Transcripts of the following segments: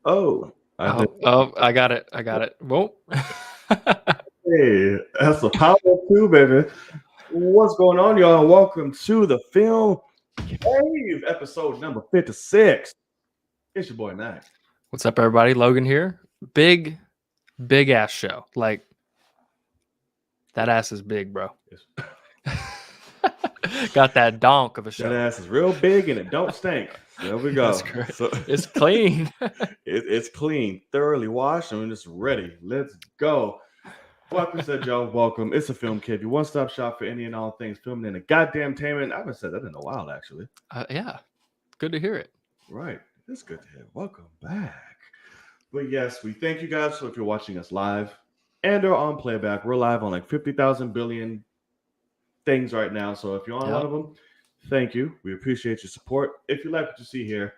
Oh, I got it. Whoa. Hey, that's the power of two, baby. What's going on, y'all? Welcome to the Film Cave, episode number 56. It's your boy, Knight. What's up, everybody? Logan here. Big ass show. Like, that ass is big, bro. Got that donk of a show. That ass is real big and it don't stink. There we go. That's correct. So, It's clean. it's clean, thoroughly washed, and we're just ready. Let's go. Like we said, y'all, welcome. It's a Film Cave, your one-stop shop for any and all things filming in a goddamn tainment. I haven't said that in a while, actually. Yeah. Good to hear it. Right. It's good to hear. Welcome back. But yes, we thank you guys. So if you're watching us live and or on playback, we're live on like 50,000 billion things right now. So if you're on one of them, thank you. We appreciate your support. If you like what you see here,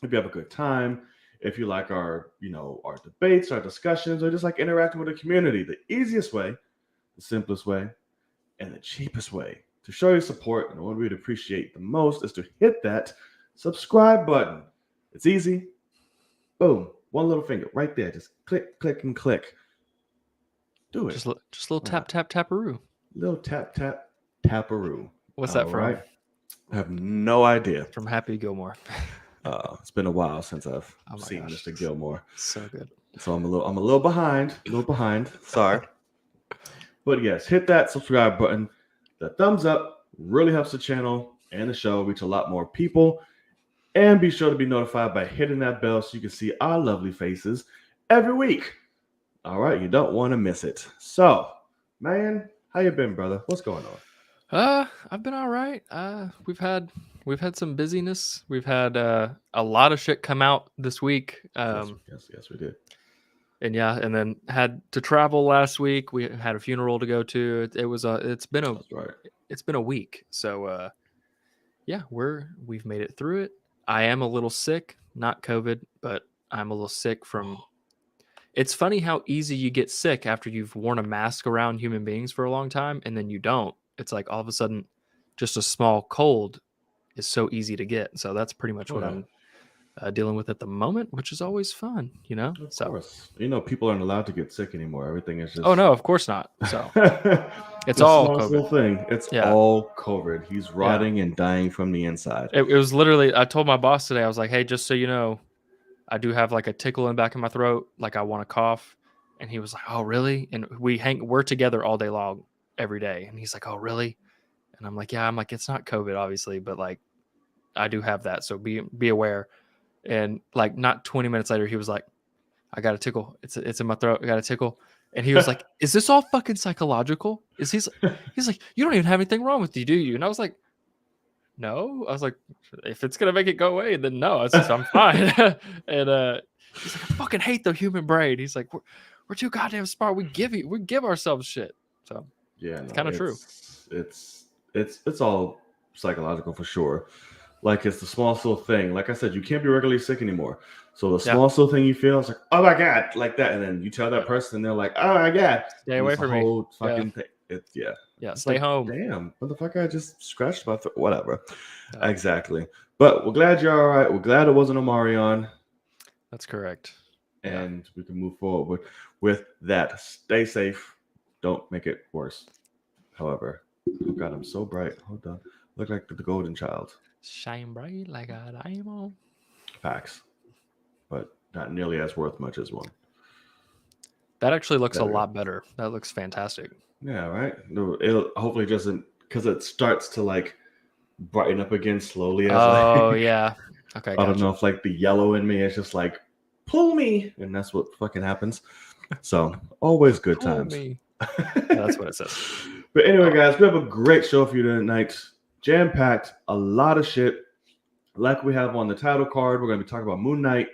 if you have a good time, if you like our debates, our discussions, or just like interacting with the community, the easiest way, the simplest way, and the cheapest way to show your support and what we'd appreciate the most is to hit that subscribe button. It's easy. Boom. One little finger right there. Just click, click, and click. Do it. Just a little tap, tap, taparoo. Little tap, tap, taparoo. What's that from? Right? I have no idea. From Happy Gilmore. It's been a while since I've seen gosh. Mr. Gilmore. So good. So I'm a little behind. Sorry. But yes, hit that subscribe button. The thumbs up really helps the channel and the show reach a lot more people. And be sure to be notified by hitting that bell so you can see our lovely faces every week. All right, you don't want to miss it. So, man, how you been, brother? What's going on? I've been all right. We've had some busyness. We've had a lot of shit come out this week. Yes, we did. And yeah, and then had to travel last week. We had a funeral to go to. It's been a week. So yeah, we've made it through it. I am a little sick, not COVID, but I'm a little sick from. It's funny how easy you get sick after you've worn a mask around human beings for a long time, and then you don't. It's like all of a sudden, just a small cold is so easy to get. So that's pretty much what I'm dealing with at the moment, which is always fun, you know? Of course. People aren't allowed to get sick anymore. Everything is just... Oh, no, of course not. So it's all COVID. Thing. It's all COVID. He's rotting and dying from the inside. It was literally, I told my boss today, I was like, hey, just so you know, I do have like a tickle in the back of my throat. Like I want to cough. And he was like, oh, really? And we're together all day long, every day. And he's like, oh, really? And I'm like, yeah. I'm like, it's not COVID, obviously, but like, I do have that. So be aware. And like, not 20 minutes later, he was like, I got a tickle. It's in my throat. I got a tickle. And he was like, is this all fucking psychological? He's like, you don't even have anything wrong with you, do you? And I was like, no. I was like, if it's going to make it go away, then no. I'm fine. And he's like, I fucking hate the human brain. He's like, we're too goddamn smart. We give ourselves shit. So yeah, it's kind of true. It's all psychological for sure. Like it's the smallest little thing. Like I said, you can't be regularly sick anymore. So the smallest little thing you feel, it's like, oh my God, like that. And then you tell that person and they're like, oh my God. Stay away from me. Fucking thing. Yeah, stay home. Damn, motherfucker, I just scratched my throat. Whatever. Exactly. But we're glad you're all right. We're glad it wasn't Omarion. That's correct. And we can move forward with that. Stay safe. Don't make it worse. However, oh God, I'm so bright. Hold on. Look like the golden child. Shine bright like a diamond. Facts. But not nearly as worth much as one. That actually looks a lot better. That looks fantastic. Yeah, right? It hopefully doesn't, because it starts to like brighten up again slowly. Yeah. Okay. I don't know if like the yellow in me is just like, pull me. And that's what fucking happens. So always good times. That's what it says. But anyway, guys, we have a great show for you tonight. Jam-packed, a lot of shit. Like we have on the title card, we're going to be talking about Moonknight,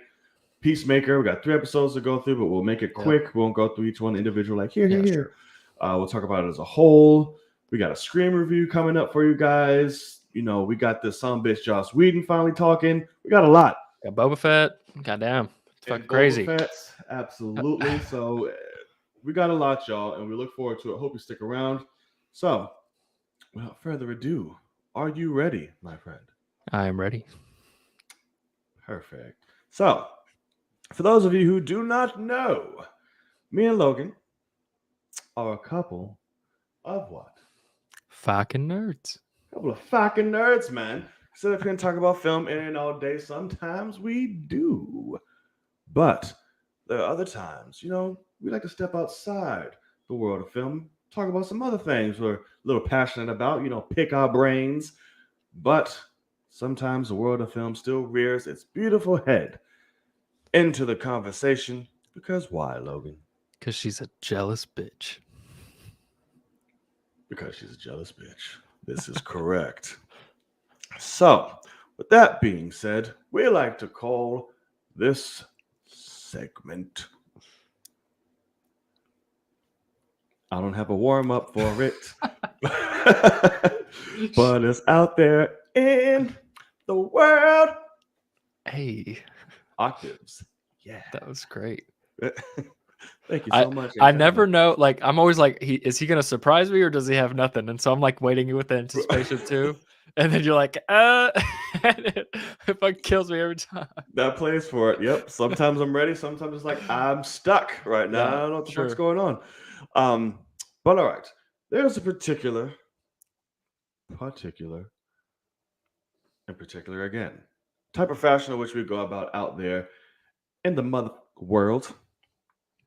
Peacemaker. We got 3 episodes to go through, but we'll make it quick. We won't go through each one individual, like here. We'll talk about it as a whole. We got a Scream review coming up for you guys. We got this son bitch Joss Whedon finally talking. We got a lot. Got Boba Fett. Goddamn. It's And fucking Boba crazy. Fett, absolutely. So we got a lot, y'all, and we look forward to it. Hope you stick around. So, without further ado, are you ready, my friend? I am ready. Perfect. So, for those of you who do not know, me and Logan are a couple of what? Fucking nerds. Couple of fucking nerds, man. Instead of here and talk about film in and all day, sometimes we do. But there are other times, we like to step outside the world of film, talk about some other things we're a little passionate about, pick our brains. But sometimes the world of film still rears its beautiful head into the conversation. Because why, Logan? Because she's a jealous bitch. Because she's a jealous bitch. This is correct. So, with that being said, we like to call this segment. I don't have a warm up for it, but it's out there in the world. Hey, Octaves. Yeah. that was great. Thank you so much. I never know. Like, I'm always like, is he gonna surprise me or does he have nothing? And so I'm like waiting with anticipation too. And then you're like, it fucking kills me every time. That plays for it. Yep. Sometimes I'm ready. Sometimes it's like I'm stuck right now. Yeah, I don't know what the sure. fuck's going on. But all right. There's a particular again type of fashion in which we go about out there in the mother world.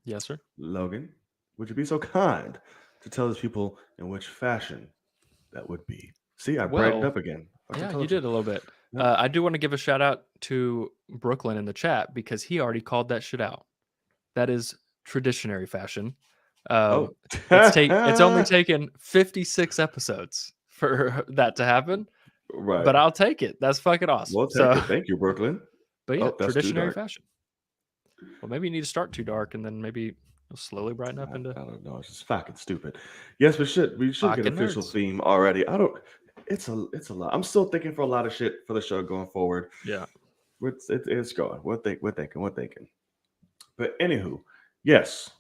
Yes, sir. Logan, would you be so kind to tell these people in which fashion that would be? See, I brightened Well, up again. yeah, you did a little bit. Yep. I do want to give a shout out to Brooklyn in the chat because he already called that shit out. That is traditionary fashion. Oh, It's only taken 56 episodes for that to happen, right. but I'll take it. That's fucking awesome. We'll take it. Thank you, Brooklyn. But yeah, Oh, that's too traditionary dark. fashion. Well, maybe you need to start too dark and then maybe you'll slowly brighten up into. I don't know. It's just fucking stupid. Yes, we should get Fucking official nerds. theme already. I don't. It's a lot. I'm still thinking for a lot of shit for the show going forward. Yeah. It's going. We're thinking. But anywho, yes,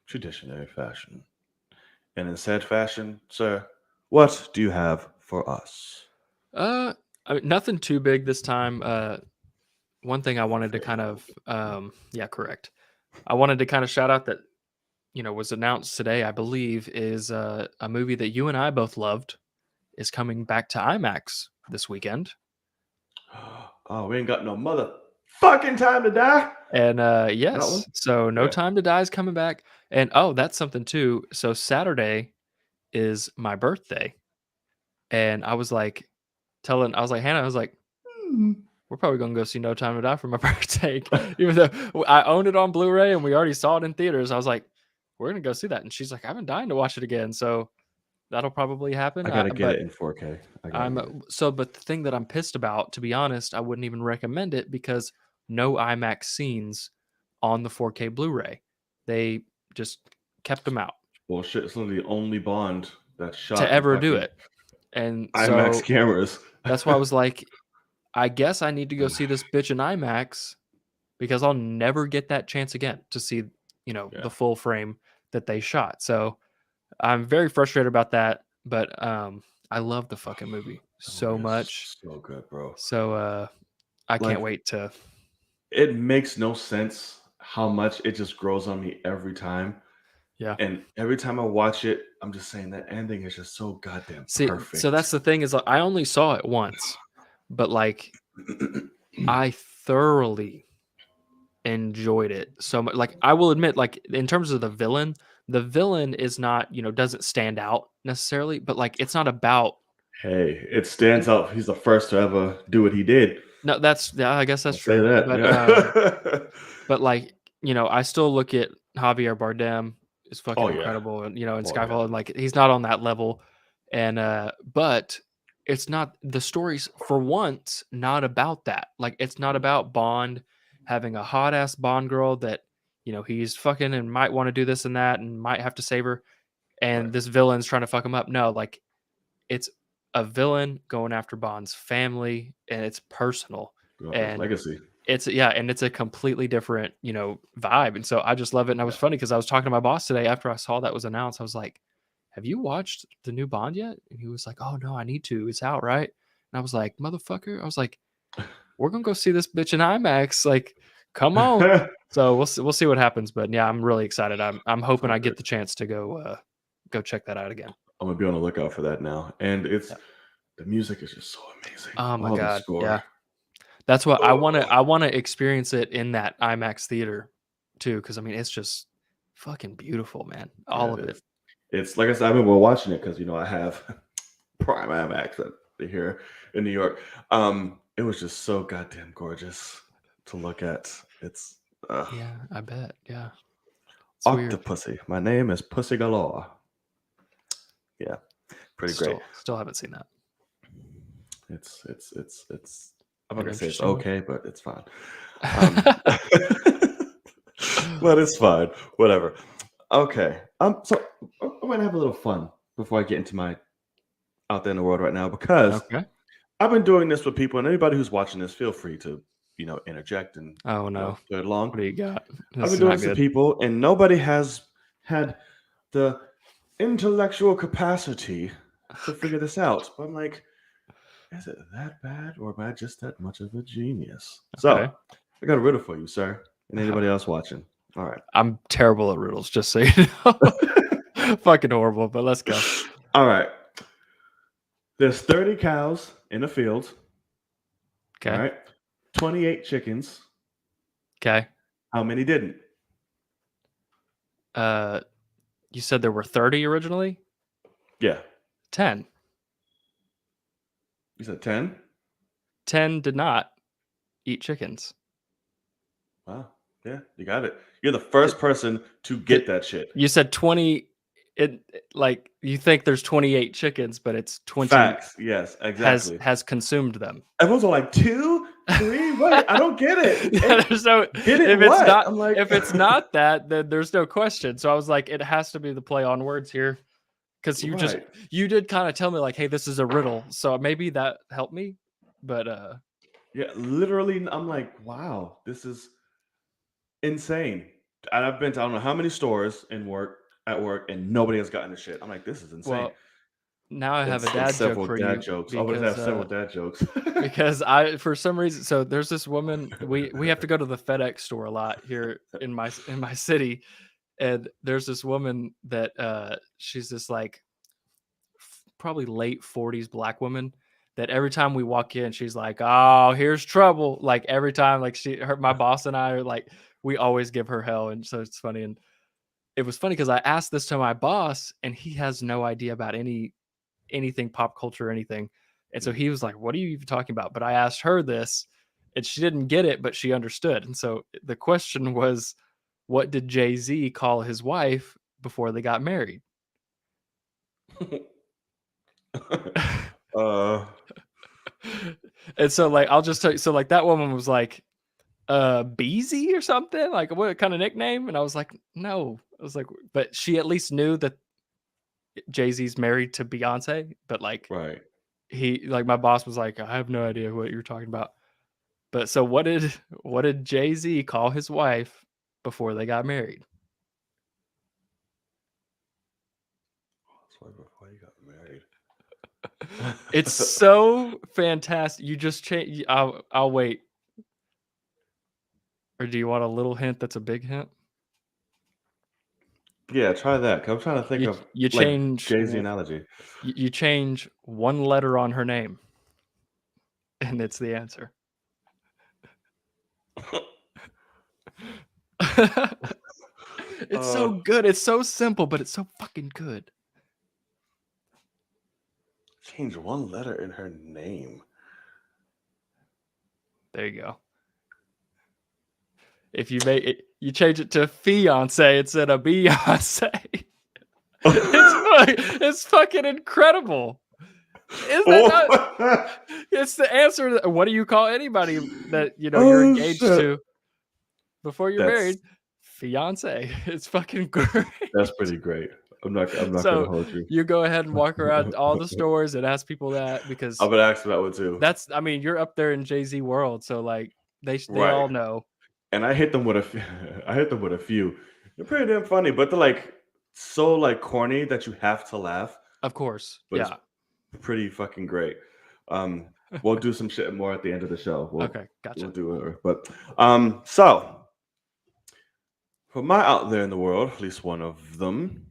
traditionary fashion. And in said fashion, sir, what do you have for us? I mean, nothing too big this time. One thing I wanted to kind of, yeah, correct. I wanted to kind of shout out that was announced today. I believe is a movie that you and I both loved is coming back to IMAX this weekend. Oh, we ain't got no motherfucking time to die. And That one? yes, so No Yeah. Time to Die is coming back. And oh, that's something too. So Saturday is my birthday. And I was like Hannah, I was like, we're probably gonna go see No Time to Die for my birthday. Even though I own it on Blu-ray and we already saw it in theaters. I was like, we're gonna go see that. And she's like, I've been dying to watch it again. So that'll probably happen. I gotta get But it in 4K. but the thing that I'm pissed about, to be honest, I wouldn't even recommend it because no IMAX scenes on the 4K Blu-ray. They just kept them out Well, shit, it's literally the only Bond that's shot to in ever do fucking it. And IMAX so cameras. that's why I was like, I guess I need to go see this bitch in IMAX because I'll never get that chance again to see, the full frame that they shot. So I'm very frustrated about that, but I love the fucking movie so much. So good, bro. So I can't wait to. It makes no sense how much it just grows on me every time. Yeah. And every time I watch it, I'm just saying that ending is just so goddamn perfect. So that's the thing is, like, I only saw it once, but like I thoroughly enjoyed it so much. Like, I will admit, like, in terms of the villain is not, doesn't stand out necessarily, but like it's not about. Hey, it stands out. He's the first to ever do what he did. No, I guess that's I'll true. say that. But Yeah. but like, I still look at Javier Bardem is fucking Oh, yeah. incredible, and in Oh, Skyfall, yeah. and like he's not on that level, and but it's not the story's for once not about that. Like, it's not about Bond having a hot ass Bond girl that he's fucking and might want to do this and that and might have to save her, and Right. this villain's trying to fuck him up. No, like it's a villain going after Bond's family, and it's personal. Go after his And legacy. It's and it's a completely different, vibe. And so I just love it. And I was Yeah. funny because I was talking to my boss today after I saw that was announced. I was like, "Have you watched the new Bond yet?" And he was like, "Oh no, I need to. It's out, right?" And I was like, "Motherfucker!" I was like, "We're gonna go see this bitch in IMAX. Like, come on." So we'll see what happens. But yeah, I'm really excited. I'm hoping I get the chance to go check that out again. I'm gonna be on the lookout for that now. And Yeah. the music is just so amazing. Oh my All the god. score. Yeah. That's what I want to. Oh, I want to experience it in that IMAX theater too, because I mean, it's just fucking beautiful, man. yeah, All it of it. is. It's like I said, I remember watching it because I have Prime IMAX here in New York. It was just so goddamn gorgeous to look at. It's Yeah, I bet. Yeah, it's weird. Octopussy. My name is Pussy Galore. Yeah, pretty great. Still haven't seen that. It's. I'm not An gonna say it's interesting one. okay, but it's fine. But it's fine. Whatever. Okay. So I'm gonna have a little fun before I get into my out there in the world right now because Okay. I've been doing this with people, and anybody who's watching this, feel free to interject and Oh no. play it along. What do you got? I've This been is doing not this to good. people, and nobody has had the intellectual capacity to figure this out. But I'm like, is it that bad, or am I just that much of a genius? Okay. So I got a riddle for you, sir, and anybody else watching. All right. I'm terrible at riddles, just so you know. Fucking horrible, but let's go. All right. There's 30 cows in a field. All Okay. right. 28 chickens. Okay. How many didn't? You said there were 30 originally? Yeah. 10. You said 10? 10 did not eat chickens. Wow. Yeah, you got it. You're the first person to get that shit. You said 20. Like you think there's 28 chickens, but it's 20 Facts. Yes, exactly. has consumed them. Everyone's all like 2, 3. Wait, I don't get it. There's no Did it if what? it's not I'm like, if it's not that, then there's no question. So I was like, it has to be the play on words here. Because right. you did kind of tell me like, hey, this is a riddle. So maybe that helped me. But Yeah, literally, I'm like, wow, this is insane. And I've been to I don't know how many stores at work, and nobody has gotten the shit. I'm like, this is insane. well, now I have a It's dad joke several for dad you jokes. I would have because several dad jokes. because I for some reason so there's this woman we have to go to the FedEx store a lot here in my city, and there's this woman that she's this like probably late 40s black woman that every time we walk in she's like, oh, here's trouble, like every time, like my boss and I are like, we always give her hell. And so it's funny. And it was funny because I asked this to my boss and he has no idea about anything pop culture or anything. And so he was like, what are you even talking about? But I asked her this and she didn't get it, but she understood. And so the question was, what did Jay-Z call his wife before they got married? uh, And so like I'll just tell you, so like that woman was like, Beezy or something? Like what kind of nickname? And I was like, no. I was like, but she at least knew that Jay-Z's married to Beyonce, but like right. my boss was like, I have no idea what you're talking about. But so what did Jay-Z call his wife before they got married? That's why before you got married. It's so fantastic. You just change. I'll wait. Or do you want a little hint that's a big hint? Yeah, try that. 'Cause I'm trying to think of You like change Jay-Z analogy. you change one letter on her name, and it's the answer. It's so good. It's so simple, but it's so fucking good. Change one letter in her name. There you go. If you make it, you change it to fiance instead of Beyonce. It's fucking incredible. Isn't that not? It's the answer. What do you call anybody that you're engaged to before you're married? Fiance. It's fucking great. That's pretty great. I'm not gonna So hold you. you go ahead and walk around all the stores and ask people that, because I'm gonna ask that one too. you're up there in Jay-Z world. So like They all know. And I hit them with a few. They're pretty damn funny, but they're like so like corny that you have to laugh. Of course. But Yeah. it's pretty fucking great. We'll do some shit more at the end of the show. Okay. Gotcha. We'll do it. But so for my out there in the world, at least one of them,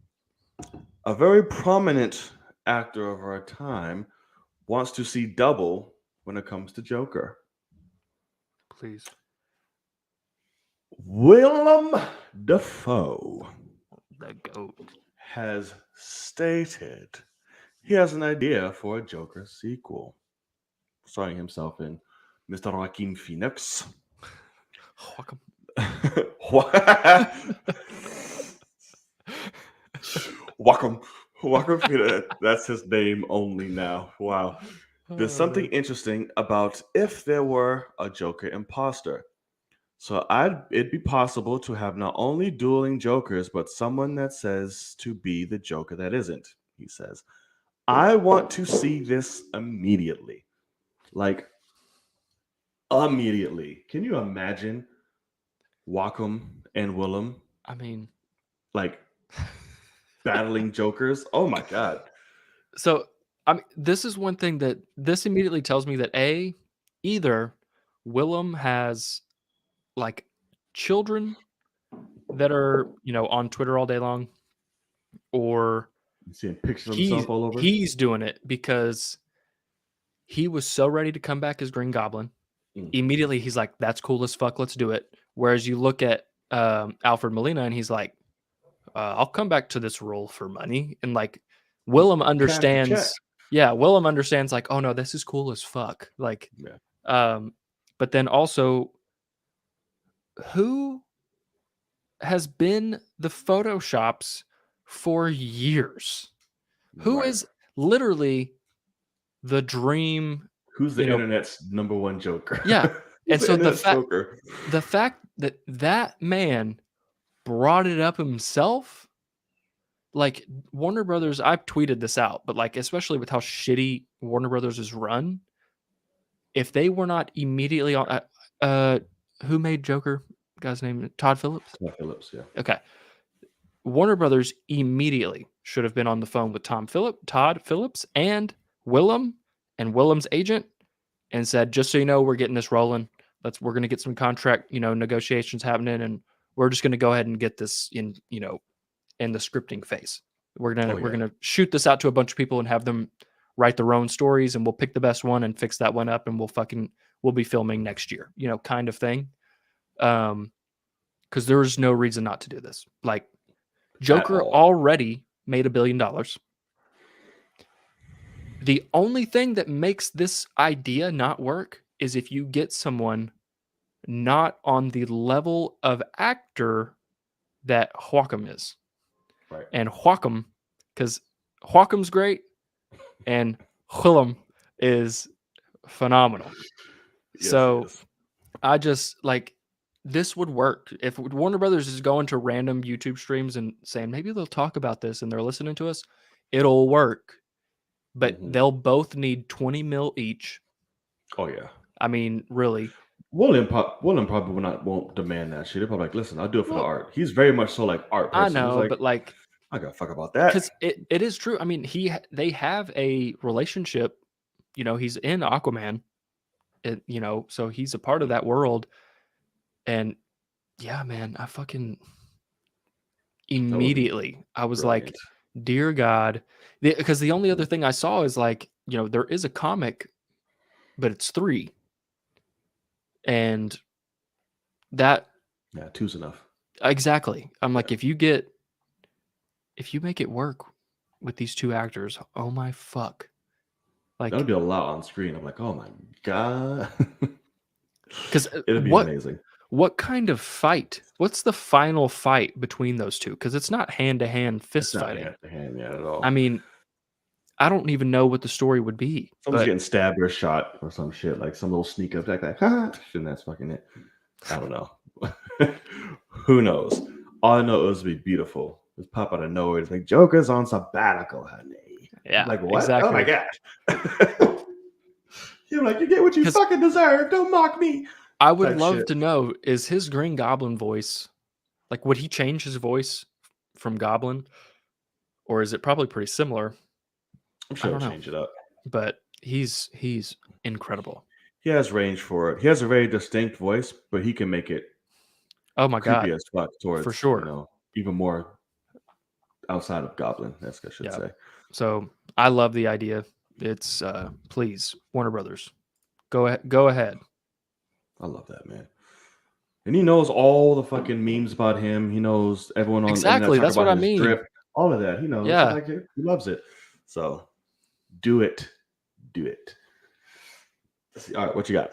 a very prominent actor of our time wants to see double when it comes to Joker. Please. Willem Dafoe The GOAT. has stated he has an idea for a Joker sequel, starring himself in Mr. Joaquin Phoenix. Welcome. Joaquin Phoenix. That's his name only now. Wow. There's something interesting about if there were a Joker imposter. So it'd be possible to have not only dueling Jokers, but someone that says to be the Joker that isn't, he says. I want to see this immediately. Like, immediately. Can you imagine Joaquin and Willem, I mean, like, battling Jokers? Oh my God. so this is one thing that this immediately tells me that either Willem has like children that are, on Twitter all day long, or You seeing pictures of himself all over? he's doing it because he was so ready to come back as Green Goblin. Immediately he's like, that's cool as fuck, let's do it. Whereas you look at Alfred Molina and he's like, I'll come back to this role for money. And like Willem understands. Yeah, Willem understands like, oh no, this is cool as fuck. Like, but then also, who has been the Photoshops for years? Who is literally the dream? Who's the internet's number one Joker? Yeah. And so the fact that that man brought it up himself, like Warner Brothers, I've tweeted this out, but like especially with how shitty Warner Brothers is run, if they were not immediately on, who made Joker? Guy's name Todd Phillips. Todd Phillips, yeah. Okay. Warner Brothers immediately should have been on the phone with Todd Phillips, and Willem and Willem's agent, and said, just so you know, we're getting this rolling. We're going to get some contract, negotiations happening, and we're just going to go ahead and get this in the scripting phase. We're gonna shoot this out to a bunch of people and have them write their own stories, and we'll pick the best one and fix that one up, and we'll be filming next year, kind of thing. Because there was no reason not to do this. Like, Joker already made $1 billion. The only thing that makes this idea not work is if you get someone not on the level of actor that Joaquin is. Right. And Joaquin, because Joaquin's great and Willem is phenomenal. Yes, so I just like, this would work. If Warner Brothers is going to random YouTube streams and saying, maybe they'll talk about this and they're listening to us, it'll work. But they'll both need 20 mil each. Oh yeah. I mean, really. Willem probably won't demand that shit. They're probably like, listen, I'll do it for the art. He's very much so like art person. I know, but like, I gotta fuck about that. Because it is true. I mean, they have a relationship. He's in Aquaman. So he's a part of that world. And yeah, man, I fucking immediately I was like, dear God, because the only other thing I saw is like, there is a comic, but it's 3. And that 2's enough. Exactly. I'm like, if you make it work with these 2 actors, oh my fuck. Like, that'll be a lot on screen. I'm like, oh my God. Because it'll be amazing. What kind of fight? What's the final fight between those 2? Because it's not hand-to-hand fist fighting. Hand to hand, at all. I mean, I don't even know what the story would be. Someone's getting stabbed or shot or some shit, like some little sneak attack, like, and that's fucking it. I don't know. Who knows? All I know is it'd be beautiful. Just pop out of nowhere. It's like, Joker's on sabbatical, honey. Yeah, like, what? Exactly. Oh my God. You're like, you get what you fucking deserve. Don't mock me. I would type love shit. to know, is his Green Goblin voice, like, would he change his voice from Goblin, or is it probably pretty similar? I'm I sure don't he'll know, change it up. but he's incredible. He has range for it. He has a very distinct voice, but he can make it Oh my creepy god, as fuck for towards, sure. even more outside of Goblin, that's I should Yeah. say. So I love the idea. It's please, Warner Brothers, go ahead. I love that, man. And he knows all the fucking memes about him. He knows everyone on the internet Exactly. talk That's what about I his mean. drip. All of that. He knows. Yeah. He loves it. So do it. Do it. Let's see. All right, what you got?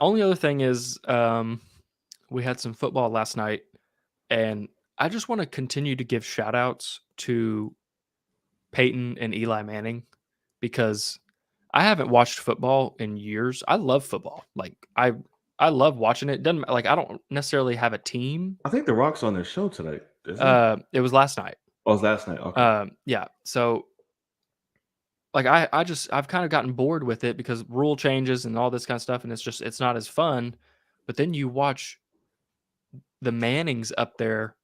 Only other thing is, we had some football last night, and I just want to continue to give shout outs to Peyton and Eli Manning because I haven't watched football in years. I love football. Like I love watching it. Doesn't like I don't necessarily have a team. I think The Rock's on their show today, isn't he? It was last night. Oh, it was last night. Okay. Yeah. So like I've kind of gotten bored with it because rule changes and all this kind of stuff, and it's not as fun. But then you watch the Mannings up there,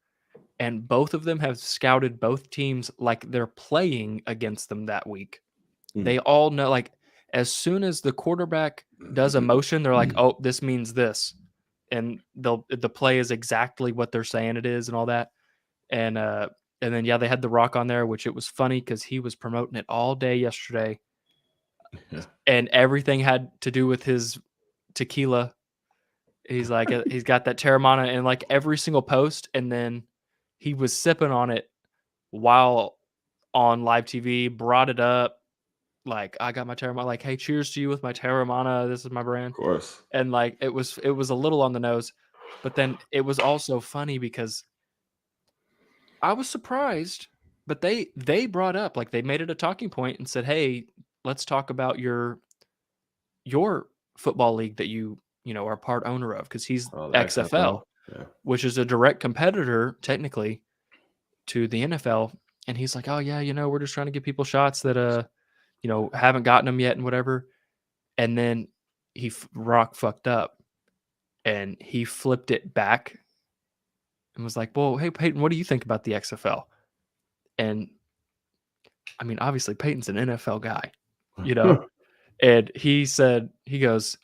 and both of them have scouted both teams like they're playing against them that week. They all know, like, as soon as the quarterback does a motion, they're like, "Oh, this means this," and the play is exactly what they're saying it is, and all that. And then yeah, they had The Rock on there, which it was funny because he was promoting it all day yesterday, Yeah. and everything had to do with his tequila. He's like, he's got that Terramana in like every single post, and then he was sipping on it while on live TV, brought it up. Like, I got my Terramana, like, hey, cheers to you with my Terramana. This is my brand. Of course. And like it was a little on the nose, but then it was also funny because I was surprised, but they brought up, like, they made it a talking point and said, "Hey, let's talk about your football league that you know are part owner of," because he's Oh, the XFL. XFL, Yeah. which is a direct competitor technically to the NFL. And he's like, "Oh yeah, we're just trying to give people shots that haven't gotten them yet and whatever." And then Rock fucked up and he flipped it back and was like, "Well, hey Peyton, what do you think about the XFL?" And I mean, obviously Peyton's an NFL guy, you know. And he goes,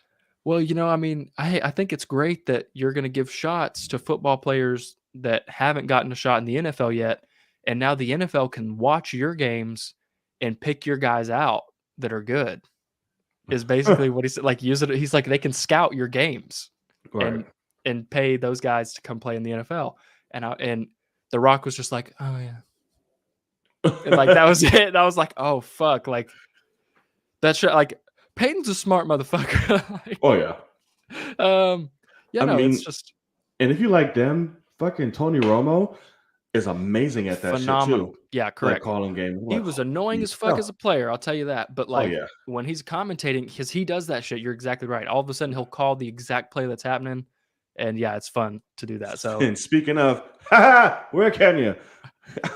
"Well, I mean, I think it's great that you're going to give shots to football players that haven't gotten a shot in the NFL yet, and now the NFL can watch your games and pick your guys out that are good." Is basically what he said. Like, use it. He's like, they can scout your games Right. and pay those guys to come play in the NFL. And The Rock was just like, "Oh yeah," and like that was it. And I was like, "Oh fuck!" Like that's like Peyton's a smart motherfucker. Like, Oh yeah. yeah, I no, it's mean, just and if you like them, fucking Tony Romo is amazing at that shit phenomenal. too. Yeah, Like correct. calling games. I'm He like, was annoying holy as fuck as fuck. a player, I'll tell you that. But Oh like yeah. when he's commentating, because he does that shit, you're exactly right. All of a sudden, he'll call the exact play that's happening, and yeah, it's fun to do that. So And speaking of, where can you?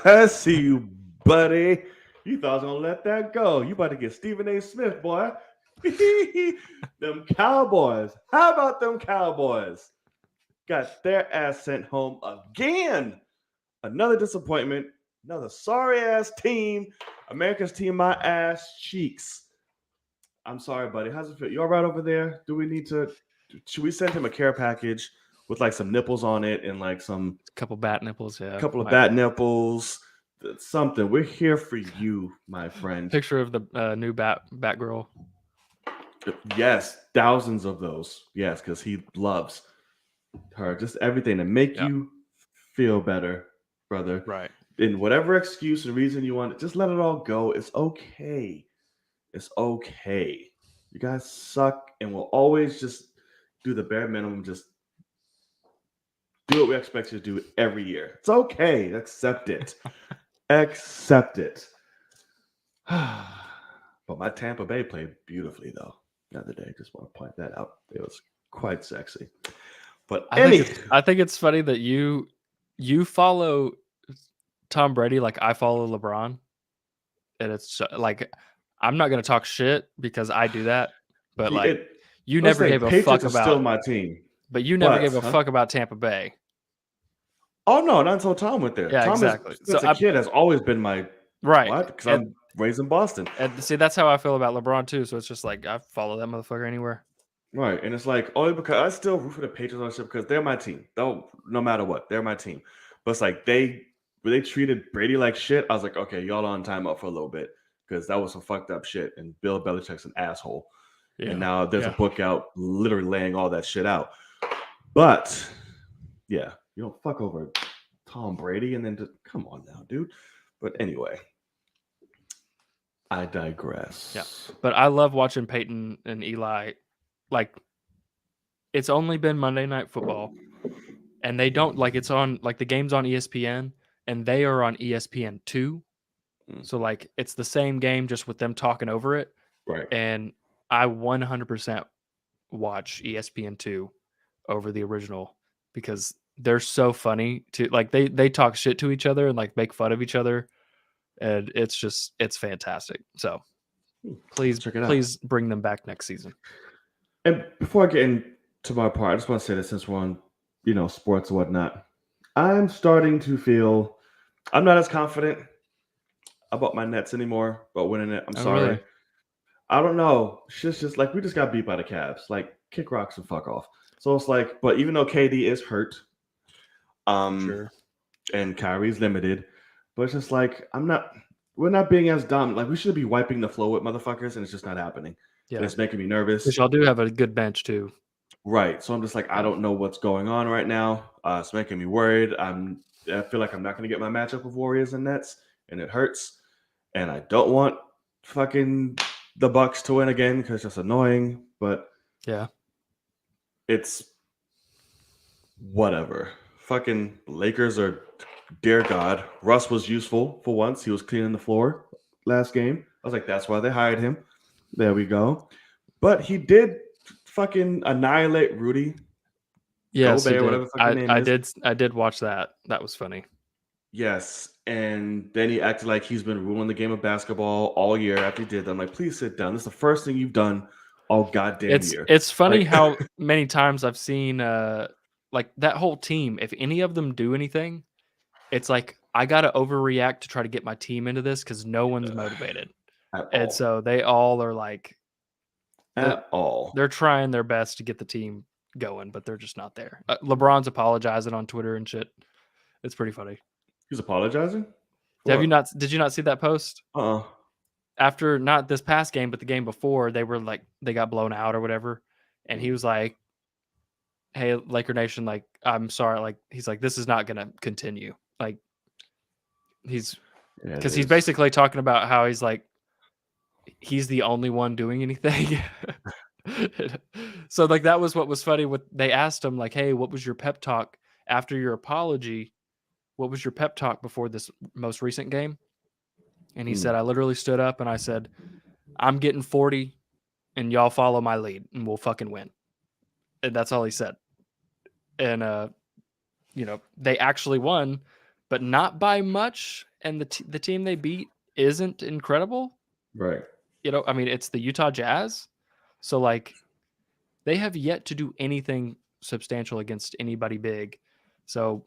I see you, buddy. You thought I was gonna let that go. You about to get Stephen A. Smith, boy. Them Cowboys. How about them Cowboys? Got their ass sent home again. Another disappointment. Another sorry ass team. America's team, my ass cheeks. I'm sorry, buddy. How's it feel? You all right over there? Do we need to? Should we send him a care package with like some nipples on it and like some a couple bat nipples, yeah. couple of bat nipples? Something. We're here for you, my friend. Picture of the new Batgirl. Yes, thousands of those. Yes, because he loves her. Just everything to make you feel better, brother. Right. In whatever excuse and reason you want, just let it all go. It's okay. It's okay. You guys suck, and we'll always just do the bare minimum. Just do what we expect you to do every year. It's okay. Accept it. Accept it. But my Tampa Bay played beautifully, though, the other day. Just want to point that out. It was quite sexy. But I think it's funny that you follow Tom Brady like I follow LeBron, and it's like I'm not going to talk shit because I do that, but like You Let's never say gave a Patriots fuck are still about, my team. but you never But gave a fuck about Tampa Bay. oh no, not until Tom went there. Yeah, Tom is exactly. So since a kid has always been my right. what? Because I'm raised in Boston. And see, that's how I feel about LeBron too. So it's just like I follow that motherfucker anywhere. Right. And it's like only because I still root for the Patriots on shit because they're my team. Though no matter what, they're my team. But it's like when they treated Brady like shit, I was like, okay, y'all on timeout for a little bit. Because that was some fucked up shit. And Bill Belichick's an asshole. Yeah. And now there's a book out literally laying all that shit out. But yeah, you don't fuck over Tom Brady and then just come on now, dude. But anyway, I digress. Yeah. But I love watching Peyton and Eli. Like, it's only been Monday Night Football, and they don't like it's on like the game's on ESPN, and they are on ESPN2. So like it's the same game just with them talking over it. Right. And I 100% watch ESPN2 over the original because they're so funny to like they talk shit to each other and like make fun of each other, and it's fantastic. So please Check it out. please bring them back next season. And before I get into my part, I just want to say this since we're on, sports and whatnot. I'm starting to feel I'm not as confident about my Nets anymore, about winning it. I'm sorry. Really? I don't know. It's just like we just got beat by the Cavs. Like kick rocks and fuck off. So it's like, but even though KD is hurt, Sure. and Kyrie's limited, but it's just like we're not being as dominant. Like we should be wiping the floor with motherfuckers, and it's just not happening. Yeah. And it's making me nervous. Because y'all do have a good bench too. Right. So I'm just like, I don't know what's going on right now. It's making me worried. I feel like I'm not going to get my matchup with Warriors and Nets, and it hurts. And I don't want fucking the Bucks to win again because it's annoying. But yeah, it's whatever. Fucking Lakers are, dear God. Russ was useful for once. He was cleaning the floor last game. I was like, that's why they hired him. There we go. But he did fucking annihilate Rudy. yes, Gobert, whatever the fucking name is. I did watch that. That was funny. Yes, and then he acted like he's been ruling the game of basketball all year after he did that. I'm like, please sit down. This is the first thing you've done all goddamn year. It's funny Like- how many times I've seen like that whole team. If any of them do anything, it's like I gotta overreact to try to get my team into this because no one's motivated, and so they all are like, they're trying their best to get the team going, but they're just not there. LeBron's apologizing on Twitter and shit. It's pretty funny. He's apologizing? Did you not see that post? After not this past game, but the game before, they were like they got blown out or whatever, and he was like, "Hey, Laker Nation, like I'm sorry." Like he's like, "This is not gonna continue." Like he's basically talking about how he's like he's the only one doing anything. So like that was what was funny. What they asked him, like, "Hey, what was your pep talk after your apology? What was your pep talk before this most recent game?" And he said, "I literally stood up and I said, I'm getting 40 and y'all follow my lead and we'll fucking win." And that's all he said. And, they actually won, but not by much. And the team they beat isn't incredible. Right. I mean, it's the Utah Jazz. So, like, they have yet to do anything substantial against anybody big. So,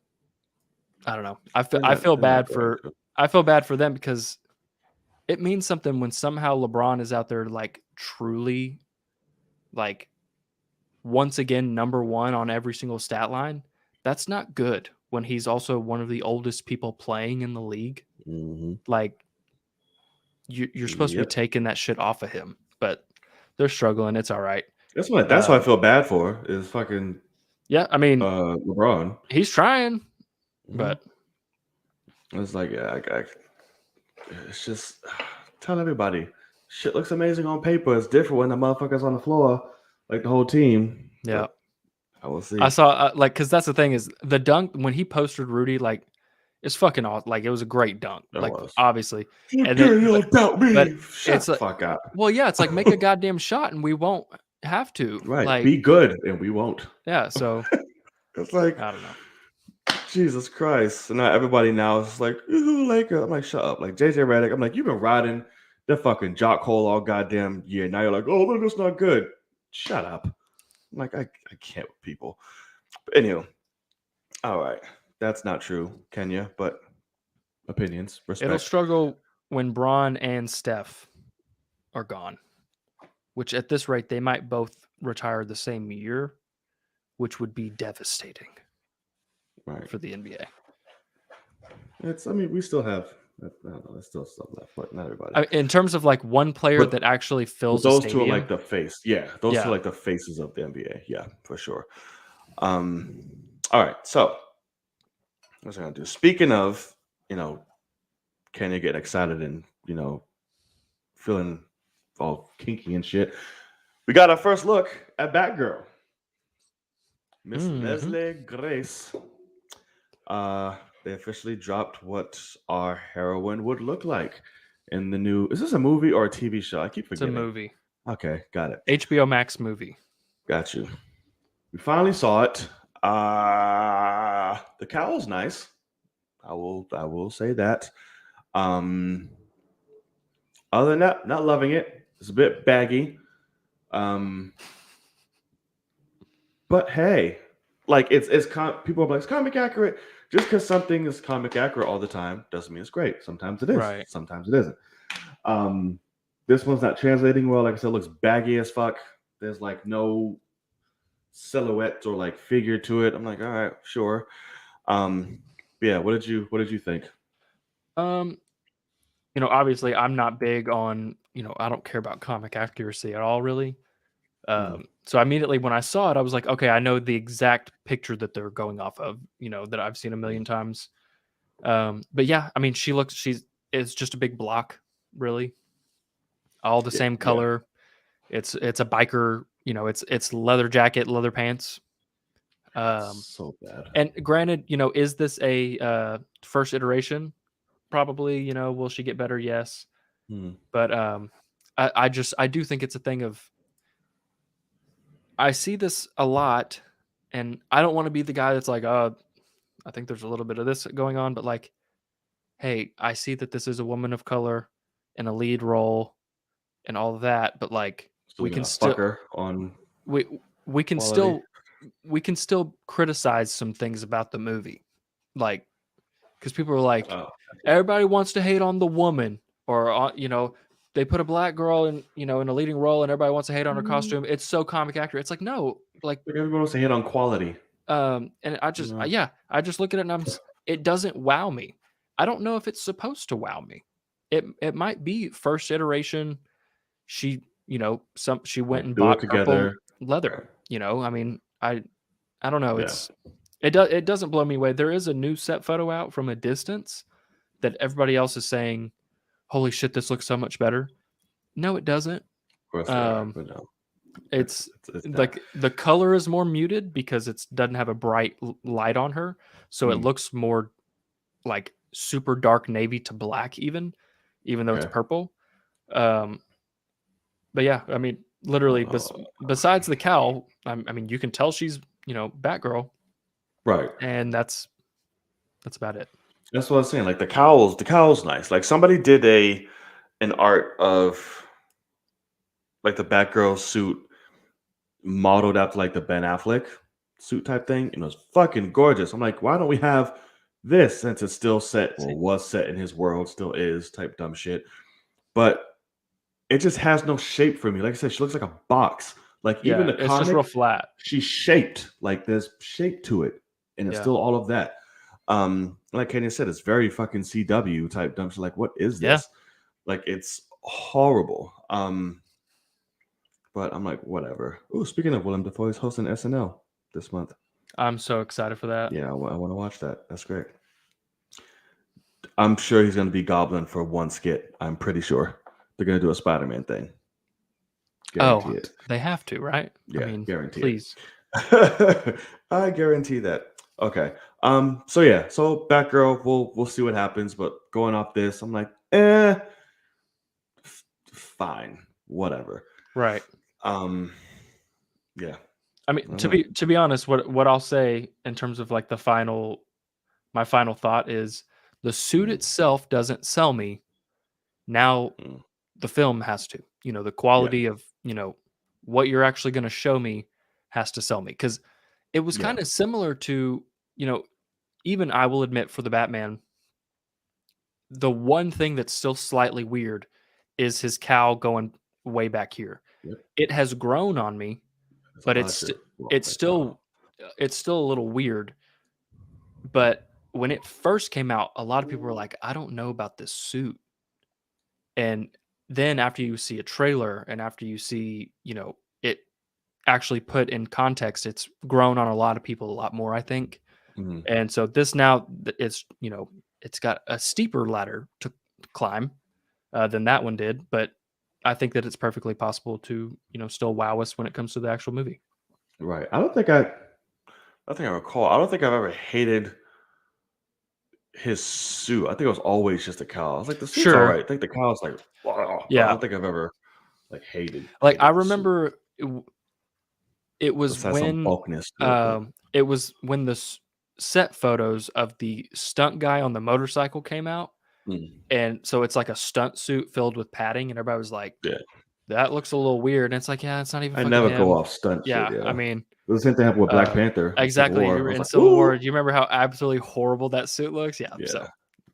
I don't know. I feel bad for them because it means something when somehow LeBron is out there like truly like once again number one on every single stat line. That's not good when he's also one of the oldest people playing in the league. Mm-hmm. Like you're supposed to be taking that shit off of him, but they're struggling. It's all right. That's what I feel bad for is fucking I mean LeBron. He's trying, but it's like it's just tell everybody shit looks amazing on paper. It's different when the motherfucker's on the floor, like the whole team. Yeah, but I will see. I saw because that's the thing is the dunk when he posted Rudy, like it's fucking awesome. Like it was a great dunk, obviously. And then, doubt me. But Shut it's the fuck up. Well, yeah, it's like make a goddamn shot and we won't have to. Right, like be good and we won't. Yeah, so it's like I don't know. Jesus Christ. And now everybody now is like, ooh, Laker. I'm like, shut up. Like JJ Redick, I'm like, you've been riding the fucking jock hole all goddamn year. Now you're like, oh, look, that's not good. shut up. I'm like, I can't with people. But anyway, all right. That's not true, Kenya, but opinions, It'll respect. struggle when Braun and Steph are gone, which at this rate, they might both retire the same year, which would be devastating Right. for the NBA. I mean, we still have, I don't know, there's still some left, but not everybody. In terms of like one player But- that actually fills a those two are stadium, like the face. Yeah, those two Yeah. are like the faces of the NBA. Yeah, for sure. All right. So, what's I gonna do? Speaking of, Kenya getting excited and feeling all kinky and shit, we got our first look at Batgirl, Miss Mhm. Leslie Grace. They officially dropped what our heroine would look like in the new. Is this a movie or a TV show? I keep It's a forgetting. movie, Okay, got it. HBO Max movie. Got you. We finally saw it. The cowl's nice. I will say that. Other than that, not loving it. It's a bit baggy. But hey, like people are like, it's comic accurate. Just because something is comic accurate all the time doesn't mean it's great. Sometimes it is. Right. Sometimes it isn't. This one's not translating well. Like I said, it looks baggy as fuck. There's like no silhouette or like figure to it. I'm like, all right, sure. Yeah. What did you think? Obviously I'm not big on, I don't care about comic accuracy at all, really. So immediately when I saw it, I was like, okay, I know the exact picture that they're going off of, that I've seen a million times. But yeah, I mean, it's just a big block, really. All the same color. It's a biker, it's leather jacket, leather pants. So bad. And granted, is this a first iteration? Probably, will she get better? Yes. But I do think it's a thing of, I see this a lot, and I don't want to be the guy that's like, oh, I think there's a little bit of this going on, but like, hey, I see that this is a woman of color in a lead role and all of that, but like, we can still on we can still criticize some things about the movie, like, because people are like, everybody wants to hate on the woman, or they put a black girl in in a leading role, and everybody wants to hate on her costume. It's so comic accurate. It's like, no, like everyone wants to hate on quality. And I just I just look at it and it doesn't wow me. I don't know if it's supposed to wow me. It might be first iteration. She she went and bought purple leather. I mean, I don't know. It doesn't blow me away. There is a new set photo out from a distance that everybody else is saying, holy shit, this looks so much better. No, it doesn't. Of course they are, but no. It's like the color is more muted because it doesn't have a bright light on her, so it looks more like super dark navy to black, even though it's purple. But yeah, I mean, literally, besides the cowl, I mean, you can tell she's Batgirl, right? And that's about it. That's what I was saying. Like the cowl's nice. Like somebody did an art of like the Batgirl suit modeled after like the Ben Affleck suit type thing, and it was fucking gorgeous. I'm like, why don't we have this since it's still set or was set in his world, still is type dumb shit. But it just has no shape for me. Like I said, she looks like a box. Like even the comic, it's just real flat. She's shaped. Like there's shape to it, and it's still all of that. Like Kenny said, it's very fucking CW type dumb shit. Like, what is this? Like it's horrible. But I'm like, whatever. Oh, speaking of, Willem Dafoe is hosting SNL this month. I'm so excited for that. Yeah, I want to watch that. That's great. I'm sure he's going to be Goblin for one skit. I'm pretty sure they're going to do a Spider-Man thing. Guarantee it. They have to, right? Yeah, I mean, guarantee please. I guarantee that. Okay. So Batgirl, we'll see what happens. But going off this, I'm like, fine, whatever. Right. Yeah. I mean, to be honest, what I'll say in terms of like my final thought is the suit itself doesn't sell me. Now the film has to. The quality of what you're actually going to show me has to sell me. Because it was Yeah. kind of similar to, even I will admit for the Batman, the one thing that's still slightly weird is his cowl going way back here. Yep. It has grown on me, It's but about to it's still it's still a little weird. But when it first came out, a lot of people were like, "I don't know about this suit." And then after you see a trailer and after you see, it actually put in context, it's grown on a lot of people a lot more, I think. Mhm. And so this now it's, it's got a steeper ladder to climb than that one did, but I think that it's perfectly possible to, still wow us when it comes to the actual movie. Right. I think I recall. I don't think I've ever hated his suit. I think it was always just a cowl. I was like, the suit's all Sure. right. I think the cowl's like, wow, but I Yeah. don't think I've ever like Like I hated the suit. remember it was This has some when bulkiness to it, but the set photos of the stunt guy on the motorcycle came out. mm, And so it's like a stunt suit filled with padding, and everybody was like, yeah. "That looks a little weird." And it's like, "Yeah, it's not even I fucking never go him." off stunt shit. Yeah, I Yeah. mean, The same thing happened with Black Panther in Civil exactly. War. You I were was in like, Civil War. ooh. Do you remember how absolutely horrible that suit looks? Yeah. Yeah. So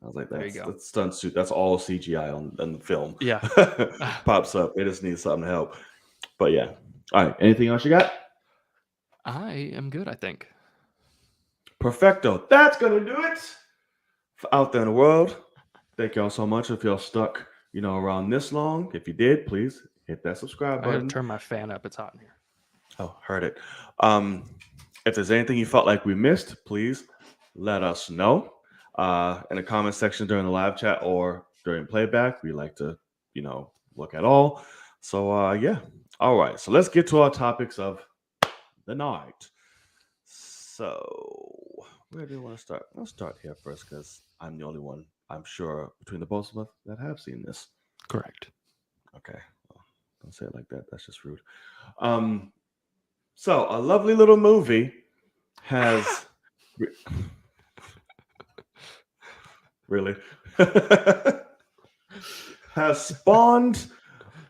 I was like, there you that's go. stunt suit. That's all CGI on the film. Yeah. Pops up. It just needs something to help. But yeah. All right. Anything else you got? I am good, I think. Perfecto. That's gonna do it for out there in the world. Thank y'all so much. If y'all stuck, around this long, if you did, please hit that subscribe I gotta button. turn my fan up. It's hot in here. Oh, heard it. Um, if there's anything you felt like we missed, please let us know in the comment section during the live chat or during playback. We like to, look at all. So yeah. All right. So let's get to our topics of the night. So where do you want to start? I'll start here first because I'm the only one, I'm sure, between the both of us that have seen this. Correct. Okay. Well, don't say it like that. That's just rude. Um, so a lovely little movie has really has spawned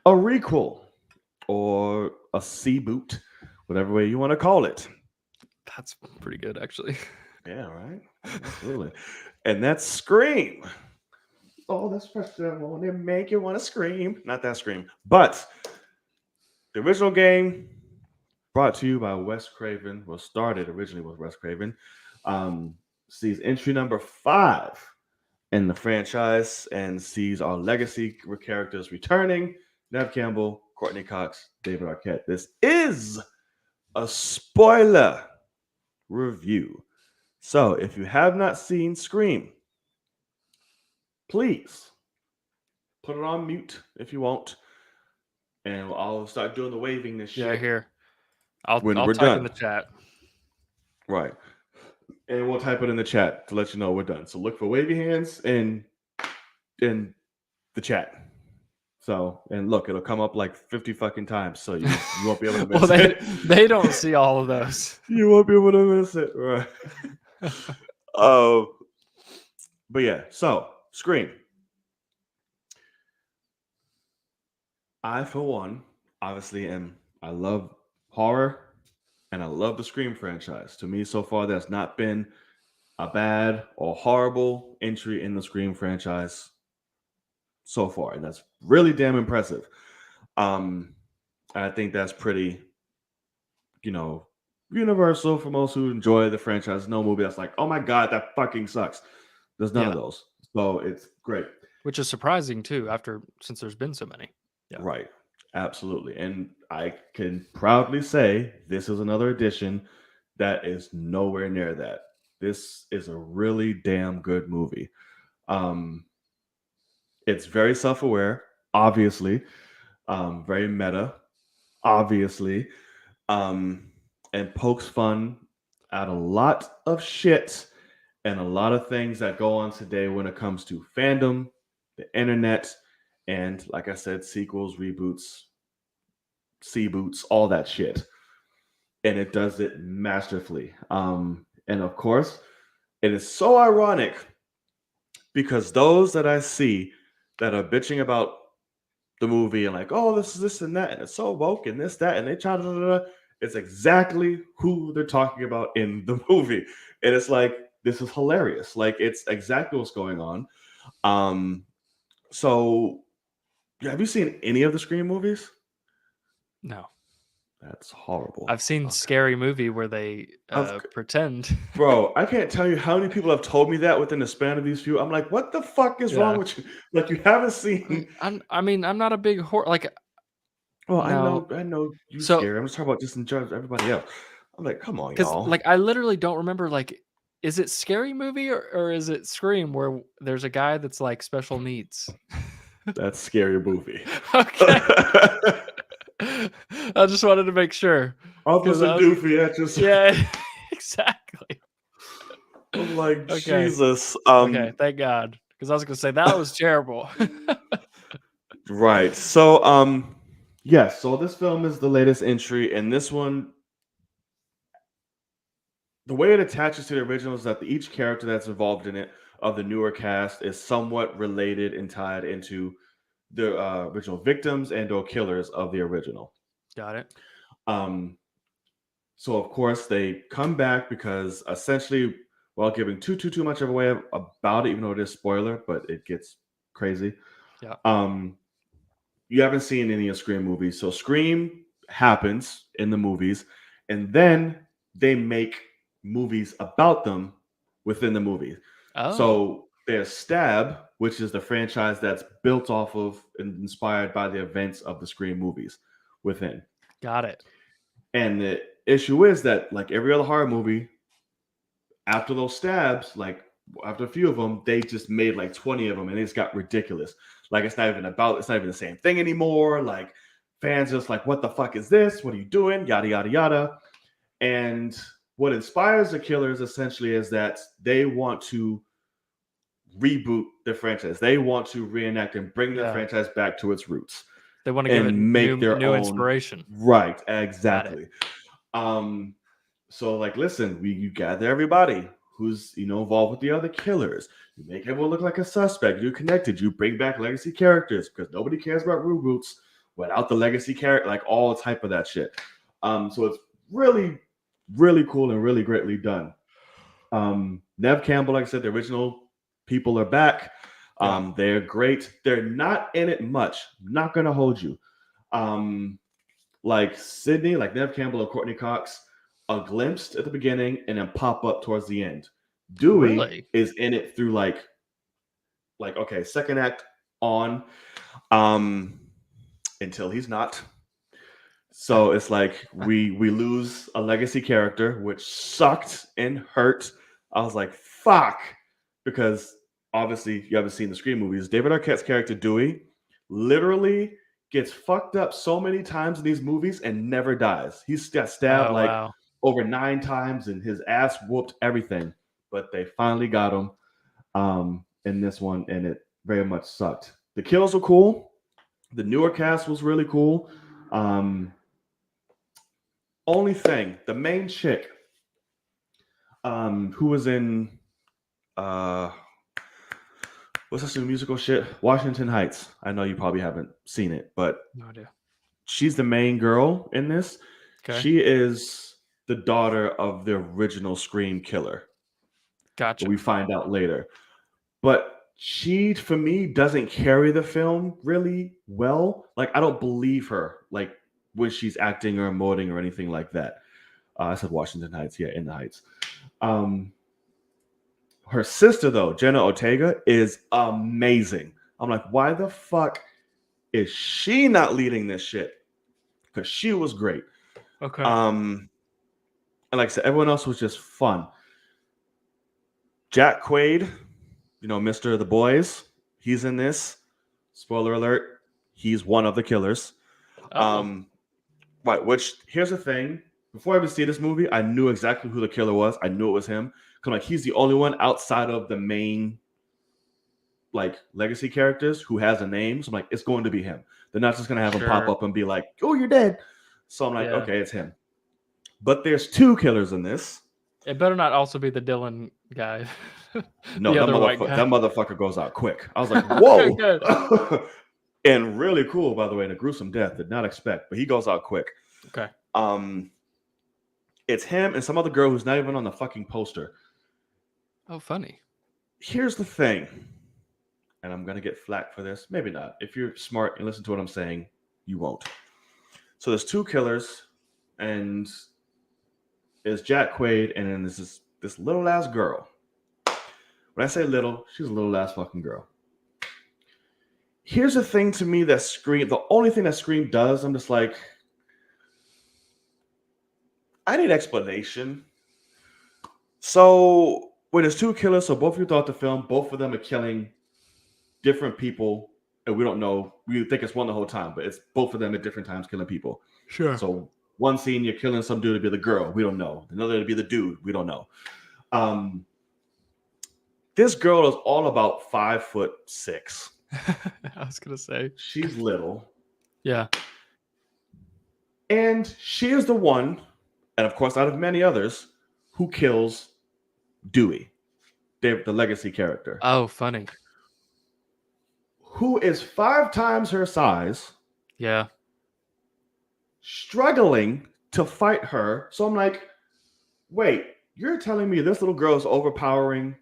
a requel or a C-boot, whatever way you want to call it. That's pretty good, actually. Yeah, right. Absolutely. And that's Scream. Oh, that's first one. They make you want to scream. Not that Scream, but the original game brought to you by Wes Craven, was started originally with Wes Craven, sees entry number 5 in the franchise and sees our legacy characters returning: Nev Campbell, Courtney Cox, David Arquette. This is a spoiler review. So if you have not seen Scream, please put it on mute if you won't, and I'll start doing the waving this Yeah, shit here. I'll when we're type in done. the chat. Right. And we'll type it in the chat to let you know we're done. So look for wavy hands in the chat. So, and look, it'll come up like 50 fucking times. So you won't be able to miss Well, it. they don't see all of those. You won't be able to miss it. Right. Oh, but yeah. So, Scream. I, for one, obviously I love horror and I love the Scream franchise. To me, so far, there's not been a bad or horrible entry in the Scream franchise so far, and that's really damn impressive. I think that's pretty, universal for most who enjoy the franchise. No movie that's like, oh my god, that fucking sucks. There's none of Yeah. those, so it's great. Which is surprising too, since there's been so many. Yeah. Right, absolutely, and I can proudly say this is another edition that is nowhere near that. This is a really damn good movie. Um, it's very self-aware, obviously, very meta, obviously, and pokes fun at a lot of shit and a lot of things that go on today when it comes to fandom, the internet, and like I said, sequels, reboots, C-boots, all that shit. And it does it masterfully. And of course, it is so ironic because those that I see that are bitching about the movie and like, oh, this is this and that, and it's so woke and this, that, and they try to. It's exactly who they're talking about in the movie. And it's like, this is hilarious. Like, it's exactly what's going on. So have you seen any of the Scream movies? No. That's horrible. I've seen Okay. Scary Movie where they pretend. Bro, I can't tell you how many people have told me that within the span of these few. I'm like, what the fuck is wrong with you? Like, you haven't seen. I'm not a big horror. Like, well, no. I know you So- scary. I'm just talking about just in terms of everybody else. I'm like, come on, Because y'all. like I literally don't remember. Like, is it Scary Movie or is it Scream where there's a guy that's like special needs? That's Scary Movie. Okay. I just wanted to make sure. Officer Doofy, yeah, exactly. I'm like, Okay. Jesus. Okay, thank God, because I was gonna say that was terrible. Right. So, yes. So this film is the latest entry, and this one, the way it attaches to the original is that each character that's involved in it of the newer cast is somewhat related and tied into the original victims and or killers of the original. Got it. So of course they come back because essentially, while giving too much of away about it, even though it is spoiler, but it gets crazy. Yeah. You haven't seen any of Scream movies, so Scream happens in the movies, and then they make movies about them within the movie. Oh. So there's Stab, which is the franchise that's built off of and inspired by the events of the Scream movies within. Got it. And the issue is that, like every other horror movie, after those stabs, like after a few of them, they just made like 20 of them, and it's got ridiculous. Like it's not even the same thing anymore. Like fans just like, what the fuck is this? What are you doing? Yada yada yada. And what inspires the killers essentially is that they want to reboot the franchise. They want to reenact and bring the franchise back to its roots. They want to give it new inspiration. Right, exactly. So like, listen, you gather everybody who's involved with the other killers. You make everyone look like a suspect. You're connected. You bring back legacy characters because nobody cares about reboots without the legacy character, like all type of that shit. So it's really, really cool and really greatly done. Nev Campbell, like I said, the original people are back. They're great. They're not in it much. I'm not gonna hold you. Like Sydney, like Nev Campbell or Courtney Cox, a glimpse at the beginning and then pop up towards the end. Dewey is in it through like okay, second act on, until he's not. So it's like we lose a legacy character, which sucked and hurt. I was like, fuck, because obviously you haven't seen the Scream movies. David Arquette's character Dewey literally gets fucked up so many times in these movies and never dies. He's got stabbed over 9 times and his ass whooped everything, but they finally got him in this one, and it very much sucked. The kills were cool. The newer cast was really cool. Only thing, the main chick, who was in what's this new musical shit? Washington Heights. I know you probably haven't seen it, but no idea. She's the main girl in this. Okay. She is the daughter of the original Scream killer. Gotcha. We find out later. But she, for me, doesn't carry the film really well. Like, I don't believe her, like, when she's acting or emoting or anything like that. I said Washington Heights. Yeah, in the Heights. Her sister, though, Jenna Ortega, is amazing. I'm like, why the fuck is she not leading this shit? Because she was great. Okay. And like I said, everyone else was just fun. Jack Quaid, Mr. The Boys, he's in this. Spoiler alert, he's one of the killers. Right, which, here's the thing. Before I even see this movie, I knew exactly who the killer was. I knew it was him. Because like, he's the only one outside of the main legacy characters who has a name. So I'm like, it's going to be him. They're not just going to have him pop up and be like, oh, you're dead. So I'm like, okay, it's him. But there's 2 killers in this. It better not also be the Dylan guy. No, that motherfucker goes out quick. I was like, whoa. And really cool, by the way, and a gruesome death. Did not expect, but he goes out quick. Okay. It's him and some other girl who's not even on the fucking poster. Oh, funny. Here's the thing, and I'm gonna get flack for this. Maybe not. If you're smart and listen to what I'm saying, you won't. So there's two killers, and it's Jack Quaid, and then there's this little ass girl. When I say little, she's a little ass fucking girl. Here's the thing to me that Scream, the only thing that Scream does, I'm just like, I need explanation. So when there's two killers, so both of you thought the film, both of them are killing different people, and we don't know. We think it's one the whole time, but it's both of them at different times killing people. Sure. So one scene you're killing some dude to be the girl, we don't know. Another to be the dude, we don't know. This girl is all about 5'6". I was gonna say She's little. Yeah. And she is the one, and of course, out of many others, who kills Dewey, the legacy character. Oh, funny. Who is 5 times her size. Yeah. Struggling to fight her. So I'm like, wait, you're telling me this little girl is overpowering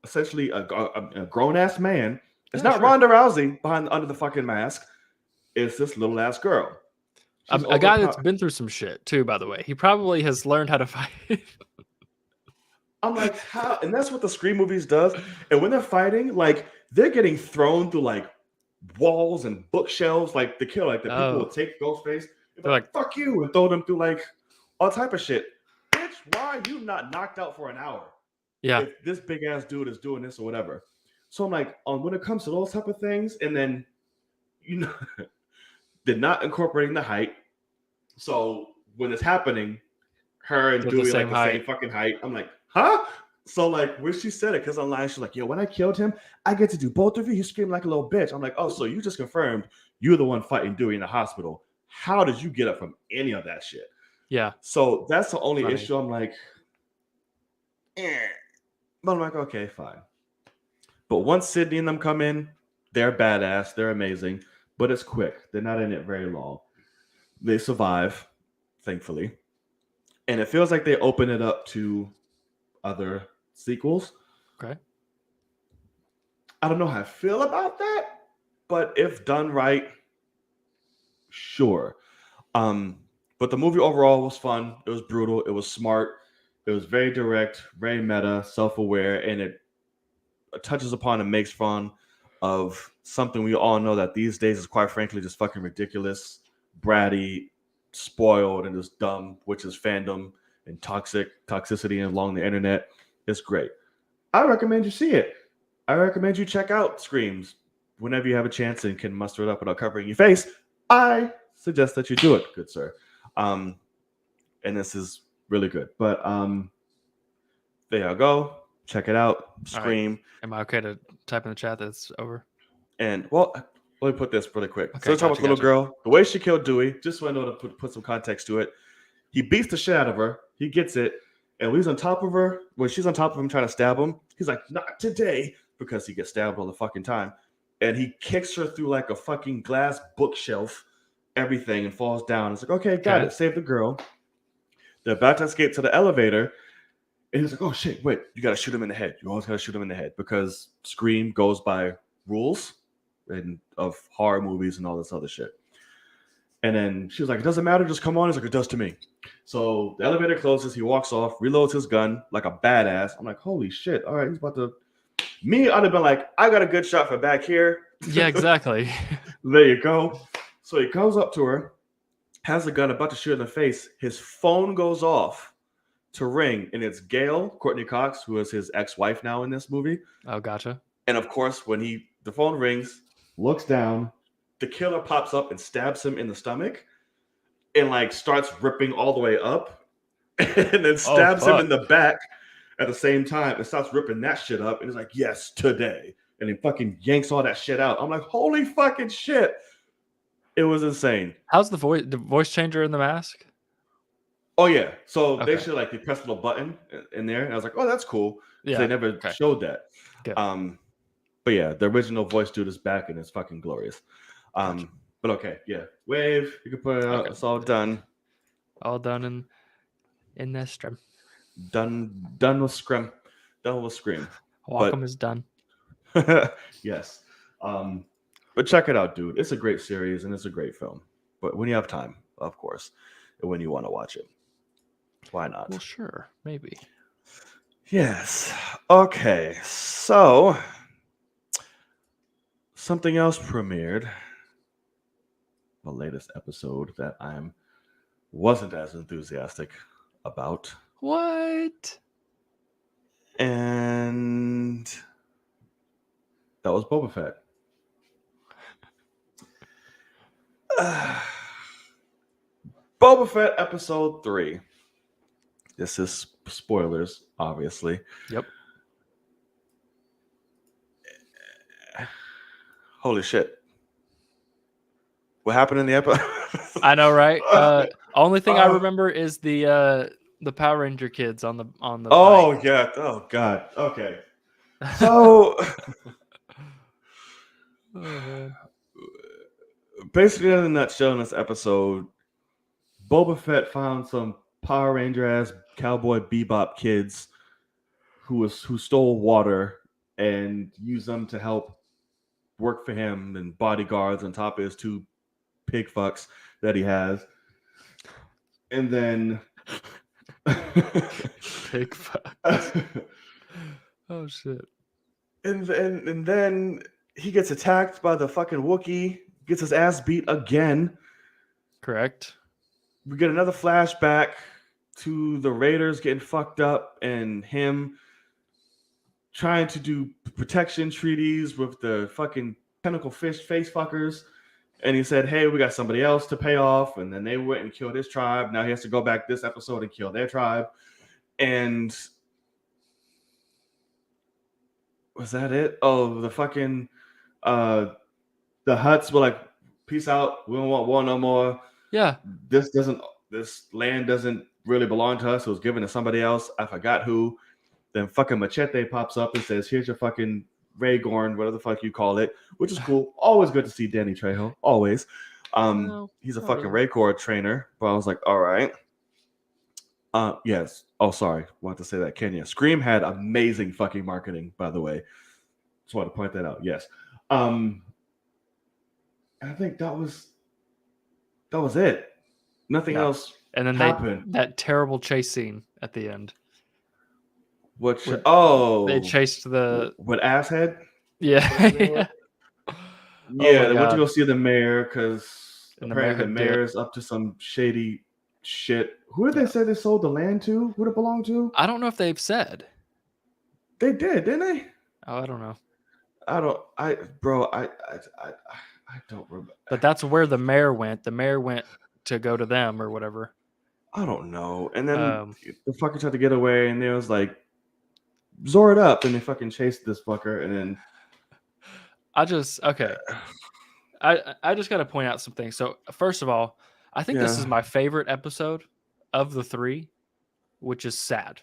essentially a grown-ass man. It's not Ronda Rousey under the fucking mask. It's this little ass girl. A guy that's been through some shit too, by the way. He probably has learned how to fight. I'm like, how? And that's what the Scream movies does. And when they're fighting, like, they're getting thrown through like walls and bookshelves. Like the kill, like the people will take Ghostface, they're like, fuck you, and throw them through like all type of shit. Bitch, why are you not knocked out for an hour? Yeah. If this big ass dude is doing this or whatever. So I'm like, when it comes to those type of things, and then they're not incorporating the height. So when it's happening, her and Dewey like the same fucking height. I'm like, huh? So like when she said it, because online she's like, yo, when I killed him, I get to do both of you. He screamed like a little bitch. I'm like, oh, so you just confirmed you're the one fighting Dewey in the hospital. How did you get up from any of that shit? Yeah. So that's the only issue. I'm like, But I'm like, okay, fine. But once Sydney and them come in, they're badass. They're amazing. But it's quick. They're not in it very long. They survive, thankfully. And it feels like they open it up to other sequels. Okay. I don't know how I feel about that, but if done right, sure. But the movie overall was fun. It was brutal. It was smart. It was very direct, very meta, self-aware, and it touches upon and makes fun of something we all know that these days is quite frankly just fucking ridiculous, bratty, spoiled, and just dumb, which is fandom and toxicity along the internet. It's great. I recommend you see it. I recommend you check out Screams whenever you have a chance and can muster it up without covering your face. I suggest that you do it, good sir. And this is really good. But there you go. Check it out. Scream. Right. Am I okay to type in the chat that's over? And well, let me put this really quick. Okay, so talk about the little girl. The way she killed Dewey, just so I know to put some context to it. He beats the shit out of her. He gets it. And when he's on top of her, when she's on top of him trying to stab him, he's like, not today, because he gets stabbed all the fucking time. And he kicks her through like a fucking glass bookshelf, everything, and falls down. It's like, okay, got it. Save the girl. They're about to escape to the elevator. And he's like, oh shit, wait, you gotta shoot him in the head. You always gotta shoot him in the head because Scream goes by rules and of horror movies and all this other shit. And then she was like, it doesn't matter, just come on. He's like, it does to me. So the elevator closes, he walks off, reloads his gun like a badass. I'm like, holy shit, all right, he's about to. Me, I'd have been like, I got a good shot for back here. Yeah, exactly. There you go. So he goes up to her, has the gun about to shoot her in the face. His phone goes off to ring, and it's Gail, Courtney Cox, who is his ex-wife now in this movie. Oh, gotcha. And of course, when the phone rings, looks down, the killer pops up and stabs him in the stomach and like starts ripping all the way up and then stabs him in the back at the same time and starts ripping that shit up. And he's like, yes, today. And he fucking yanks all that shit out. I'm like, holy fucking shit. It was insane. How's the voice changer in the mask? Oh, yeah. So they should like, they press a little button in there. And I was like, oh, that's cool. Yeah. They never showed that. Good. But yeah, the original voice dude is back and it's fucking glorious. Gotcha. But okay, yeah. Wave, you can put it out. Okay. It's all done. All done in this stream. Done with Scream. Done with Scream. Wacom is done. Yes. But check it out, dude. It's a great series and it's a great film. But when you have time, of course, and when you want to watch it, why not? Well, sure, maybe. Yes. Okay. So something else premiered. The latest episode that wasn't as enthusiastic about. What? And that was Boba Fett. Boba Fett episode 3. This is spoilers, obviously. Yep. Holy shit. What happened in the episode? I know, right? Only thing I remember is the Power Ranger kids on the Oh bike. yeah. Oh god. Okay. So Oh, man. basically, in a nutshell, in this episode, Boba Fett found some Power Ranger ass cowboy bebop kids who stole water and used them to help work for him and bodyguards on top of his 2 pig fucks that he has. And then Pig fucks. Oh shit. And then he gets attacked by the fucking Wookiee, gets his ass beat again. Correct. We get another flashback to the Raiders getting fucked up and him trying to do protection treaties with the fucking tentacle fish face fuckers. And he said, hey, we got somebody else to pay off. And then they went and killed his tribe. Now he has to go back this episode and kill their tribe. And was that it? Oh, the fucking the Hutts were like, peace out. We don't want war no more. Yeah. This land doesn't really belong to us. It was given to somebody else. I forgot who. Then fucking Machete pops up and says, here's your fucking Raygorn, whatever the fuck you call it, which is cool. Always good to see Danny Trejo. Always. No, he's a not fucking really. Raycord trainer. But I was like, all right. Yes. Oh, sorry. Want to say that, Kenya. Scream had amazing fucking marketing, by the way. Just want to point that out. Yes. I think that was it. Nothing else. And then happened. that terrible chase scene at the end. Which they chased the with Asshead. Yeah. Yeah, they went to go see the mayor because apparently the mayor mayor's up to some shady shit. Who did they say they sold the land to? Who did it belong to? I don't know if they've said. They did, didn't they? Oh, I don't know. I don't remember. But that's where the mayor went. The mayor went to go to them or whatever. I don't know. And then the fucker tried to get away, and they was like, Zor it up, and they fucking chased this fucker, and then I just got to point out some things. So first of all, I think this is my favorite episode of the 3, which is sad.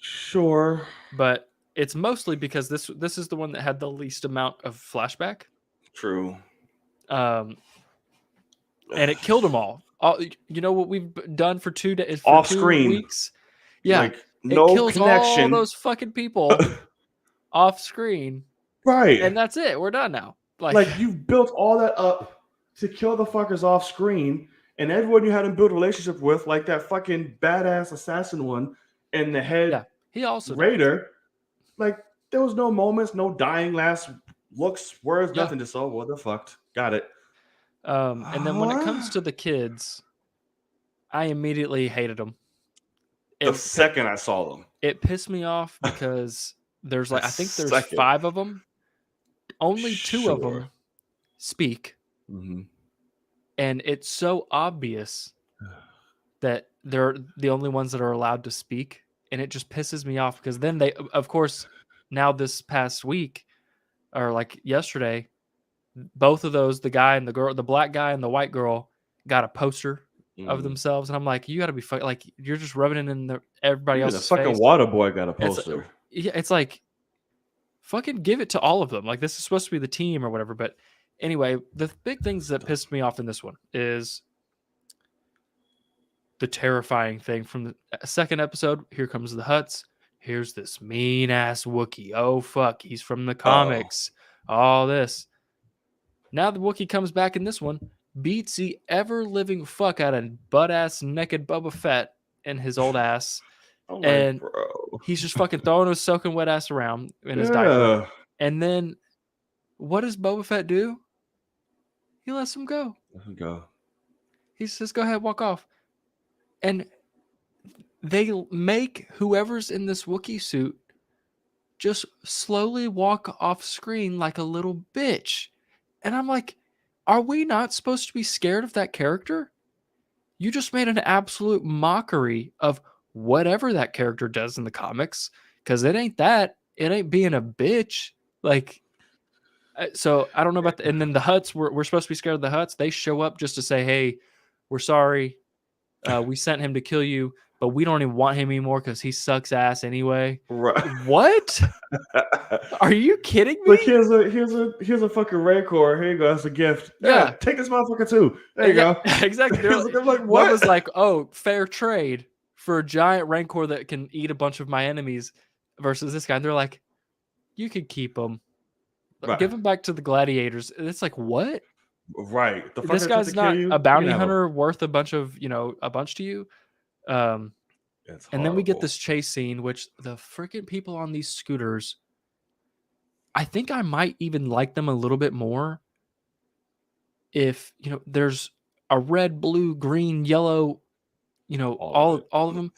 Sure, but it's mostly because this is the one that had the least amount of flashback. True. And it killed them all. You know what we've done for 2 days, off 2 screen weeks. Yeah, like no it kills connection. all those fucking people off screen. Right. And that's it. We're done now. Like you've built all that up to kill the fuckers off screen, and everyone you had to build a relationship with, like that fucking badass assassin one and the head he also Raider, died. Like there was no moments, no dying last looks, words, nothing. Just well, they're fucked. Got it. And then when it comes to the kids, I immediately hated them. The second I saw them, it pissed me off because there's I think there's 5 of them. Only 2 of them speak. Mm-hmm. And it's so obvious that they're the only ones that are allowed to speak. And it just pisses me off because then they, of course, now this past week or like yesterday, both of those, the guy and the girl, the black guy and the white girl, got a poster of themselves. And I'm like, you got to be like, you're just rubbing it in everybody else's face. The fucking water boy got a poster. It's like, fucking give it to all of them. Like, this is supposed to be the team or whatever. But anyway, the big things that pissed me off in this one is the terrifying thing from the second episode. Here comes the Hutts. Here's this mean ass Wookiee. Oh fuck, he's from the comics. All this. Now the Wookiee comes back in this one, beats the ever living fuck out of butt ass naked Boba Fett and his old ass. I'm And like, bro. he's just fucking throwing his soaking wet ass around in his diaper. And then what does Boba Fett do? He lets him go. Let him go. He says, go ahead, walk off. And they make whoever's in this Wookiee suit just slowly walk off screen like a little bitch. And I'm like, are we not supposed to be scared of that character? You just made an absolute mockery of whatever that character does in the comics, because it ain't that. It ain't being a bitch. Like, so I don't know about and then the Hutts, we're supposed to be scared of the Hutts. They show up just to say, hey, we're sorry. We sent him to kill you, but we don't even want him anymore because he sucks ass anyway. Right. What? Are you kidding me? Like, here's a fucking Rancor. Here you go. That's a gift. Yeah. Take this motherfucker too. There you go. Exactly. I'm like, what? Was like, oh, fair trade for a giant Rancor that can eat a bunch of my enemies versus this guy. And they're like, you could keep him. Right. Give him back to the gladiators. And it's like, what? Right. This guy's not a bounty hunter worth a bunch to you. And then we get this chase scene, which the freaking people on these scooters, I think I might even like them a little bit more if, there's a red, blue, green, yellow, all of them.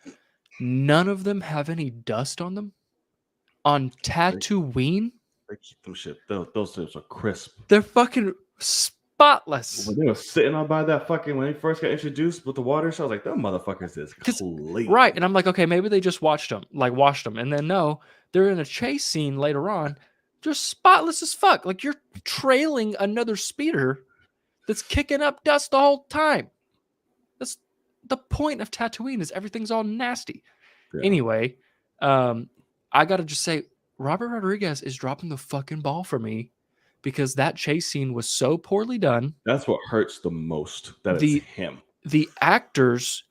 None of them have any dust on them. On Tatooine, they keep them shit. Those things are crisp. They're fucking spotless. When they were sitting on by that fucking, when they first got introduced with the water show, I was like, them motherfuckers is clean. Right. And I'm like, okay, maybe they just washed them. And then no, they're in a chase scene later on, just spotless as fuck. Like, you're trailing another speeder that's kicking up dust the whole time. That's the point of Tatooine, is everything's all nasty. Yeah. Anyway, I gotta just say, Robert Rodriguez is dropping the fucking ball for me, because that chase scene was so poorly done. That's what hurts the most. That it's him. The actors,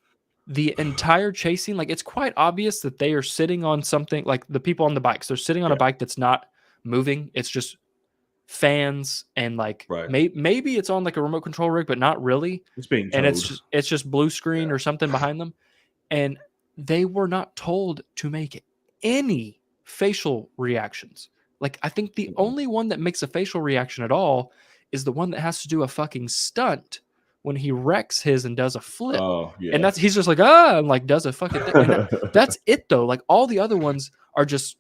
the entire chase scene, like, it's quite obvious that they are sitting on something, like the people on the bikes. They're sitting on a bike that's not moving. It's just fans and like maybe it's on like a remote control rig, but not really. It's being towed. And it's just blue screen or something behind them. And they were not told to make any facial reactions. Like, I think the only one that makes a facial reaction at all is the one that has to do a fucking stunt when he wrecks his and does a flip. Oh, yeah. And he's just like, and like does a fucking thing. And that's it though. Like, all the other ones are just,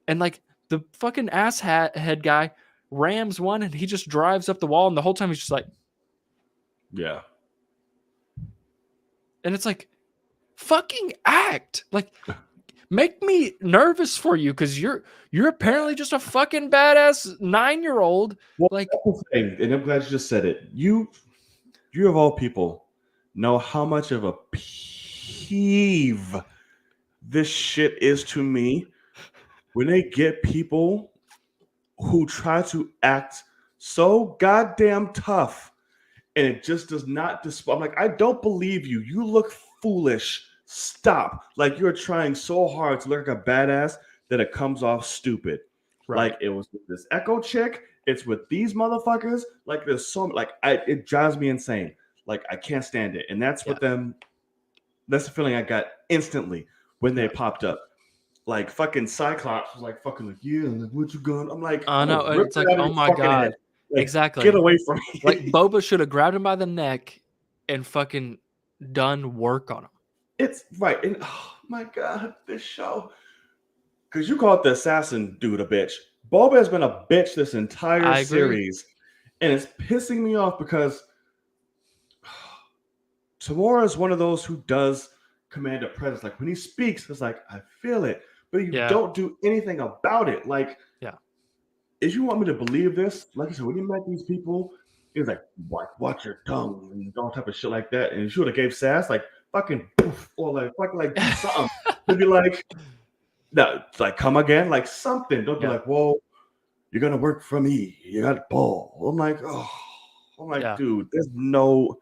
and like the fucking head guy rams one and he just drives up the wall, and the whole time he's just like, yeah. And it's like, fucking act. Like, make me nervous for you, because you're apparently just a fucking badass 9-year-old. Well, like, that's the thing, and I'm glad you just said it. You of all people know how much of a peeve this shit is to me when they get people who try to act so goddamn tough, and it just does not I'm like, I don't believe you. You look foolish. Stop. Like, you're trying so hard to look like a badass that it comes off stupid. Right. Like, it was with this Echo chick. It's with these motherfuckers. Like, there's so like, it drives me insane. Like, I can't stand it. And that's what them. That's the feeling I got instantly when they popped up. Like, fucking Cyclops was like, fucking like, yeah, like, what you going? I'm like, oh no, it's like, oh my god, like, exactly. Get away from me. Like, Boba should have grabbed him by the neck and fucking done work on him. It's right. And oh my god, this show. Because you call it the assassin dude a bitch. Boba has been a bitch this entire series. And it's pissing me off because Tamora is one of those who does command a presence. Like, when he speaks, it's like, I feel it. But you don't do anything about it. Like, if you want me to believe this, like I said, when you met these people, it was like, watch your tongue and all type of shit like that. And if you would have gave sass, like, fucking poof, or like fucking like do something. It'd be like, No, it's like come again, like something. Don't be Yeah. like, whoa, you're gonna work for me. You got ball. I'm like, Yeah. dude, there's no.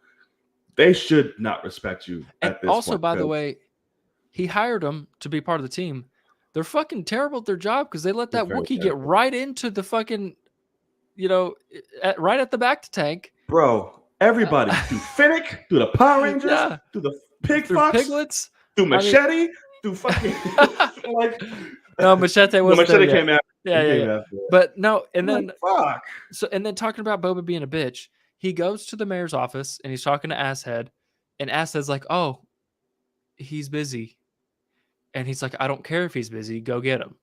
They should not respect you And at this also, point. by the 'Cause, way, he hired them to be part of the team. They're fucking terrible at their job because they let they're that very Wookiee get terrible. right into the fucking, right at the back to tank. Bro, everybody through Finnick, through the Power Rangers, Yeah, through the Pig through Fox, piglets. through I mean, Machete, through fucking like no, Machete no, wasn't there Machete yet. came after. Yeah, He yeah, came yeah. after. But no, and I'm like, then fuck. talking about Boba being a bitch, he goes to the mayor's office and he's talking to Asshead, and Asshead's like, "Oh, he's busy," and he's like, "I don't care if he's busy. Go get him,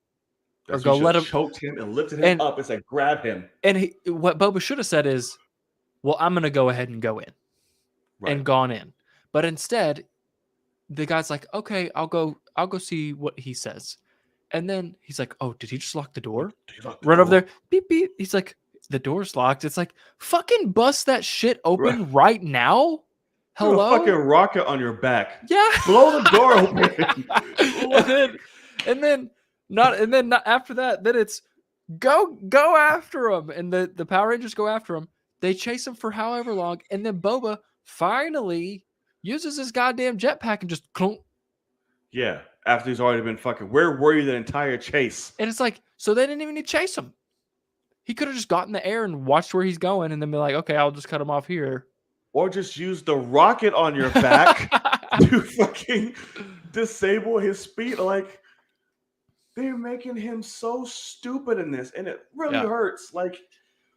or That's who go should let have him." choked him and lifted him And up and said, grab him. what Boba should have said is, "Well, I'm gonna go ahead and go in," Right. and gone in. But instead, the guy's like, "Okay, I'll go see what he says." And then he's like, "Oh, did he just lock the door?" Do you lock the Run over door? there, beep beep. He's like, "The door's locked." It's like, fucking bust that shit Right. open right now. Put a fucking Hello? rocket on your back. Yeah. Blow the door open. and then not after that, then it's go after him. And the Power Rangers go after him. They chase him for however long, and then Boba finally uses his goddamn jetpack and just clunk. Yeah, after he's already been fucking. Where were you the entire chase? And it's like, so they didn't even need to chase him. He could have just got in the air and watched where he's going and then be like, okay, I'll just cut him off here. Or just use the rocket on your back to fucking disable his speed. Like, they're making him so stupid in this, and it really Yeah. hurts. Like,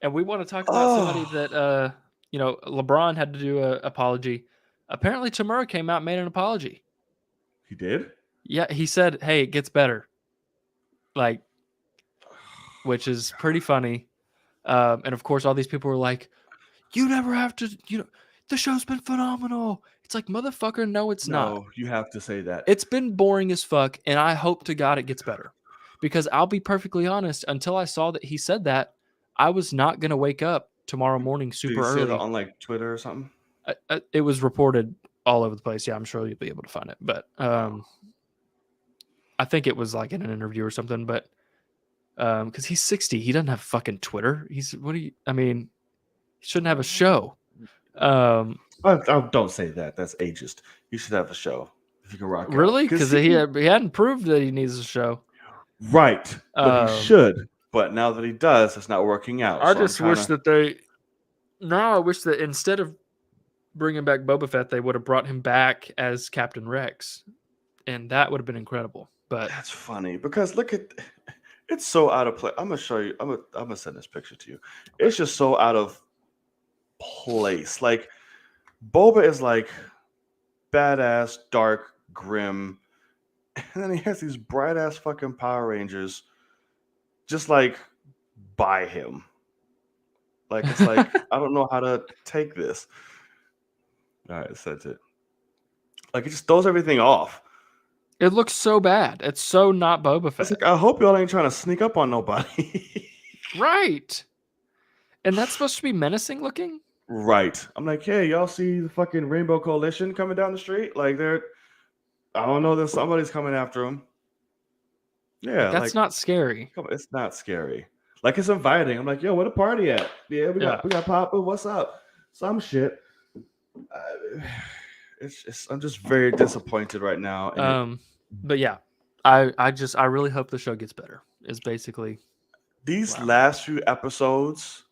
And we want to talk about somebody that, LeBron had to do an apology. Apparently, Tamura came out and made an apology. he did? Yeah, he said, hey, it gets better. Like, which is pretty funny. And of course, all these people were like, you never have to, the show's been phenomenal. It's like, motherfucker, no, it's not. No, you have to say that. It's been boring as fuck, and I hope to God it gets better. Because I'll be perfectly honest, until I saw that he said that, I was not going to wake up tomorrow morning Did super you see it early. on like Twitter or something? It was reported all over the place. Yeah, I'm sure you'll be able to find it. But I think it was like in an interview or something. But because he's 60, he doesn't have fucking Twitter. He shouldn't have a show. Don't say that. That's ageist. You should have a show if you can rock. Really? Because he hadn't proved that he needs a show. Right, but he should. But now that he does, it's not working out. I just wish that they. Now I wish that instead of bringing back Boba Fett, they would have brought him back as Captain Rex, and that would have been incredible. But that's funny because look at it's so out of place. I'm gonna show you. I'm gonna send this picture to you. It's just so out of place. Like Boba is like badass, dark, grim, and then he has these bright ass fucking Power Rangers, just like by him. Like it's like I don't know how to take this. All right, sent it. Like it just throws everything off. it looks so bad. It's so not Boba Fett. It's like I hope y'all ain't trying to sneak up on nobody. Right. And that's supposed to be menacing looking? Right. I'm like, hey, y'all see the fucking Rainbow Coalition coming down the street? Like I don't know that somebody's coming after them. Yeah, that's not scary. It's not scary. Like it's inviting. I'm like, yo, where the party at? Yeah, we got Papa. What's up? Some shit. I'm just very disappointed right now. But yeah, I really hope the show gets better. Is basically these last few episodes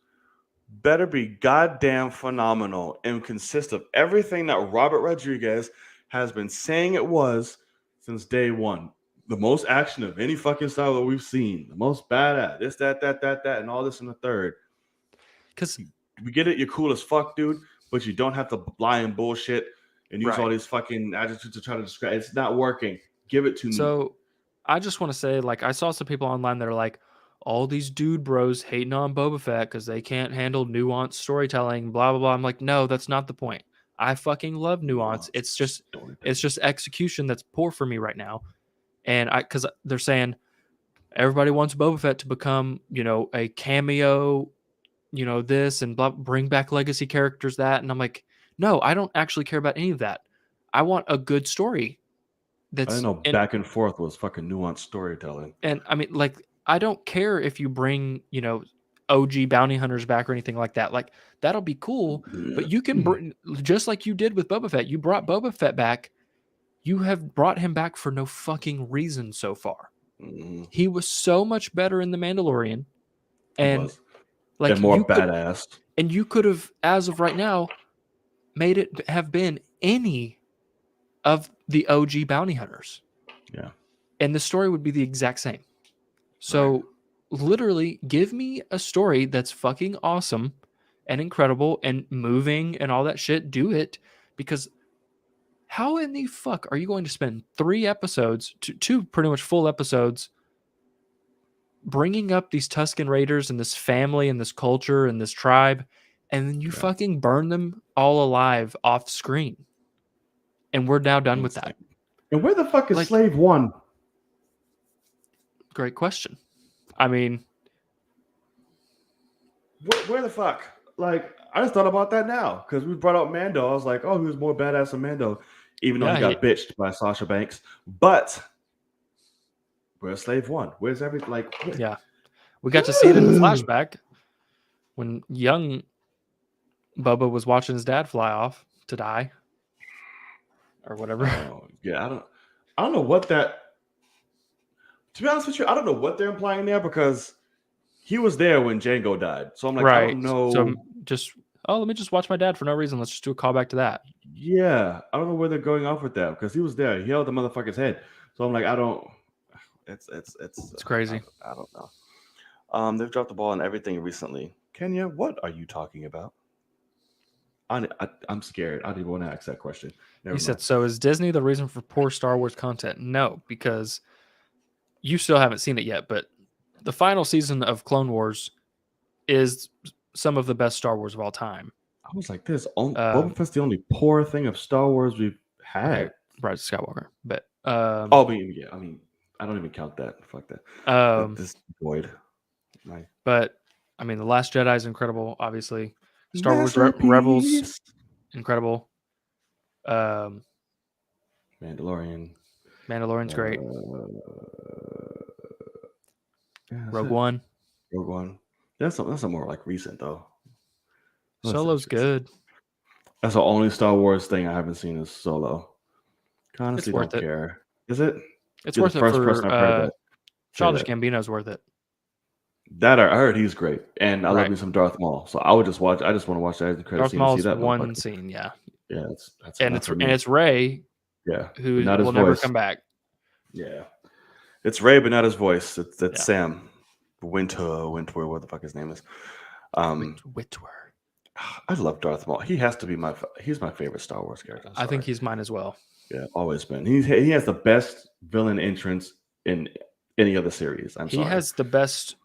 better be goddamn phenomenal and consist of everything that Robert Rodriguez has been saying it was since day one. The most action of any fucking style that we've seen. The most badass. This, that, and all this in the third. Because we get it, you're cool as fuck, dude, but you don't have to lie and bullshit and use all these fucking attitudes to try to describe. It's not working. Give it to me. So I just want to say, like, I saw some people online that are like, all these dude bros hating on Boba Fett because they can't handle nuanced storytelling, blah, blah, blah. I'm like, no, that's not the point. I fucking love nuance. It's just execution that's poor for me right now. And because they're saying everybody wants Boba Fett to become, a cameo, this and blah, bring back legacy characters, that. And I'm like, no, I don't actually care about any of that. I want a good story. I didn't know back and forth was fucking nuanced storytelling. and I mean, like, I don't care if you bring, OG bounty hunters back or anything like that. Like, that'll be cool, but you can bring, just like you did with Boba Fett. You brought Boba Fett back. You have brought him back for no fucking reason so far. Mm-hmm. He was so much better in The Mandalorian, He and was. like And more badass. you could have, as of right now, made it have been any of the OG bounty hunters. Yeah. And the story would be the exact same. So literally give me a story that's fucking awesome and incredible and moving and all that shit. Do it, because how in the fuck are you going to spend 3 episodes, two pretty much full episodes, bringing up these Tusken Raiders and this family and this culture and this tribe, and then you fucking burn them all alive off screen? And we're now done with that. And where the fuck is Slave One? Great question. I mean, where the fuck? Like, I just thought about that now because we brought up Mando. I was like, oh, he was more badass than Mando, even though he got bitched by Sasha Banks. But where's Slave One? Where's everything? Like, yeah, we got to see it in the flashback when young Bubba was watching his dad fly off to die or whatever. Yeah, I don't know what that. To be honest with you, I don't know what they're implying there because he was there when Django died. So I'm like, I don't know. So let me just watch my dad for no reason. Let's just do a callback to that. Yeah, I don't know where they're going off with that because he was there. He held the motherfucker's head. So I'm like, I don't. It's crazy. I don't know. They've dropped the ball on everything recently. Kenya, what are you talking about? I'm scared. I didn't even want to ask that question. He said, so is Disney the reason for poor Star Wars content? No, because you still haven't seen it yet, but the final season of Clone Wars is some of the best Star Wars of all time. I was like, Boba Fett's the only poor thing of Star Wars we've had. Okay, Rise of Skywalker, but I mean, I don't even count that. Fuck that. This void. But I mean, The Last Jedi is incredible. Obviously, Star Wars Rebels, incredible. Mandalorian's great. Rogue One. That's a more like recent though. Solo's good. That's the only Star Wars thing I haven't seen is Solo. Honestly, it's worth don't care. Is it? It's worth it for Childish Gambino's worth it. That I heard he's great, and I love me some Darth Maul. So I would just watch. I just want to watch that credit scene. Darth Maul's that one scene, yeah. Yeah, it's Rey. Yeah, who will never come back. Yeah, it's Rey, but not his voice. It's Sam Winter, what the fuck his name is. Witwer. I love Darth Maul. He has to be he's my favorite Star Wars character. I think he's mine as well. Yeah, always been. He has the best villain entrance in any other series. He has the best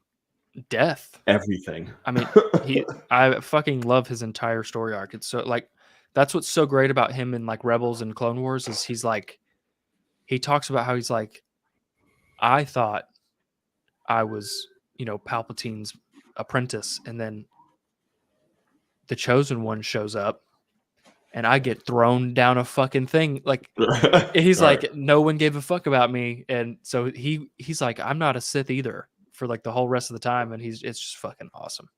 death. Everything. I mean, I fucking love his entire story arc. It's so like that's what's so great about him in like Rebels and Clone Wars is he's like he talks about how he's like, I thought I was, Palpatine's apprentice, and then the Chosen One shows up and I get thrown down a fucking thing. Like he's like, no one gave a fuck about me. And so he's like, I'm not a Sith either for like the whole rest of the time. And it's just fucking awesome.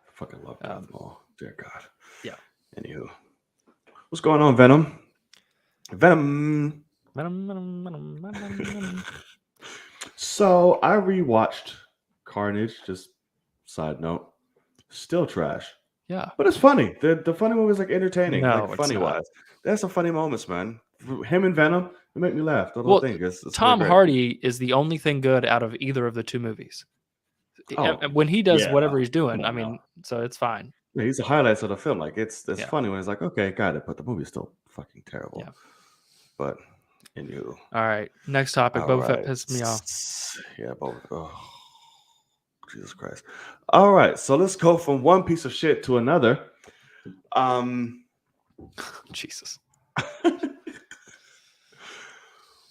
I fucking love Darth Maul. Dear God. Yeah. Anywho, what's going on, Venom? Venom. So I rewatched Carnage. Just side note, still trash. Yeah, but it's funny. The funny one was like entertaining. No, like funny wise. There's some funny moments, man. Him and Venom, it make me laugh. The whole thing. It's Tom Hardy is the only thing good out of either of the two movies. When he does whatever he's doing, I mean, so it's fine. Yeah, he's the highlights of the film. Like it's funny when it's like, okay, got it, but the movie's still fucking terrible. Yeah. But anywho. All right, next topic. Boba Fett pissed me off. Yeah, Boba. Oh, Jesus Christ. All right, so let's go from one piece of shit to another. Jesus.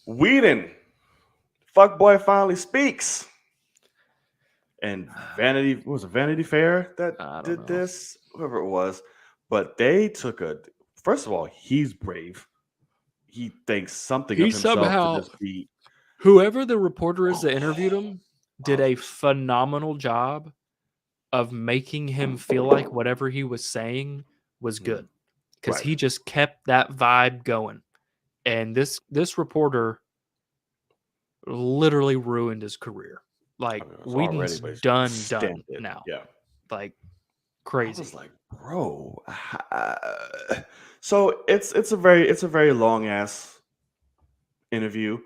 Whedon. Fuckboy finally speaks. And Vanity Fair that did this? Whoever it was. But they took first of all, he's brave. he thinks something He of himself to somehow, just be whoever the reporter is that interviewed him, did of a phenomenal job of making him feel like whatever he was saying was good, because right. he just kept that vibe going. And this reporter literally ruined his career. I Like mean, it's already, Whedon's but he's done stamped it. now. Yeah. Like I was crazy. like, bro. So it's a very long ass interview.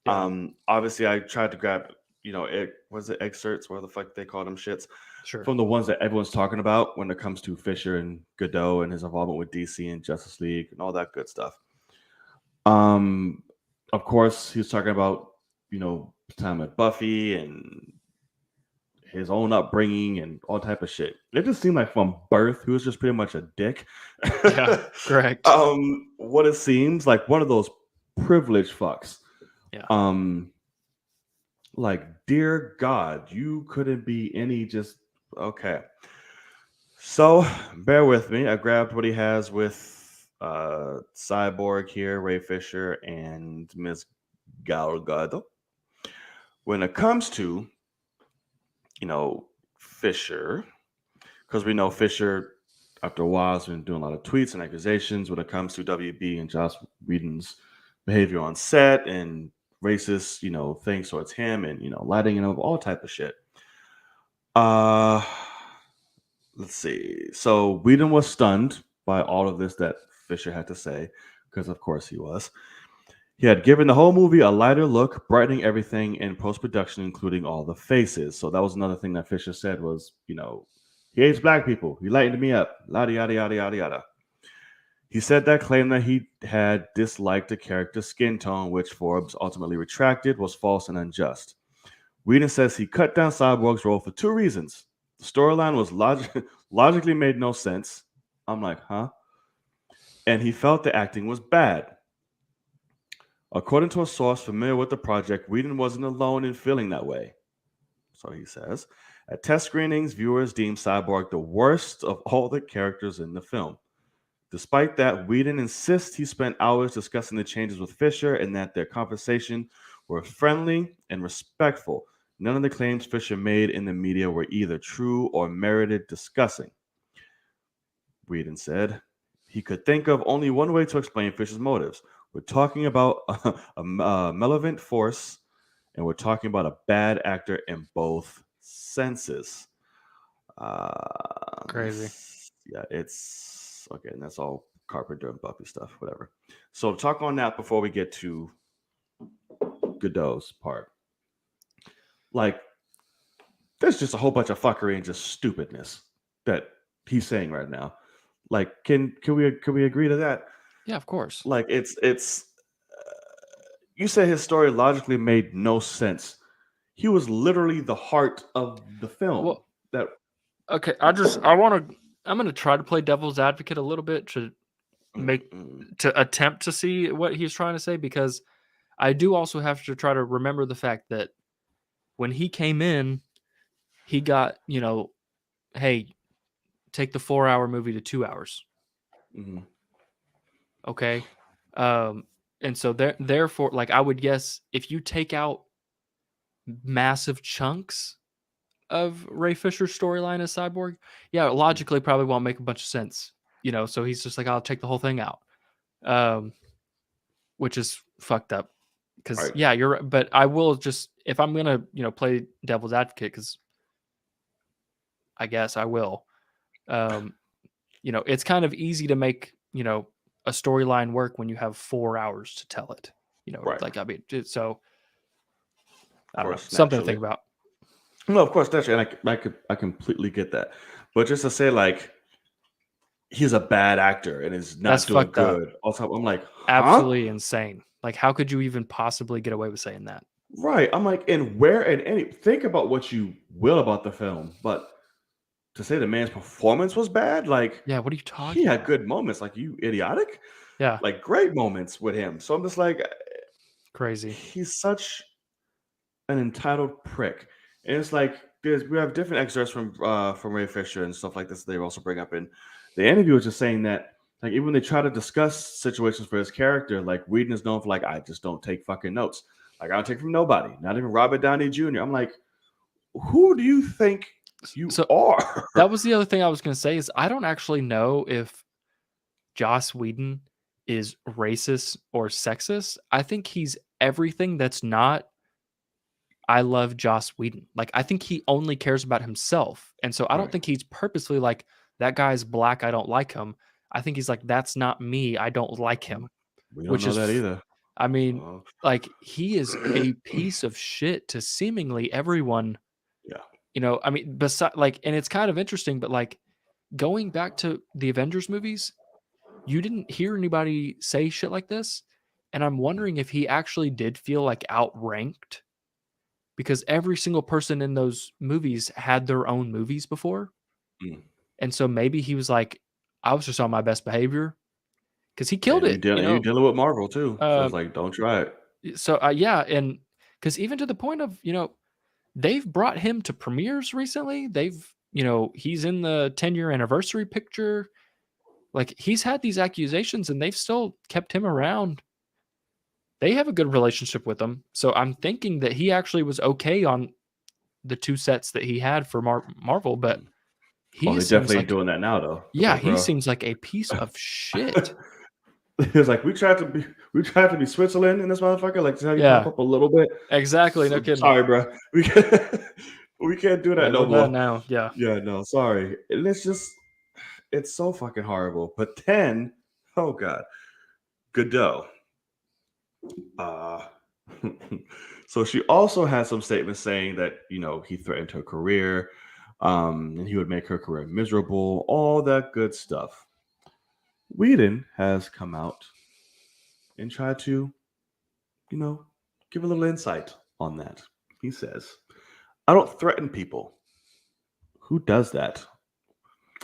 Yeah, Obviously, I tried to grab, it was it excerpts, where the fuck they call them shits, sure. from the ones that everyone's talking about when it comes to Fisher and Godot and his involvement with DC and Justice League and all that good stuff. Um, of course, he was talking about, time at Buffy and his own upbringing and all type of shit. It just seemed like from birth, he was just pretty much a dick. Yeah, correct. What it seems like, one of those privileged fucks. Yeah. Um, like, dear God, you couldn't be any just okay. So bear with me. I grabbed what he has with Cyborg here, Ray Fisher, and Miss Gal Gadot. When it comes to, Fisher, because we know Fisher, after a while, has been doing a lot of tweets and accusations when it comes to WB and Joss Whedon's behavior on set and racist, things towards him and, lighting him up, all type of shit. Uh, let's see. So Whedon was stunned by all of this that Fisher had to say, because of course he was. He had given the whole movie a lighter look, brightening everything in post-production, including all the faces. So that was another thing that Fisher said was, he hates black people. He lightened me up. Yada, yada, yada, yada, yada. He said that claim that he had disliked the character's skin tone, which Forbes ultimately retracted, was false and unjust. Whedon says he cut down Cyborg's role for two reasons. The storyline was logically made no sense. I'm like, huh? And he felt the acting was bad. According to a source familiar with the project, Whedon wasn't alone in feeling that way. So he says, at test screenings, viewers deemed Cyborg the worst of all the characters in the film. Despite that, Whedon insists he spent hours discussing the changes with Fisher and that their conversation were friendly and respectful. None of the claims Fisher made in the media were either true or merited discussing. Whedon said he could think of only one way to explain Fisher's motives. We're talking about a malevolent force, and we're talking about a bad actor in both senses. Crazy. Yeah, it's okay, and that's all Carpenter and Buffy stuff, whatever. So talk on that before we get to Godot's part. Like, there's just a whole bunch of fuckery and just stupidness that he's saying right now. Like, can we agree to that? Yeah, of course. Like, it's you said his story logically made no sense. He was literally the heart of the film. Well, That okay. I'm gonna try to play devil's advocate a little bit to make mm, to attempt to see what he's trying to say, because I do also have to try to remember the fact that when he came in, he got, hey, take the 4-hour movie to 2 hours. mm, Okay. And so therefore, like, I would guess if you take out massive chunks of Ray Fisher's storyline as Cyborg, yeah, mm. logically probably won't make a bunch of sense. So he's just like, I'll take the whole thing out. Um, which is fucked up. Because Right, yeah, you're right. But I will just, if I'm gonna, play devil's advocate, because I guess I will. Um, it's kind of easy to make, a storyline work when you have 4 hours to tell it. right. Like, I mean, so Of I don't know, course, something to naturally. think about. No, of course, naturally, and I completely get that. But just to say, like, he's a bad actor and is That's not doing fucked up. good. Also, I'm like, huh? Absolutely insane. Like, how could you even possibly get away with saying that? Right. I'm like, and where and any think about what you will about the film, but to say the man's performance was bad, like Yeah, what are you he talking had about? good moments. Like, you idiotic? Yeah, Like, great moments with him. So I'm just like, crazy. he's such an entitled prick. And it's like we have different excerpts from Ray Fisher and stuff like this. They also bring up in the interview, was just saying that Like even when they try to discuss situations for his character, like Whedon is known for like, I just don't take fucking notes. Like I don't take from nobody, not even Robert Downey Jr. I'm like, who do you think you So are? that was the other thing I was going to say is I don't actually know if Joss Whedon is racist or sexist. I think he's everything that's not I love Joss Whedon. Like I think he only cares about himself. And so I don't Right. think he's purposely like that guy's black, I don't like him. I think he's like that's not me, I don't like him, We don't which know is that either. I mean, Uh, like he is a piece of shit to seemingly everyone, yeah. I mean, beside like and it's kind of interesting, but like going back to the Avengers movies, you didn't hear anybody say shit like this. And I'm wondering if he actually did feel like outranked because every single person in those movies had their own movies before. Mm. And so maybe he was like, I was just on my best behavior because he killed And it, you dealing with Marvel too, so it's Um, like don't try it. so yeah. And because even to the point of, they've brought him to premieres recently. He's in the 10-year anniversary picture. Like he's had these accusations and they've still kept him around. They have a good relationship with him. So I'm thinking that he actually was okay on the 2 sets that he had for Marvel, but Oh, he they seems definitely ain't like doing that now though. It's yeah, like, he bro. seems like a piece of shit. It's like we tried to be Switzerland in this motherfucker. Like, just have you pop Yeah, up a little bit. exactly, no kidding. Sorry, bro. We can't do that Like, no we're bad more. now, yeah. Yeah, no, sorry. And it's so fucking horrible. But then, oh god, Godot. Uh, so she also had some statements saying that he threatened her career, and he would make her career miserable. All that good stuff. Whedon has come out and tried to give a little insight on that. He says, I don't threaten people. Who does that?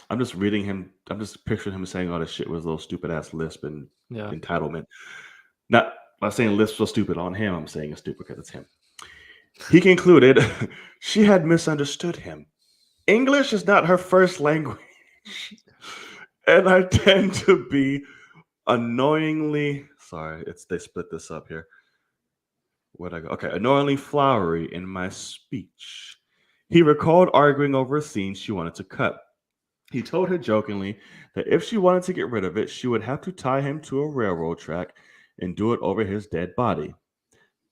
I'm just reading him. I'm just picturing him saying all this shit with his little stupid ass lisp and Yeah. entitlement. Not by saying lisp was stupid on him. I'm saying it's stupid because it's him. He concluded she had misunderstood him. English is not her first language. And I tend to be annoyingly sorry, they split this up here. Where'd I go? Okay, annoyingly flowery in my speech. He recalled arguing over a scene she wanted to cut. He told her jokingly that if she wanted to get rid of it, she would have to tie him to a railroad track and do it over his dead body.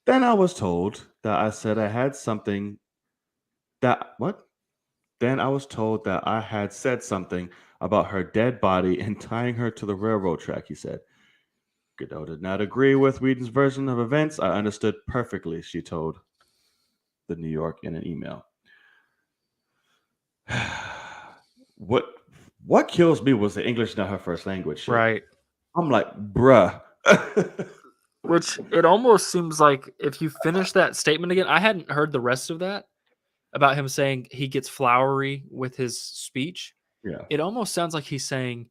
Then I was told that I said I had something that what? Then I was told that I had said something about her dead body and tying her to the railroad track, he said. Godot did not agree with Whedon's version of events. I understood perfectly, she told the New York in an email. what what kills me was the English not her first language shit. Right. I'm like, bruh. Which it almost seems like if you finish that statement again, I hadn't heard the rest of that about him saying he gets flowery with his speech. Yeah. It almost sounds like he's saying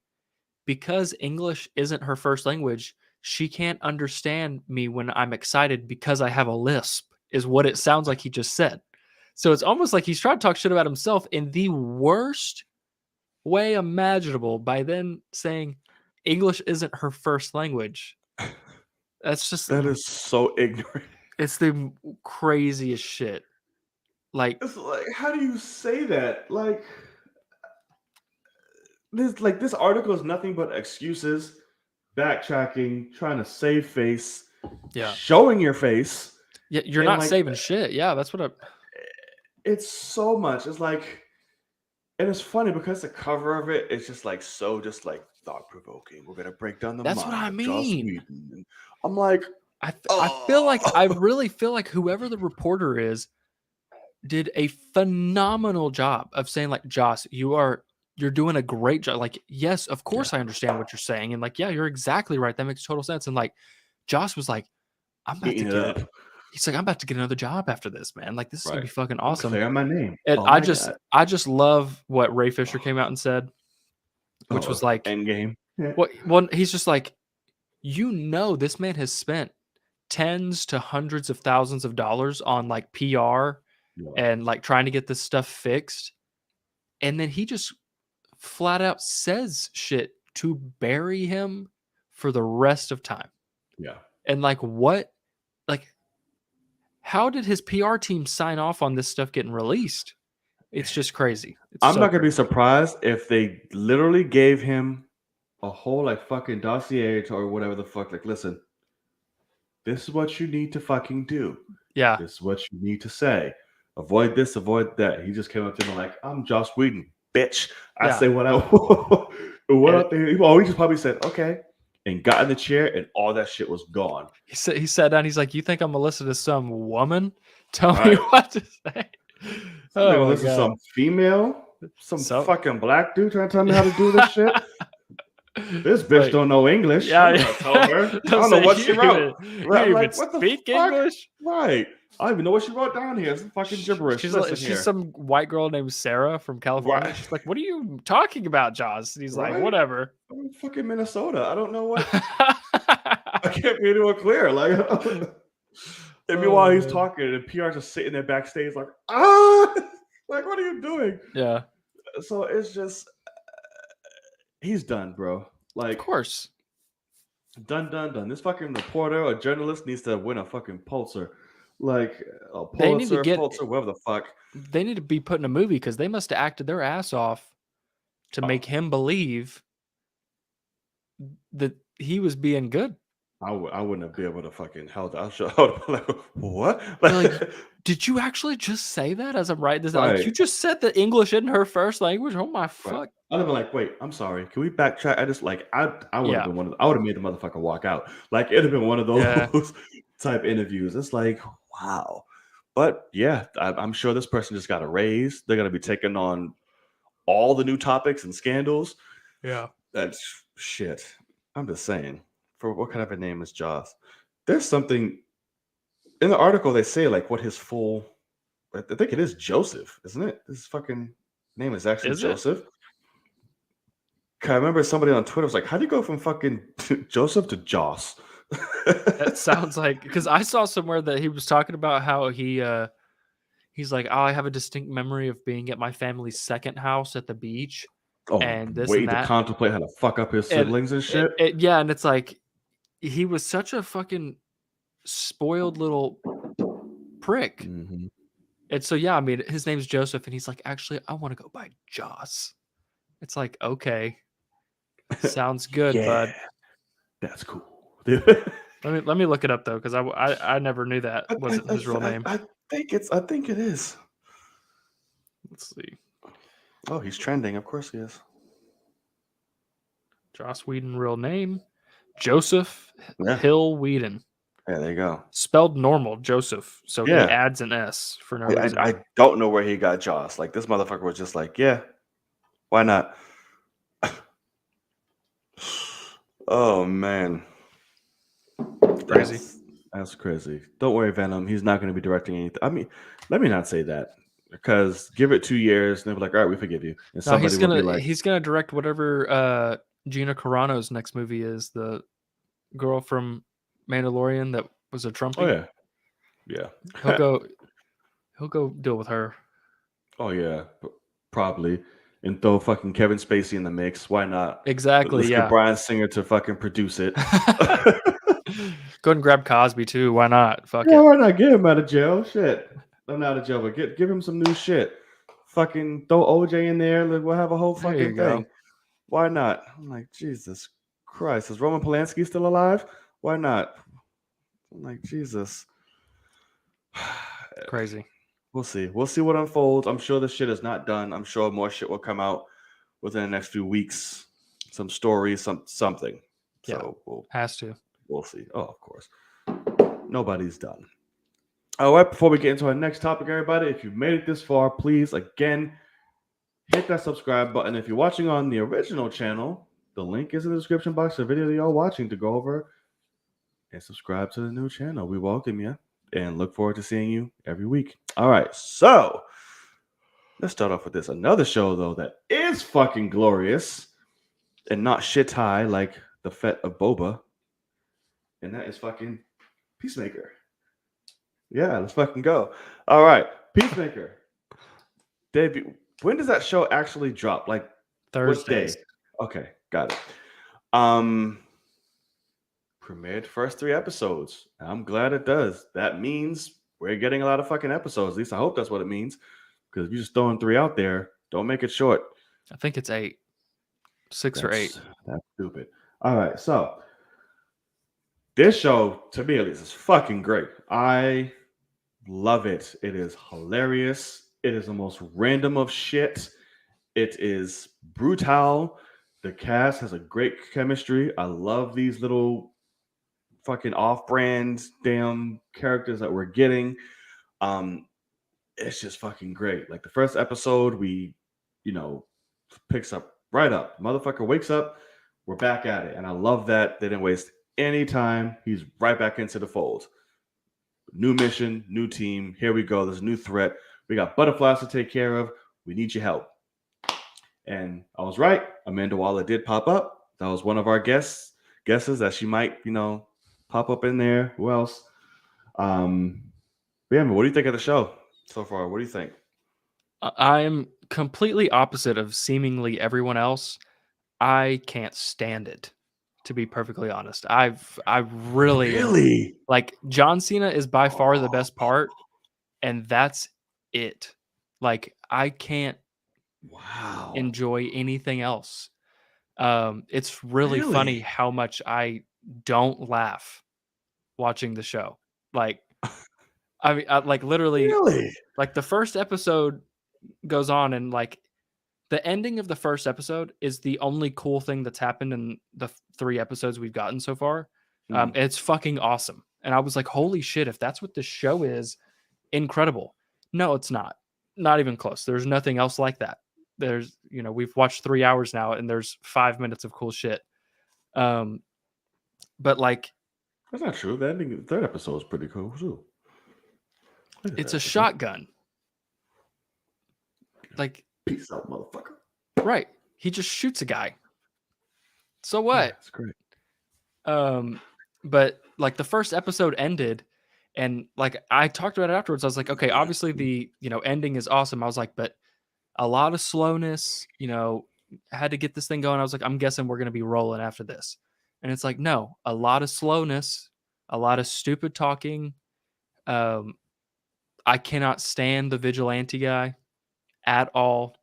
because English isn't her first language, she can't understand me when I'm excited because I have a lisp, is what it sounds like he just said. So it's almost like he's trying to talk shit about himself in the worst way imaginable by then saying English isn't her first language. That's just, That is so ignorant. it's the craziest shit. Like, It's like, how do you say that? This article is nothing but excuses, backtracking, trying to save face, yeah. showing your face, Yeah, you're and not saving shit. Yeah, that's what I. it's so much. It's like, and it's funny because the cover of it is just like so, just like thought provoking. We're gonna break down the That's what mind I of Joss mean. Whedon. And I'm like, I feel like I oh, really feel like whoever the reporter is did a phenomenal job of saying like Joss, you're doing a great job. Like, yes, of yeah, course I understand what you're saying, and like, yeah, you're exactly right. That makes total sense. And like, Joss was like, I'm about to eating it get. up. He's like, I'm about to get another job after this, man. Like, this is gonna Right. be fucking I'm awesome. clearing my name. And Oh my god. I just love what Ray Fisher came out and said, which was Oh, like, Endgame. Yeah. well, he's just like, this man has spent tens to hundreds of thousands of dollars on like PR Yeah. and like trying to get this stuff fixed. And then he just flat out says shit to bury him for the rest of time. Yeah. And like, what, like, how did his PR team sign off on this stuff getting released? It's just crazy. It's I'm so not gonna be crazy. surprised if they literally gave him a whole like fucking dossier or whatever the fuck. Like, listen, this is what you need to fucking do. Yeah. This is what you need to say. Avoid this, avoid that. He just came up to me like, I'm Joss Whedon, bitch. I Yeah. say what I want. And what And- out there? Oh, he just probably said, okay. And got in the chair and all that shit was gone. He sat down. He's like, "You think I'm gonna listen to some woman tell me Right. what to say?" I'm gonna Oh my listen to god! some female, some So- fucking black dude trying to tell me how to do this shit. This bitch Like, don't know English. yeah, I'm gonna tell her. I don't know say, what "You she wrote. You Right, I'm even like, what the speak fuck? English? Right. I don't even know what she wrote down here. It's fucking gibberish. She's Listen like, here. she's some white girl named Sarah from California. Right. She's like, "What are you talking about, Joss?" And he's like, Right? "Whatever." I'm in fucking Minnesota. I don't know what. I can't be anyone clear. Like, and meanwhile, he's talking, and PR's just sitting there backstage, like, like, what are you doing? Yeah, So it's just, he's done, bro. Like, of course. done. This fucking reporter or journalist needs to win a fucking Pulitzer, like a They need to Pulitzer, whatever the fuck. They need to be put in a movie because they must have acted their ass off to make him believe that he was being good. I wouldn't have been able to fucking held out. I would have been like, what? Like, did you actually just say that as I'm writing this down? Like, Right. you just said that English isn't her first language. Oh my fuck! Right. I'd have been like, wait, I'm sorry. Can we backtrack? I just like I would have been one of I would have made the motherfucker walk out. Like it'd have been one of those type interviews. It's like, wow. But yeah, I'm sure this person just got a raise. They're gonna be taking on all the new topics and scandals. Yeah. That's shit. I'm just saying. For what kind of a name is Joss? There's something in the article they say like what his full I think it is Joseph, isn't it? His fucking name is actually Joseph. I remember somebody on Twitter was like, how do you go from fucking Joseph to Joss? That sounds like, because I saw somewhere that he was talking about how he's like, oh, I have a distinct memory of being at my family's second house at the beach. Oh, and this waiting and that. to contemplate how to fuck up his siblings and shit. Yeah, and it's like he was such a fucking spoiled little prick. Mm-hmm. And so yeah, I mean, his name's Joseph, and he's like, actually, I want to go by Joss. It's like, okay, sounds good, bud. That's cool. Let me look it up though, because I never knew that wasn't his real name. I think it is. Let's see. Oh, he's trending. Of course he is. Joss Whedon, real name Joseph Hill Whedon. Yeah, there you go. Spelled normal, Joseph. So he adds an S for no reason. I don't know where he got Joss. Like this motherfucker was just like, yeah, why not? Oh man, crazy. That's crazy. Don't worry, Venom. He's not going to be directing anything. I mean, let me not say that because give it 2 years and they'll be like, all right, we forgive you. And no, he's gonna direct whatever Gina Carano's next movie is, the girl from Mandalorian that was a Trumpy. Oh yeah. He'll go deal with her. Oh yeah, probably. And throw fucking Kevin Spacey in the mix. Why not? Exactly. Let's get Bryan Singer to fucking produce it. Go ahead and grab Cosby too. Why not? Fuck it. Why not get him out of jail? Shit. I'm out of jail, but give him some new shit. Fucking throw OJ in there. We'll have a whole fucking thing. Why not? I'm like, Jesus Christ. Is Roman Polanski still alive? Why not? I'm like, Jesus. Crazy. We'll see. We'll see what unfolds. I'm sure this shit is not done. I'm sure more shit will come out within the next few weeks. Some stories, something. So has to. We'll see. Oh, of course. Nobody's done. All right, before we get into our next topic, everybody, if you've made it this far, please, again, hit that subscribe button. If you're watching on the original channel, the link is in the description box of the video that you're watching to go over and subscribe to the new channel. We welcome you and look forward to seeing you every week. All right, so let's start off with this. Another show, though, that is fucking glorious and not shit high like the Fett of Boba, and that is fucking Peacemaker. Yeah, let's fucking go. All right, Peacemaker. Debut. When does that show actually drop? Like Thursdays. What day? Okay, got it. Premiered first 3 episodes. I'm glad it does. That means we're getting a lot of fucking episodes. At least I hope that's what it means. Because if you're just throwing 3 out there, don't make it short. I think it's 8. 6 or 8. That's stupid. All right, so this show, to me at least, is fucking great. I love it. It is hilarious. It is the most random of shit. It is brutal. The cast has a great chemistry. I love these little fucking off-brand damn characters that we're getting. It's just fucking great. Like the first episode, picks up right up. Motherfucker wakes up, we're back at it. And I love that they didn't waste any time. He's right back into the fold. New mission, new team. Here we go. There's a new threat. We got butterflies to take care of. We need your help. And I was right. Amanda Waller did pop up. That was one of our guesses that she might, pop up in there. Who else? But yeah, what do you think of the show so far? What do you think? I'm completely opposite of seemingly everyone else. I can't stand it, to be perfectly honest. I really like John Cena is by far the best part, and that's it. Like I can't enjoy anything else. It's really funny how much I don't laugh watching the show. Like I mean, like literally, like the first episode goes on, and like the ending of the first episode is the only cool thing that's happened in the 3 episodes we've gotten so far. It's fucking awesome, and I was like, "Holy shit! If that's what this show is, incredible." No, it's not. Not even close. There's nothing else like that. There's, we've watched 3 hours now, and there's 5 minutes of cool shit. But like, that's not true. The ending, the third episode is pretty cool too. It's a shotgun. Like, peace out, motherfucker. Right. He just shoots a guy. So what? Yeah, that's great. But like the first episode ended, and like I talked about it afterwards. I was like, okay, obviously the ending is awesome. I was like, but a lot of slowness, had to get this thing going. I was like, I'm guessing we're gonna be rolling after this. And it's like, no, a lot of slowness, a lot of stupid talking. I cannot stand the vigilante guy at all.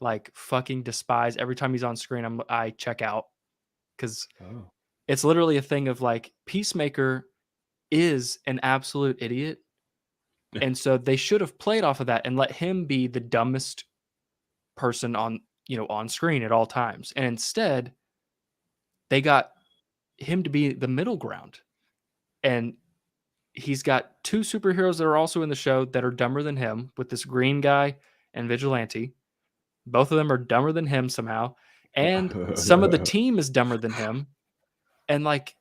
Like fucking despise every time he's on screen. I check out because it's literally a thing of like Peacemaker is an absolute idiot, and so they should have played off of that and let him be the dumbest person on screen at all times, and instead they got him to be the middle ground, and he's got 2 superheroes that are also in the show that are dumber than him, with this green guy and vigilante. Both of them are dumber than him somehow. And some of the team is dumber than him. And like,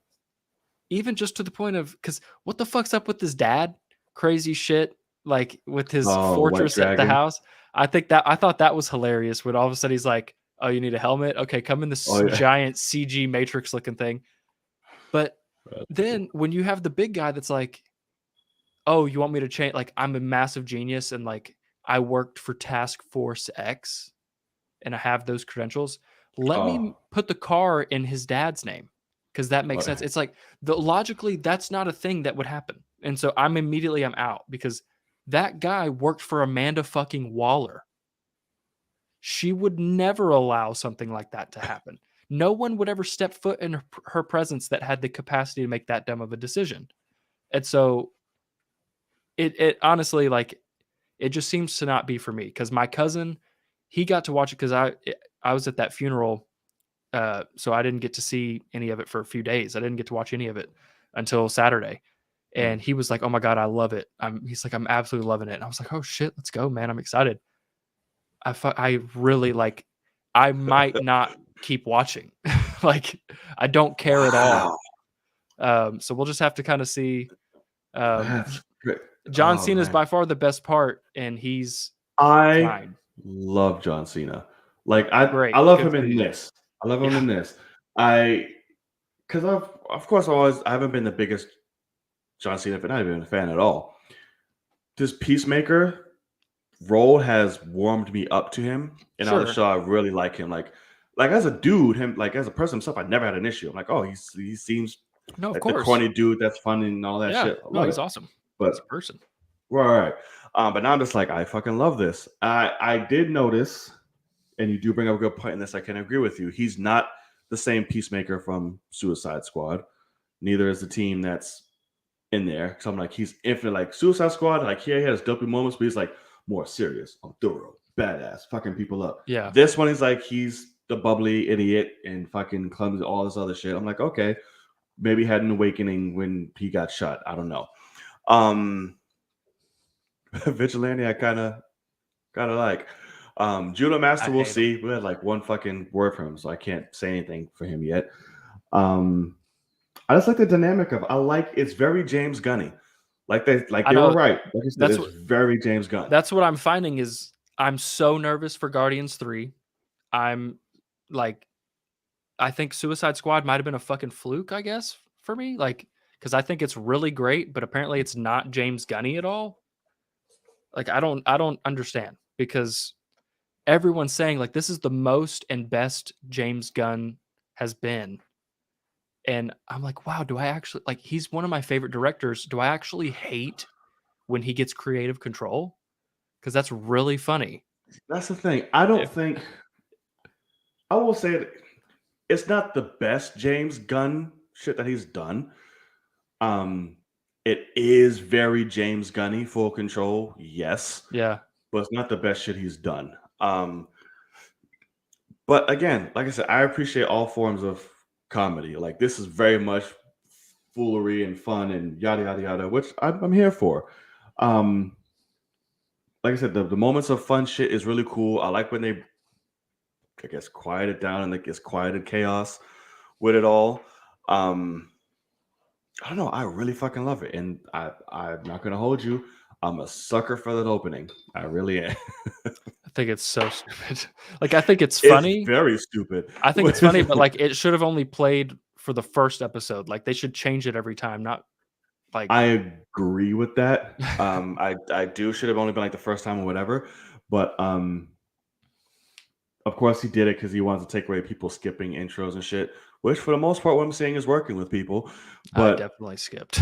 even just to the point of, because what the fuck's up with his dad? Crazy shit. Like with his fortress at the house. I thought that was hilarious when all of a sudden he's like, oh, you need a helmet? Okay, come in this giant CG Matrix looking thing. But then when you have the big guy that's like, oh, you want me to change? Like, I'm a massive genius and like, I worked for Task Force X and I have those credentials. Let me put the car in his dad's name because that makes sense. It's like logically, that's not a thing that would happen. And so I'm out because that guy worked for Amanda fucking Waller. She would never allow something like that to happen. No one would ever step foot in her presence that had the capacity to make that dumb of a decision. And so it honestly, like, it just seems to not be for me because my cousin, he got to watch it because I was at that funeral, so I didn't get to see any of it for a few days. I didn't get to watch any of it until Saturday, and he was like, "Oh my god, I love it!" He's like, "I'm absolutely loving it." And I was like, "Oh shit, let's go, man! I'm excited." I really like. I might not keep watching. Like, I don't care at all. So we'll just have to kind of see. John Cena is by far the best part, and he's fine. Love John Cena. Like I love him in this. I love him in this. Because of course I haven't been the biggest John Cena fan. Not even a fan at all. This Peacemaker role has warmed me up to him, and on the show I really like him. Like like as a dude, him like as a person himself, I never had an issue. I'm like, oh, he seems No, of like the course. corny dude that's funny and all that Yeah. shit. I No, love he's it. awesome But as a person. right. But now I'm just like, I fucking love this. I did notice, and you do bring up a good point in this. I can agree with you. He's not the same Peacemaker from Suicide Squad. Neither is the team that's in there. So I'm like, he's infinite. Like Suicide Squad, like he has dopey moments, but he's like more serious, thorough, badass, fucking people up. Yeah. This one is like he's the bubbly idiot and fucking clumsy, all this other shit. I'm like, okay, maybe he had an awakening when he got shot. I don't know. Vigilante, I kind of like. Judo Master, I we'll hate see. We had like one fucking word from him, so I can't say anything for him yet. I just like the dynamic of. I like it's very James Gunny. Like they were right. Like you said, That's it's very James Gunn. That's what I'm finding is I'm so nervous for Guardians 3. I'm like, I think Suicide Squad might have been a fucking fluke, I guess, for me. Like, because I think it's really great, but apparently it's not James Gunny at all. Like, I don't understand because everyone's saying like this is the most and best James Gunn has been. And I'm like, wow, do I actually like he's one of my favorite directors. Do I actually hate when he gets creative control? Because that's really funny. That's the thing. I don't think. I will say it's not the best James Gunn shit that he's done. It is very James Gunny, full control, yes. Yeah. But it's not the best shit he's done. But again, like I said, I appreciate all forms of comedy. Like this is very much foolery and fun and yada yada yada, which I'm here for. Like I said, the moments of fun shit is really cool. I like when they, I guess, quiet it down and like it's quieted chaos with it all. I don't know. I really fucking love it, and I'm not gonna hold you. I'm a sucker for that opening. I really am. I think it's so stupid. Like, I think it's It's funny. very stupid. I think it's funny, but like, it should have only played for the first episode. Like, they should change it every time. Not like I agree with that. I do should have only been like the first time or whatever, but of course he did it because he wanted to take away people skipping intros and shit. Which, for the most part, what I'm seeing is working with people. I But definitely skipped.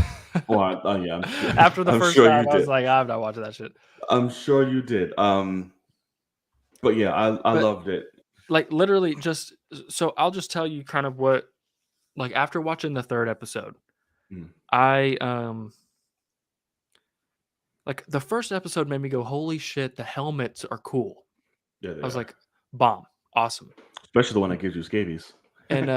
well, yeah, I'm sure, After the I'm first sure time, you I was did. like, I'm not watching that shit. I'm sure you did. But yeah, I loved it. Like, literally, just so I'll just tell you kind of what, like, after watching the third episode, I like the first episode made me go, holy shit, the helmets are cool. Yeah, I was like, bomb, awesome. especially the one that gives you scabies. And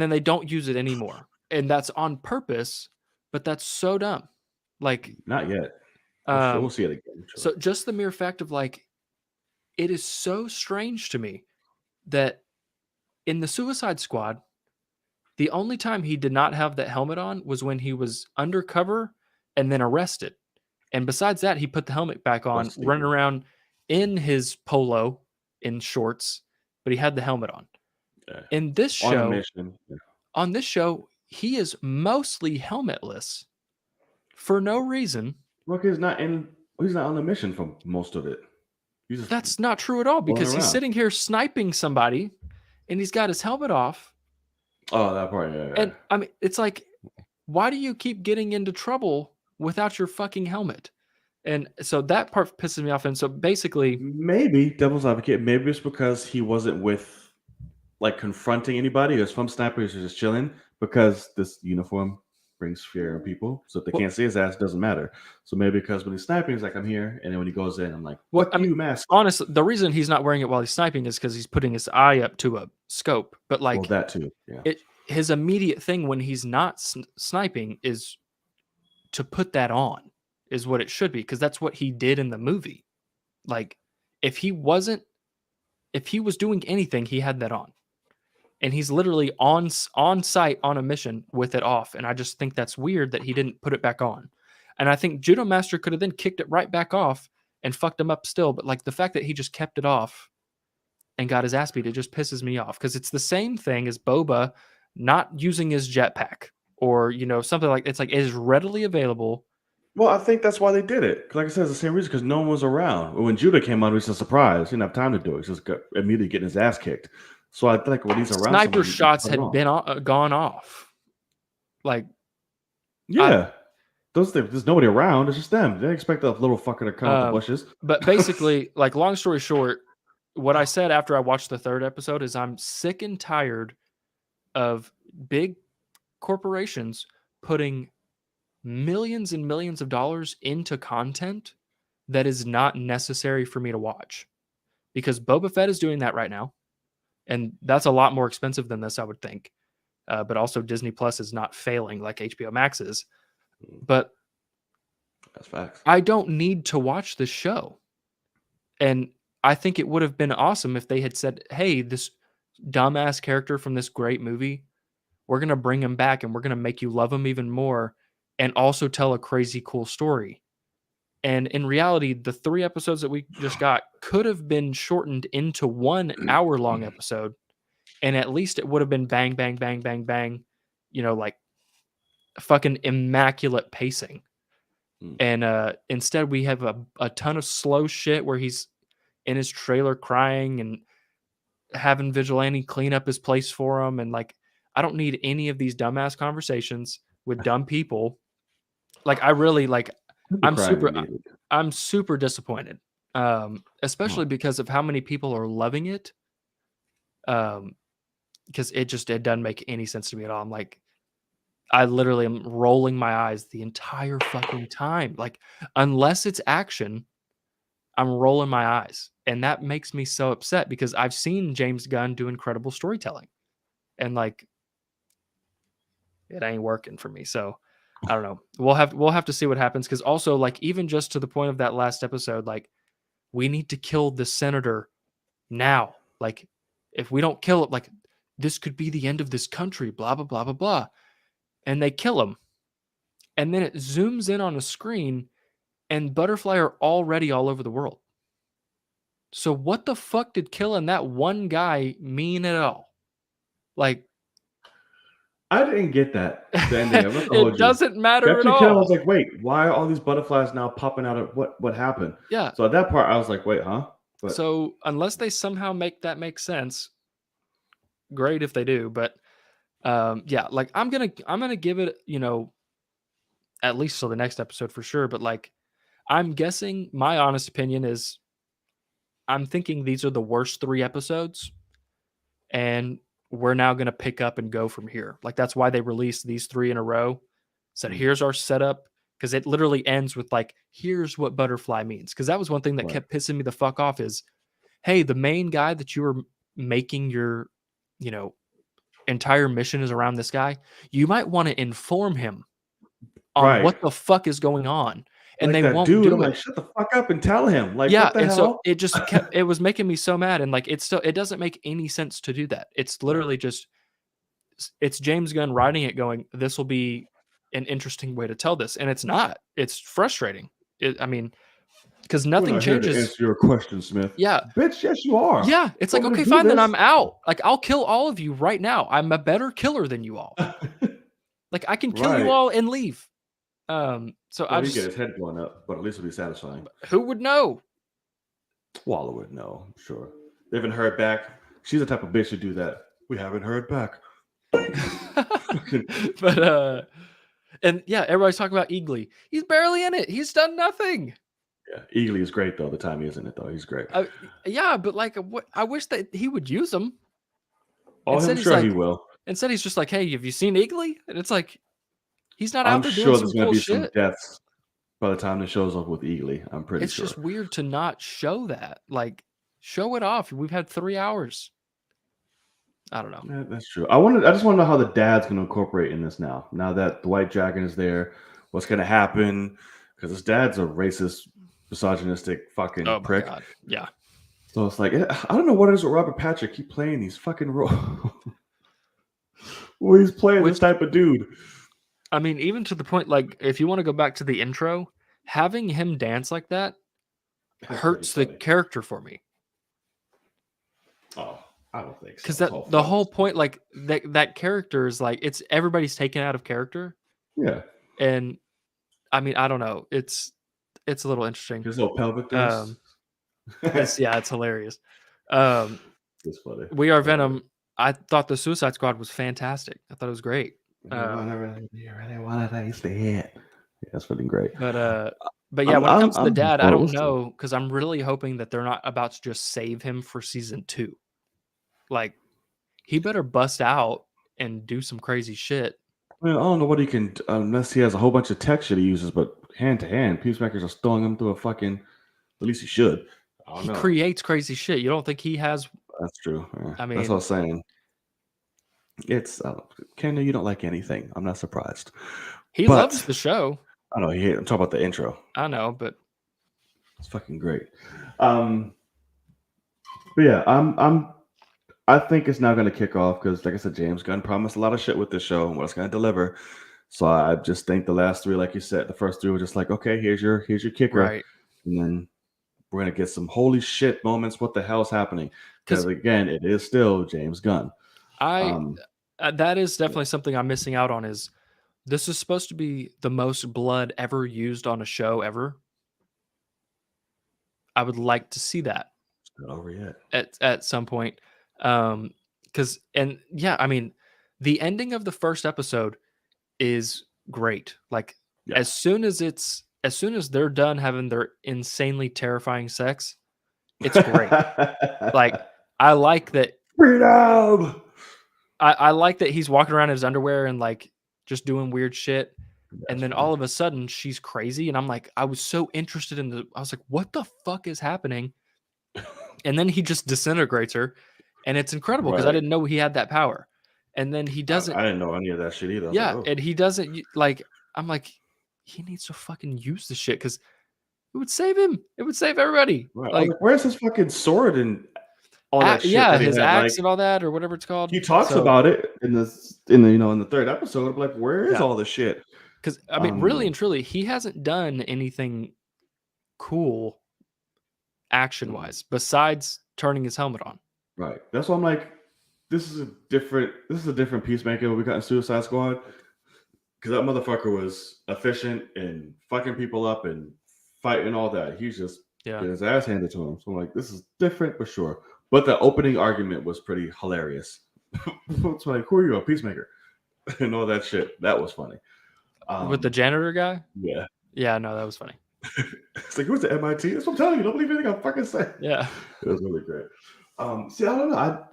then they don't use it anymore. And that's on purpose, but that's so dumb. Like, Not yet. We'll see it again. Sure. so just the mere fact of like, it is so strange to me that in the Suicide Squad, the only time he did not have that helmet on was when he was undercover and then arrested. And besides that, he put the helmet back on, running around in his polo in shorts, but he had the helmet on. Yeah. In this show, Yeah. on this show, he is mostly helmetless for no reason. Look, he's not on a mission for most of it. That's not true at all because he's around. sitting here sniping somebody and he's got his helmet off. Oh, that part, yeah. And I mean, it's like, why do you keep getting into trouble without your fucking helmet? And so that part pisses me off. And so basically, maybe devil's advocate, maybe it's because he wasn't with like confronting anybody. He was from snipers who just chilling because this uniform brings fear in people. So if they can't see his ass, it doesn't matter. So maybe because when he's sniping, he's like, I'm here. And then when he goes in, I'm like, what you mask? Honestly, the reason he's not wearing it while he's sniping is because he's putting his eye up to a scope. But like, well, that too. Yeah. His immediate thing when he's not sniping is to put that on, is what it should be, because that's what he did in the movie. Like, if he was doing anything, he had that on. And he's literally on site on a mission with it off. And I just think that's weird that he didn't put it back on. And I think Judo Master could have then kicked it right back off and fucked him up still. But like the fact that he just kept it off and got his ass beat, it just pisses me off, because it's the same thing as Boba not using his jetpack or, something like, it's like it is readily available. Well, I think that's why they did it. Like I said, it's the same reason, because no one was around. When Judah came out, it was a surprise. He didn't have time to do it. He just got immediately getting his ass kicked. So I think when he's around Sniper someone, you shots cut it had off. been gone off. Like, Yeah. There's nobody around. It's just them. They expect that little fucker to come out the bushes. But basically, like, long story short, what I said after I watched the third episode is I'm sick and tired of big corporations putting millions and millions of dollars into content that is not necessary for me to watch. Because Boba Fett is doing that right now, and that's a lot more expensive than this, I would think. But also Disney Plus is not failing like HBO Max is. But That's facts. I don't need to watch this show. And I think it would have been awesome if they had said, hey, this dumbass character from this great movie, we're going to bring him back and we're going to make you love him even more and also tell a crazy cool story. And in reality, the 3 episodes that we just got could have been shortened into 1 hour long episode. And at least it would have been bang, bang, bang, bang, bang, like fucking immaculate pacing. And instead we have a ton of slow shit where he's in his trailer crying and having Vigilante clean up his place for him. And like, I don't need any of these dumbass conversations with dumb people. Like, I really like, I'm super disappointed. Especially because of how many people are loving it. Because it doesn't make any sense to me at all. I'm like, I literally am rolling my eyes the entire fucking time. Like, unless it's action, I'm rolling my eyes. And that makes me so upset because I've seen James Gunn do incredible storytelling. And like, it ain't working for me. So I don't know. We'll have to see what happens. Cause also, like, even just to the point of that last episode, like, we need to kill the senator now. Like, if we don't kill it, like, this could be the end of this country, blah, blah, blah, blah, blah. And they kill him. And then it zooms in on a screen and Butterfly are already all over the world. So what the fuck did killing that one guy mean at all? Like, I didn't get that. The ending. I'm not gonna it hold you. doesn't matter at After you kill, I all. was like, wait, why are all these butterflies now popping out of what happened? Yeah. So at that part, I was like, wait, huh? But So unless they somehow make that make sense, great if they do. But yeah, like I'm gonna give it, at least till the next episode for sure. But like, I'm guessing my honest opinion is I'm thinking these are the worst 3 episodes, and we're now going to pick up and go from here. Like, that's why they released these 3 in a row. Said, here's our setup, because it literally ends with like, here's what butterfly means. Because that was one thing that kept pissing me the fuck off is, hey, the main guy that you were making your, entire mission is around this guy. You might want to inform him on what the fuck is going on. And like they that won't dude, do I'm it. like, shut the fuck up and tell him. Like, Yeah, what the and hell? so it just it was making me so mad. And like, it doesn't make any sense to do that. It's literally just, it's James Gunn writing it going, this will be an interesting way to tell this. And it's not. It's frustrating. Because nothing We're not here to changes. answer your question, Smith. Yeah. Bitch, yes, you are. Yeah. It's like, okay, fine, then I'm out. Like, I'll kill all of you right now. I'm a better killer than you all. Like, I can kill you all and leave. So I he just get his head blown up, but at least it'll be satisfying. Who would know? Waller would know, I'm sure. They haven't heard back. She's the type of bitch to do that. We haven't heard back. But and yeah, everybody's talking about Eagly. He's barely in it. He's done nothing. Yeah, Eagly is great though. The time he is in it though, he's great. Yeah, but like, I wish that he would use them. Oh, I'm sure he will. Instead, he's just like, "Hey, have you seen Eagly?" And it's like, he's not out there doing sure some there's gonna cool be shit. some deaths by the time the show's up with Eagly. I'm pretty sure. It's just weird to not show that. Like, show it off. We've had 3 hours. I don't know. Yeah, that's true. I just want to know how the dad's going to incorporate in this now. Now that the White Dragon is there, what's going to happen? Because his dad's a racist, misogynistic fucking prick. God. Yeah. So it's like, I don't know what it is with Robert Patrick. Keep playing these fucking roles. Well, he's playing this type of dude. I mean, even to the point, like, if you want to go back to the intro, having him dance like that hurts the character for me. Oh, I don't think so. Because the whole point, like, that character is like, it's everybody's taken out of character. Yeah. And I mean, I don't know. It's a little interesting. His little pelvic dance. It's hilarious. It's funny. We Are Venom. I thought the Suicide Squad was fantastic. I thought it was great. You really want to taste it. Yeah, that's fucking great. But yeah, when it comes to the dad, I don't know, because I'm really hoping that they're not about to just save him for season 2. Like, he better bust out and do some crazy shit. Well, I don't know what he can, unless he has a whole bunch of tech shit he uses, but hand to hand, Peacemaker's just throwing him through a fucking. At least he should. He creates crazy shit. You don't think he has? That's true. Yeah, I mean, that's what I was saying. It's Ken, you don't like anything. I'm not surprised. He loves the show. I know. I'm talking about the intro. I know, but it's fucking great. But yeah, I think it's now going to kick off because, like I said, James Gunn promised a lot of shit with this show and what it's going to deliver. So I just think the last 3, like you said, the first 3 were just like, okay, here's your kicker, right. And then we're going to get some holy shit moments. What the hell's happening? Because again, it is still James Gunn. That is definitely something I'm missing out on. Is this is supposed to be the most blood ever used on a show ever? I would like to see that. It's not over yet. At some point. I mean, the ending of the first episode is great. Like, as soon as they're done having their insanely terrifying sex, it's great. Like, I like that. Freedom. I like that he's walking around in his underwear and like just doing weird shit. And then all of a sudden she's crazy. And I'm like, I was so interested I was like, what the fuck is happening? And then he just disintegrates her. And it's incredible because I didn't know he had that power. And then he doesn't. I didn't know any of that shit either. Yeah. Like, oh. And he doesn't, like, I'm like, he needs to fucking use this shit because it would save him. It would save everybody. Right. Like, where's his fucking sword and all that shit? Yeah, his axe and all that, or whatever it's called. He talks about it in the 3rd episode. I'm like, where is all this shit? Because I mean, really and truly, he hasn't done anything cool action-wise besides turning his helmet on. Right. That's why I'm like, this is a different Peacemaker we got in Suicide Squad. Because that motherfucker was efficient and fucking people up and fighting all that. He's just getting his ass handed to him. So I'm like, this is different, but sure. But the opening argument was pretty hilarious. It's like, who are you, a Peacemaker? And all that shit. That was funny. With the janitor guy? Yeah. Yeah, no, that was funny. It's like, who's the MIT? That's what I'm telling you. Don't believe anything I fucking say. Yeah. It was really great. See, I don't know.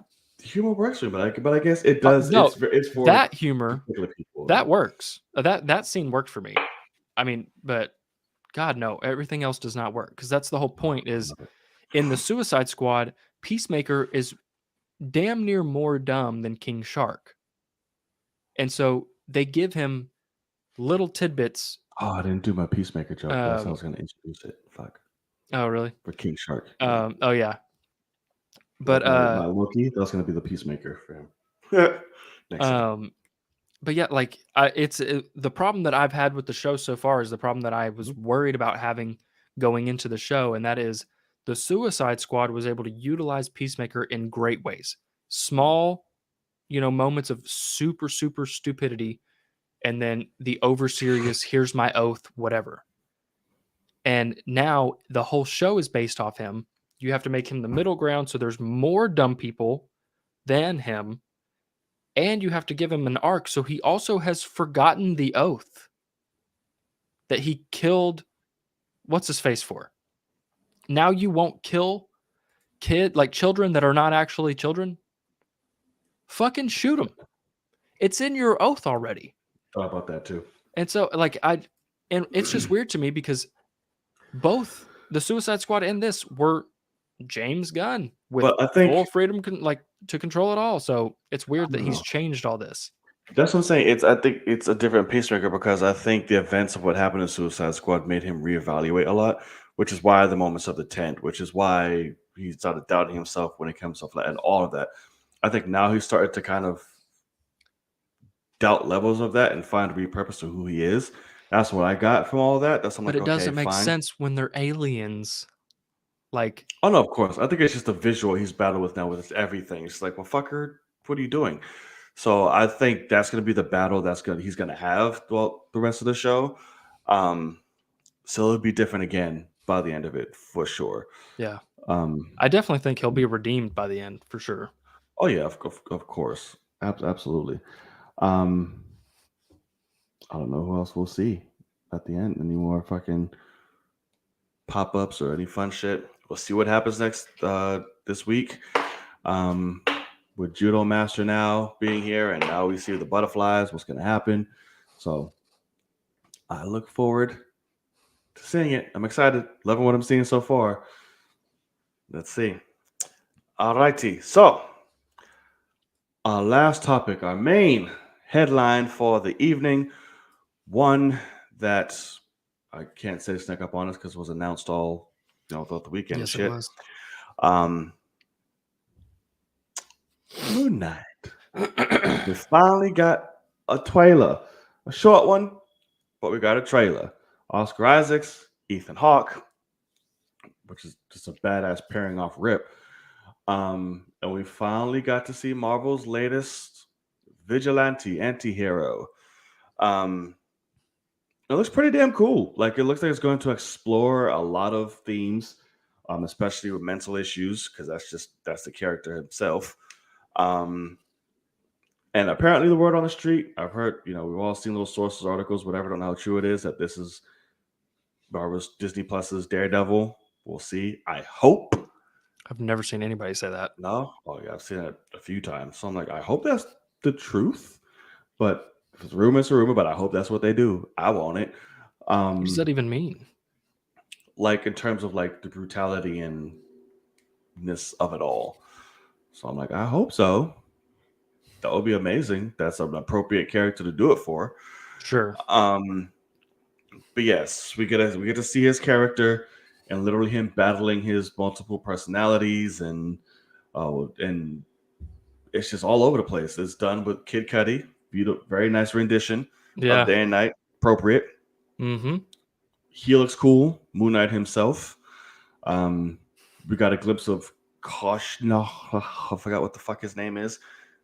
Humor works for me, but I guess it does. No, it's for that humor. People. That works. That scene worked for me. I mean, but God, no, everything else does not work because that's the whole point. Is in the Suicide Squad, Peacemaker is damn near more dumb than King Shark, and so they give him little tidbits. Oh, I didn't do my Peacemaker joke. I was going to introduce it. Fuck. Oh, really? For King Shark. Oh, yeah. But my Loki, that's going to be the Peacemaker for him. But yeah, like the problem that I've had with the show so far is the problem that I was worried about having going into the show, and that is the Suicide Squad was able to utilize Peacemaker in great ways. Small, moments of super, super stupidity, and then the over serious, here's my oath, whatever. And now the whole show is based off him. You have to make him the middle ground, so there's more dumb people than him. And you have to give him an arc, so he also has forgotten the oath that he killed what's-his-face for. Now you won't kill children that are not actually children? Fucking shoot them. It's in your oath already. Thought about that too. And so, and it's just weird to me because both the Suicide Squad and this were James Gunn with full freedom, to control it all. So it's weird that he's changed all this. That's what I'm saying. I think it's a different Peacemaker because I think the events of what happened in Suicide Squad made him reevaluate a lot, which is why the moments of the tent, which is why he started doubting himself when it comes to and all of that. I think now he started to kind of doubt levels of that and find repurpose to who he is. That's what I got from all that. But it doesn't make sense when they're aliens. Oh no, of course. I think it's just the visual he's battled with now with everything. It's like, well, fucker, what are you doing? So I think that's going to be the battle he's going to have throughout the rest of the show. So it'll be different again by the end of it for sure. Yeah. I definitely think he'll be redeemed by the end for sure. Oh yeah, of course, absolutely. Um, I don't know who else we'll see at the end. Any more fucking pop ups or any fun shit? We'll see what happens next this week. With Judo Master now being here, and now we see the butterflies. What's going to happen? So I look forward to seeing it. I'm excited. Loving what I'm seeing so far. Let's see. Alrighty. So our last topic, our main headline for the evening, one that I can't say snuck up on us because it was announced all throughout the weekend and Yes, it shit. was. Moonknight. We finally got a trailer, a short one, but we got a trailer. Oscar Isaacs, Ethan Hawke, which is just a badass pairing off rip. And we finally got to see Marvel's latest vigilante anti-hero. It looks pretty damn cool. Like, it looks like it's going to explore a lot of themes, especially with mental issues, because that's the character himself. And apparently the word on the street, I've heard, we've all seen little sources, articles, whatever, don't know how true it is, that this is Marvel's Disney Plus's Daredevil. We'll see. I hope. I've never seen anybody say that. No? Oh, yeah, I've seen it a few times. So I'm like, I hope that's the truth. But if it's a rumor, it's a rumor, but I hope that's what they do. I want it. What does that even mean? Like, in terms of, like, the brutality and ness of it all. So I'm like, I hope so. That would be amazing. That's an appropriate character to do it for. Sure. But yes, we get to see his character and literally him battling his multiple personalities, and it's just all over the place. It's done with Kid Cudi, beautiful, very nice rendition of Day and Night, appropriate. Mm-hmm. He looks cool. Moonknight himself. We got a glimpse of Kosh. No, I forgot what the fuck his name is.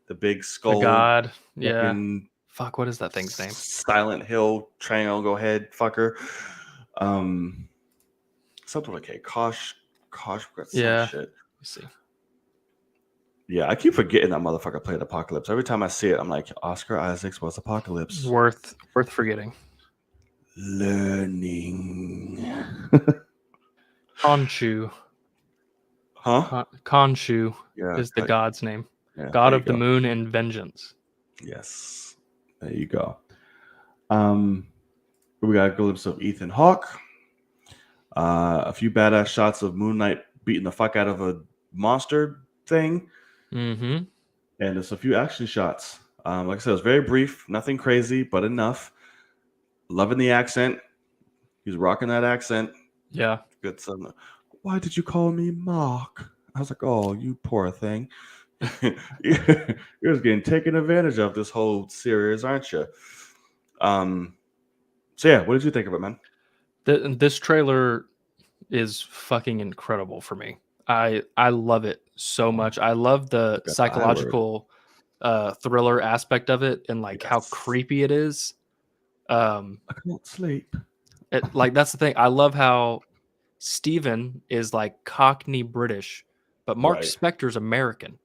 The big skull. The god. Yeah. fucking Fuck, what is that thing's name? Silent Hill triangle head fucker. Something like Kosh. Yeah. Shit. Let's see. Yeah, I keep forgetting that motherfucker played Apocalypse. Every time I see it, I'm like, Oscar Isaacs was Apocalypse. Worth forgetting. Learning. Khonshu. Huh? Khonshu is the god's name. Yeah, God of the moon and vengeance. Yes. There you go. We got a glimpse of Ethan Hawke. A few badass shots of Moonknight beating the fuck out of a monster thing. Mm-hmm. And there's a few action shots. Like I said, it's very brief, nothing crazy, but enough. Loving the accent. He's rocking that accent. Yeah. Good son. Why did you call me Mark? I was like, oh, you poor thing. You're just getting taken advantage of this whole series, aren't you? So yeah, what did you think of it, man? This trailer is fucking incredible for me. I love it so much. I love the psychological thriller aspect of it, and like how creepy it is. I can't sleep. Like, that's the thing. I love how Steven is like Cockney British, but Mark Spector's American,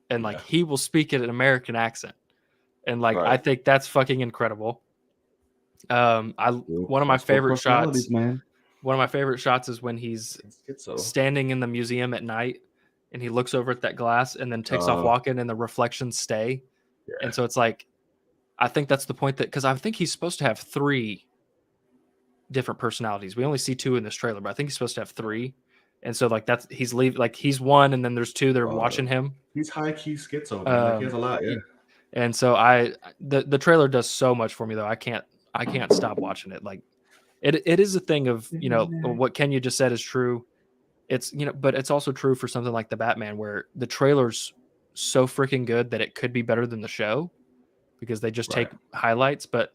and like he will speak in an American accent, and like I think that's fucking incredible. One of my favorite shots, man. One of my favorite shots is when he's standing in the museum at night and he looks over at that glass and then takes off walking and the reflections stay. Yeah. And so it's like, I think that's the point, that because I think he's supposed to have 3 different personalities. We only see 2 in this trailer, but I think he's supposed to have 3. And so like he's he's one, and then there's 2 that are watching him. He's high key schizo, man. Like, he has a lot, yeah. And so the trailer does so much for me, though. I can't stop watching it. Like, it is a thing of, what Kenya just said is true. It's, but it's also true for something like the Batman, where the trailer's so freaking good that it could be better than the show because they just take highlights. But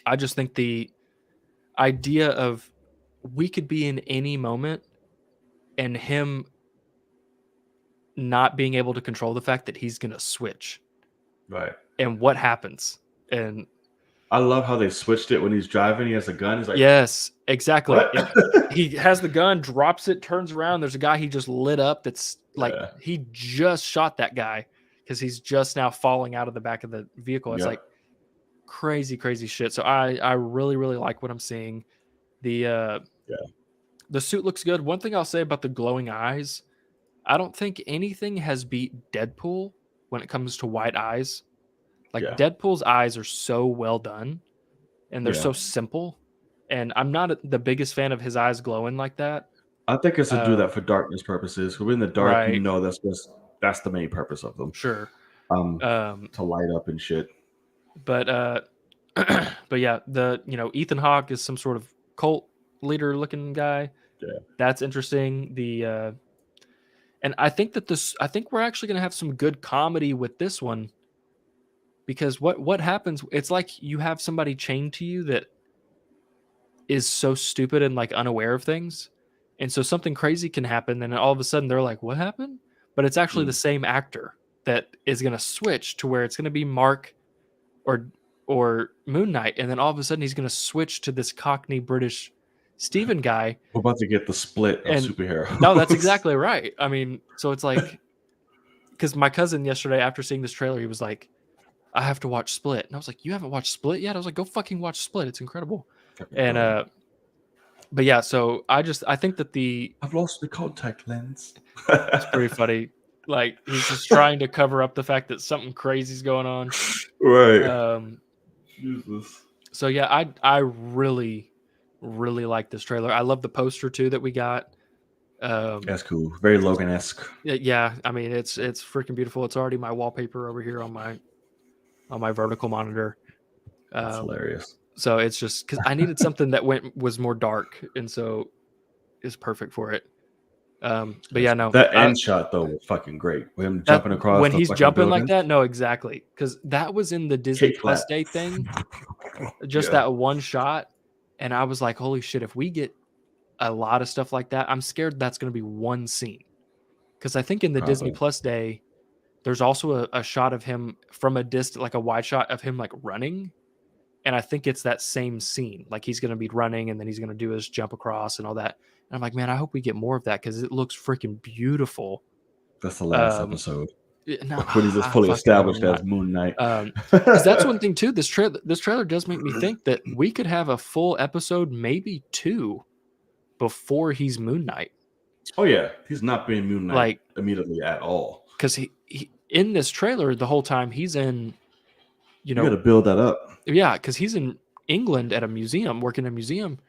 I just think the idea of we could be in any moment and him not being able to control the fact that he's going to switch. Right. And what happens. And I love how they switched it when he's driving. He has a gun. He's like, yes. exactly. What? He has the gun, drops it, turns around. There's a guy he just lit up. That's like Yeah. he just shot that guy because he's just now falling out of the back of the vehicle. It's Yep. like crazy, crazy shit. So I really, really like what I'm seeing. The Yeah. the suit looks good. One thing I'll say about the glowing eyes, I don't think anything has beat Deadpool when it comes to white eyes. Like Yeah. Deadpool's eyes are so well done and they're Yeah. so simple. And I'm not the biggest fan of his eyes glowing like that. I think it's to do that Um, for darkness purposes. Because in the dark, right, that's the main purpose of them. sure. Um, Um, to light up and shit. but but yeah, Ethan Hawke is some sort of cult leader looking guy. Yeah. That's interesting. And I think I think we're actually going to have some good comedy with this one because what happens? It's like you have somebody chained to you that is so stupid and like unaware of things, and so something crazy can happen, and all of a sudden they're like, "What happened?" But it's actually the Mm. same actor that is going to switch to where it's going to be Mark or Moon Knight, and then all of a sudden he's going to switch to this Cockney British Steven guy. We're about to get the split of And no, that's superheroes. exactly right. I mean, so it's like because my cousin yesterday after seeing this trailer, he was like, "I have to watch Split," and I was like, "You haven't watched Split yet?" I was like, "Go fucking watch Split. It's incredible." Fucking And brilliant. but yeah, so I think that I've lost the contact lens. it's pretty funny. Like he's just trying to cover up the fact that something crazy's going on. Right. Um, Jesus. so yeah, I really really like this trailer. I love the poster too that we got. That's cool. Very Logan-esque. Yeah, I mean it's freaking beautiful. It's already my wallpaper over here on my vertical monitor. That's hilarious. So it's just because I needed something that was more dark, and so it's perfect for it. But yeah, no, That end shot though was fucking great. With him that jumping across when the he's fucking jumping like building. that, no, exactly, because that was in the Disney Kick Plus flat. Day thing, just Yeah. that one shot, and I was like, holy shit! If we get a lot of stuff like that, I'm scared that's going to be one scene, because I think in the Disney Probably. Plus Day, there's also a shot of him from a distance, like a wide shot of him like running. And I think it's that same scene. Like he's going to be running and then he's going to do his jump across and all that. And I'm like, man, I hope we get more of that because it looks freaking beautiful. That's the last episode. No, When he's just I fully fucking hope established as not. Moon Knight. Because that's one thing too. This trailer does make me think that we could have a full episode, maybe two, before he's Moon Knight. Oh yeah, he's not being Moon Knight Like immediately at all. because he in this trailer the whole time he's in, You got to build that up. yeah, because he's in England at a museum, working in a museum.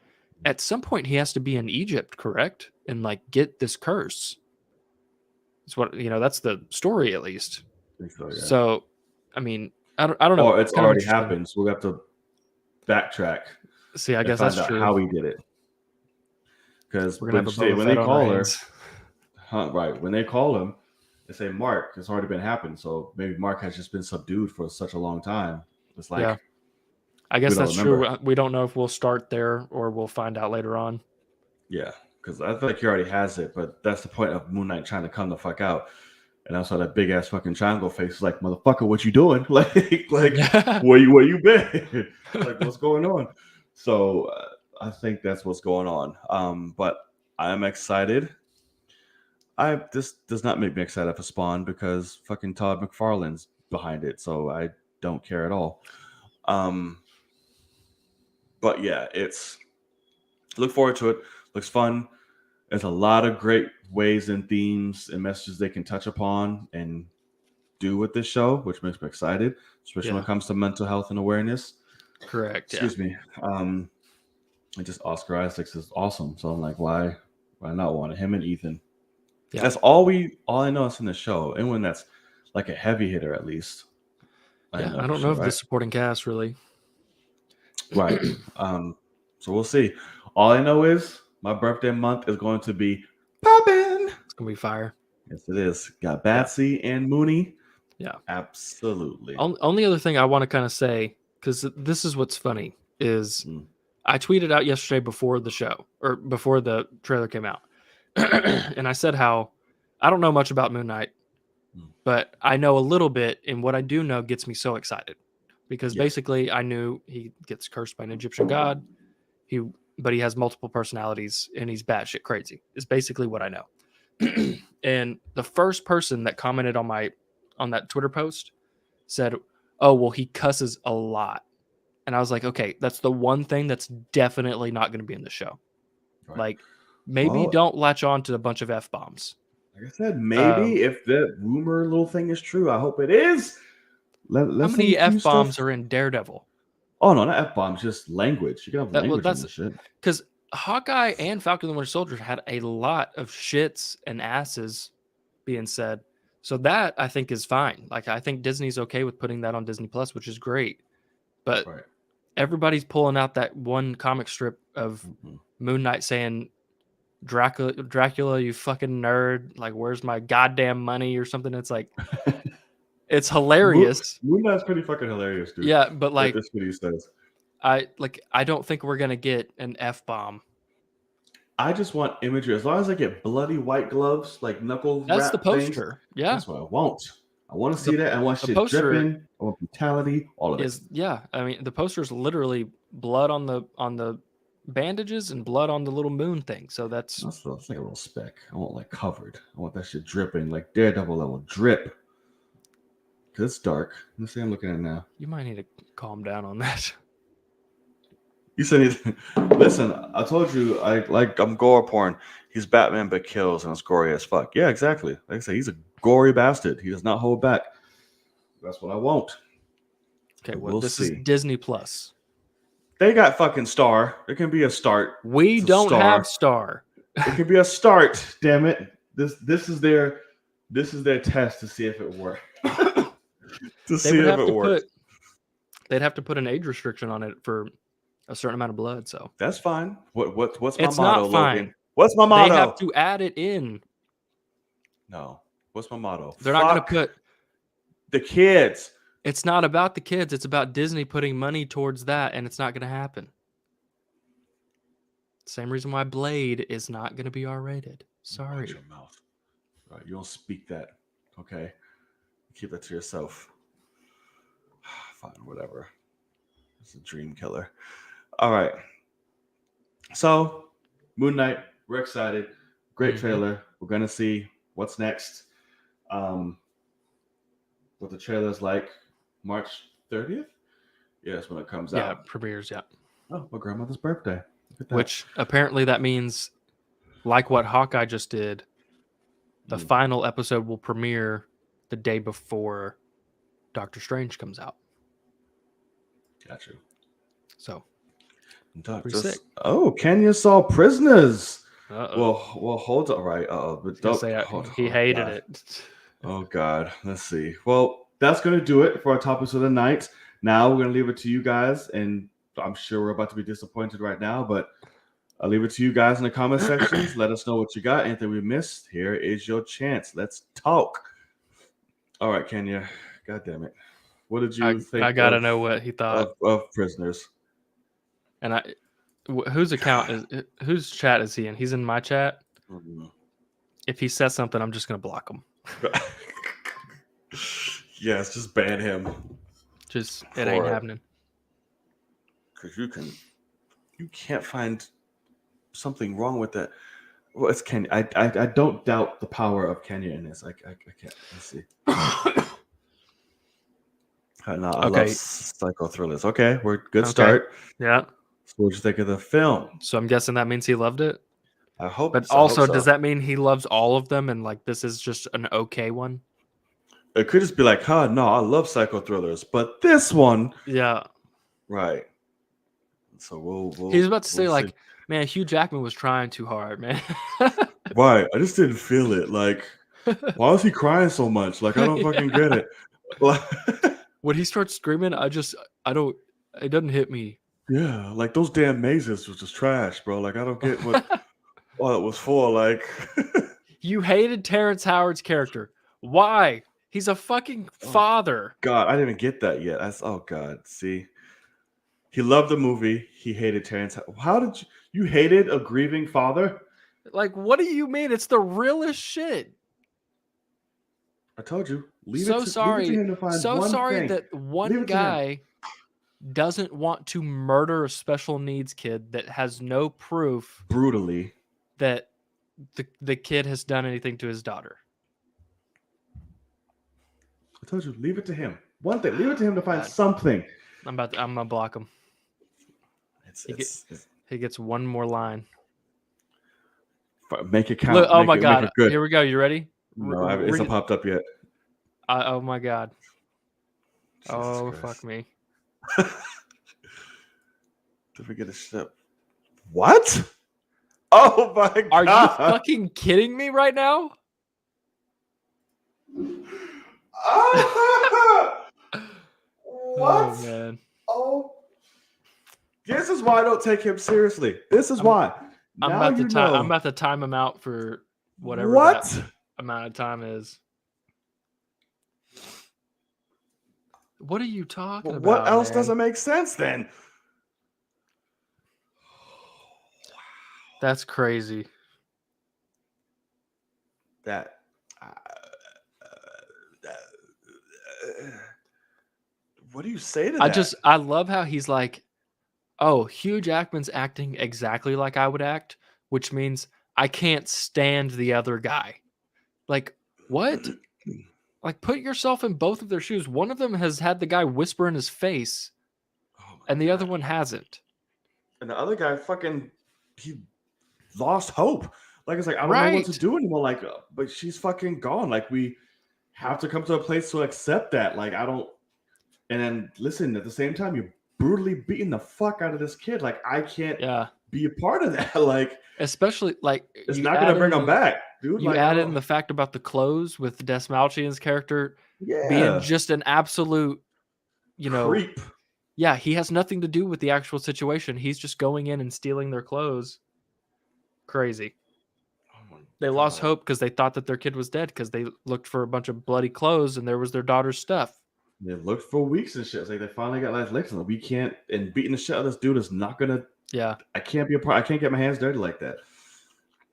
At some point, he has to be in Egypt, correct? And like get this curse. It's what that's the story at least. I think so, yeah. So, I mean, I don't know. Or it's kind of already interesting. happened, so we have to backtrack. See, I and guess find that's out true. how he did it. Because We're gonna have a Boba when Fett they on call our her, hands. right? When they call him, they say Mark. It's already been happened, so maybe Mark has just been subdued for such a long time. It's like, Yeah, I guess we don't that's remember. true. We don't know if we'll start there or we'll find out later on. Yeah, because I feel like he already has it, but that's the point of Moon Knight trying to come the fuck out. And I saw that big ass fucking triangle face. Is like, motherfucker, what you doing? like where you been? Like, what's going on? So I think that's what's going on. But I am excited. This does not make me excited for Spawn because fucking Todd McFarlane's behind it, so I don't care at all. But yeah, look forward to it. Looks fun. There's a lot of great ways and themes and messages they can touch upon and do with this show, which makes me excited, especially when it comes to mental health and awareness. Correct. Excuse me. And just Oscar Isaacs is awesome. So I'm like, why not want him and Ethan? Yeah. That's all I know is in the show. Anyone that's like a heavy hitter, at least. Yeah, I don't know if the supporting cast really. Right. So we'll see. All I know is my birthday month is going to be popping. It's gonna be fire. Yes, it is. Got Batsy and Mooney. Yeah, absolutely. Only other thing I want to kind of say, because this is what's funny, is I tweeted out yesterday before the show or before the trailer came out, and I said how I don't know much about Moon Knight, but I know a little bit, and what I do know gets me so excited because basically I knew he gets cursed by an Egyptian god. He but he has multiple personalities and he's batshit crazy. Is basically what I know. And the first person that commented on that Twitter post said, "Oh, well, he cusses a lot." And I was like, "Okay, that's the one thing that's definitely not going to be in the show. Right. Like, maybe Well, don't latch on to a bunch of F-bombs." like I said, maybe if the rumor little thing is true, I hope it is. How Let's many few F-bombs stuff. are in Daredevil? Oh no, not F-bombs, just language. You can have Well, language in that's this shit. because Hawkeye and Falcon and the Winter Soldier had a lot of shits and asses being said. So that I think is fine. Like, I think Disney's okay with putting that on Disney Plus, which is great. But Right. everybody's pulling out that one comic strip of Moonknight saying, Dracula, you fucking nerd. Like, where's my goddamn money or something? It's like, it's hilarious. Moonknight's pretty fucking hilarious, dude. Yeah, but like, That's what he says. I don't think we're gonna get an F-bomb. I just want imagery. As long as I get bloody white gloves, like knuckle That's the wrap things, poster. Yeah, that's what I want. I want to see that. I want the shit poster dripping. I want brutality. All of it. I mean, the poster is literally blood on the bandages and blood on the little moon thing. So that's That's like a little speck. I want like covered. I want that shit dripping, like Daredevil level drip. Cause it's dark. Let's see. I'm looking at it now. You might need to calm down on that. You said, listen, I told you, I'm gore porn. He's Batman but kills and it's gory as fuck. Yeah, exactly. Like I said, he's a gory bastard. He does not hold back. That's what I want. Okay, We'll this see. is Disney Plus. They got fucking Star. There can be a start. We don't have Star. It can be a start. Damn it! This is their test to see if it works. They'd have to put an age restriction on it for a certain amount of blood. So that's fine. What's my it's motto, not fine. Logan? What's my motto? They have to add it in. No. What's my motto? They're not going to put the kids. It's not about the kids. It's about Disney putting money towards that, and it's not going to happen. Same reason why Blade is not going to be R-rated. Sorry. Watch your mouth. Right, you don't speak that. Okay. Keep that to yourself. Fine, whatever. It's a dream killer. All right. So, Moon Knight, we're excited. Great trailer. We're going to see what's next. What the trailer's like. March 30th? Yeah, that's when it comes out. Yeah, premieres, yeah. Oh, my grandmother's birthday. Which apparently that means, like what Hawkeye just did, the final episode will premiere the day before Doctor Strange comes out. Got you. So, Kenya saw Prisoners. Uh-oh. Well, hold on. Right. But don't. He hated it. Oh God. Let's see. Well, that's gonna do it for our topics of the night. Now we're gonna leave it to you guys, and I'm sure we're about to be disappointed right now, but I'll leave it to you guys in the comment sections. Let us know what you got. Anything we missed, here is your chance. Let's talk. All right, Kenya. God damn it. What did you think? I gotta know what he thought of Prisoners. And whose chat is he in? He's in my chat. Mm-hmm. If he says something, I'm just gonna block him. Yes, just ban him. It ain't happening. Because you can't find something wrong with that. Well, it's Kenya. I don't doubt the power of Kenya in this. I can't. Let's see. I love psycho thrillers. Okay, we're good start. Yeah. So what'd you think of the film? So I'm guessing that means he loved it. I hope. But also, does that mean he loves all of them and like this is just an okay one? It could just be like, no, I love psycho thrillers, but this one, yeah, right. So we'll He's about to say like, man, Hugh Jackman was trying too hard, man. Right. I just didn't feel it. Like, why was he crying so much? Like, I don't fucking get it. When he starts screaming, I don't. It doesn't hit me. Yeah, like those damn mazes was just trash, bro. Like, I don't get what all it was for. Like, you hated Terrence Howard's character. Why? He's a fucking father. God, I didn't even get that yet. Oh God, see, he loved the movie. He hated Terrence. How did you hated a grieving father? Like, what do you mean? It's the realest shit. I told you. Leave it to him to find one thing. That one guy doesn't want to murder a special needs kid that has no proof Brutally. that the kid has done anything to his daughter. I told you, leave it to him. One thing, leave it to him to find God. something. I'm gonna block him. He gets one more line. Make it count. Look, oh make my it, god! Make it good. Here we go. You ready? No, it hasn't popped up yet. Oh my god! Jesus Christ. Fuck me! Did we get a step? What? Oh my god! Are you fucking kidding me right now? What? Oh man! Oh, this is why I don't take him seriously. This is why. I'm about to time him out for whatever that amount of time is. What are you talking about? What else doesn't make sense then? That's crazy. What do you say to that? I love how he's like, oh, Hugh Jackman's acting exactly like I would act, which means I can't stand the other guy. Like, what? Like, put yourself in both of their shoes. One of them has had the guy whisper in his face, and the other one hasn't. And the other guy he lost hope. Like, it's like, I don't know what to do anymore. Like, but she's fucking gone. Like, we have to come to a place to accept that. Like, I don't. And then, listen, at the same time, you're brutally beating the fuck out of this kid. Like, I can't be a part of that. Like, especially, like, it's not going to bring him back, dude. You add in the fact about the clothes with Des Malchian's character being just an absolute, creep. Yeah, he has nothing to do with the actual situation. He's just going in and stealing their clothes. Crazy. They lost hope because they thought that their kid was dead because they looked for a bunch of bloody clothes and there was their daughter's stuff. They looked for weeks and shit. It's like they finally got last licks. We can't, and beating the shit out of this dude is not gonna. Yeah, I can't be a part. I can't get my hands dirty like that.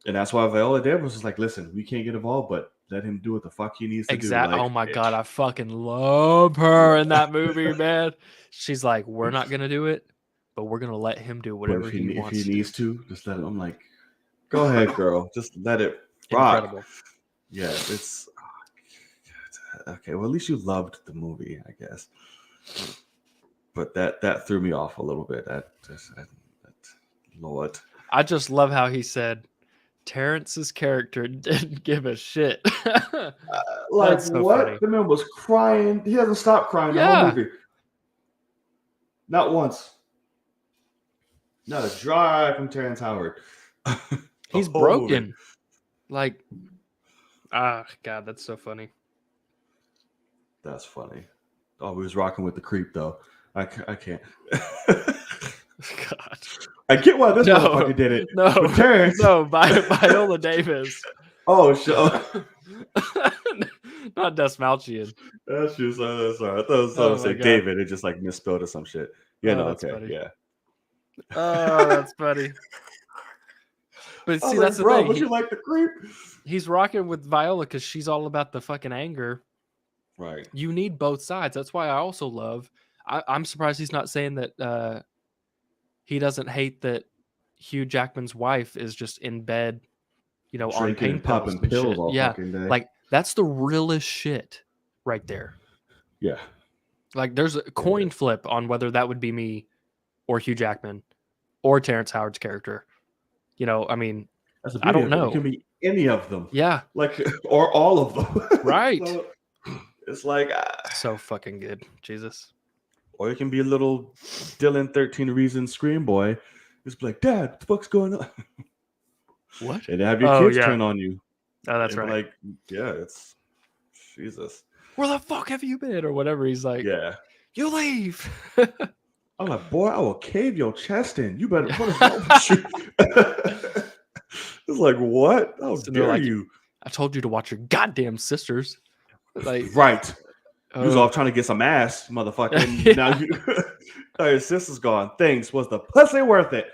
And that's why Viola did was just like, listen, we can't get involved, but let him do what the fuck he needs to do. Like, oh my god, I fucking love her in that movie, man. She's like, we're not gonna do it, but we're gonna let him do whatever he wants. If he needs to, just let him. I'm like, go ahead, girl. Just let it rock. Incredible. Yeah, it's okay. Well, at least you loved the movie, I guess. But that threw me off a little bit. Lord. I just love how he said Terrence's character didn't give a shit. Like, so what? Funny. The man was crying. He hasn't stopped crying the whole movie. Not once. Not a dry eye from Terrence Howard. He's broken. Movie. Like, God, that's so funny. That's funny. Oh, we was rocking with the creep, though. I can't. God. I get why this motherfucker did it. No, Viola Davis. Oh, sure. Not Des Malchian. That's just sorry. I thought it was like David. It just like misspelled or some shit. Yeah, no, okay, funny. Yeah. Oh, that's funny. But see, that's the thing. Would you like the creep? He's rocking with Viola because she's all about the fucking anger. Right. You need both sides. That's why I also love. I'm surprised he's not saying that he doesn't hate that Hugh Jackman's wife is just in bed, on pain pills and pills all fucking day. Like, that's the realest shit right there. Yeah. Like, there's a coin flip on whether that would be me or Hugh Jackman or Terrence Howard's character. I mean, I don't know. It can be any of them. Yeah. Like, or all of them. Right. So, it's like... so fucking good. Jesus. Or it can be a little Dylan 13 Reasons Scream Boy. Just be like, Dad, what the fuck's going on? What? And have your kids turn on you. Oh, that's right. Like, yeah, it's... Jesus. Where the fuck have you been? Or whatever. He's like, yeah. You leave. I'm like, boy, I will cave your chest in. You better put us on. It's like, what? How dare you? I told you to watch your goddamn sisters. Like, right. You was off trying to get some ass, motherfucker. Now your sister's gone. Thanks. Was the pussy worth it?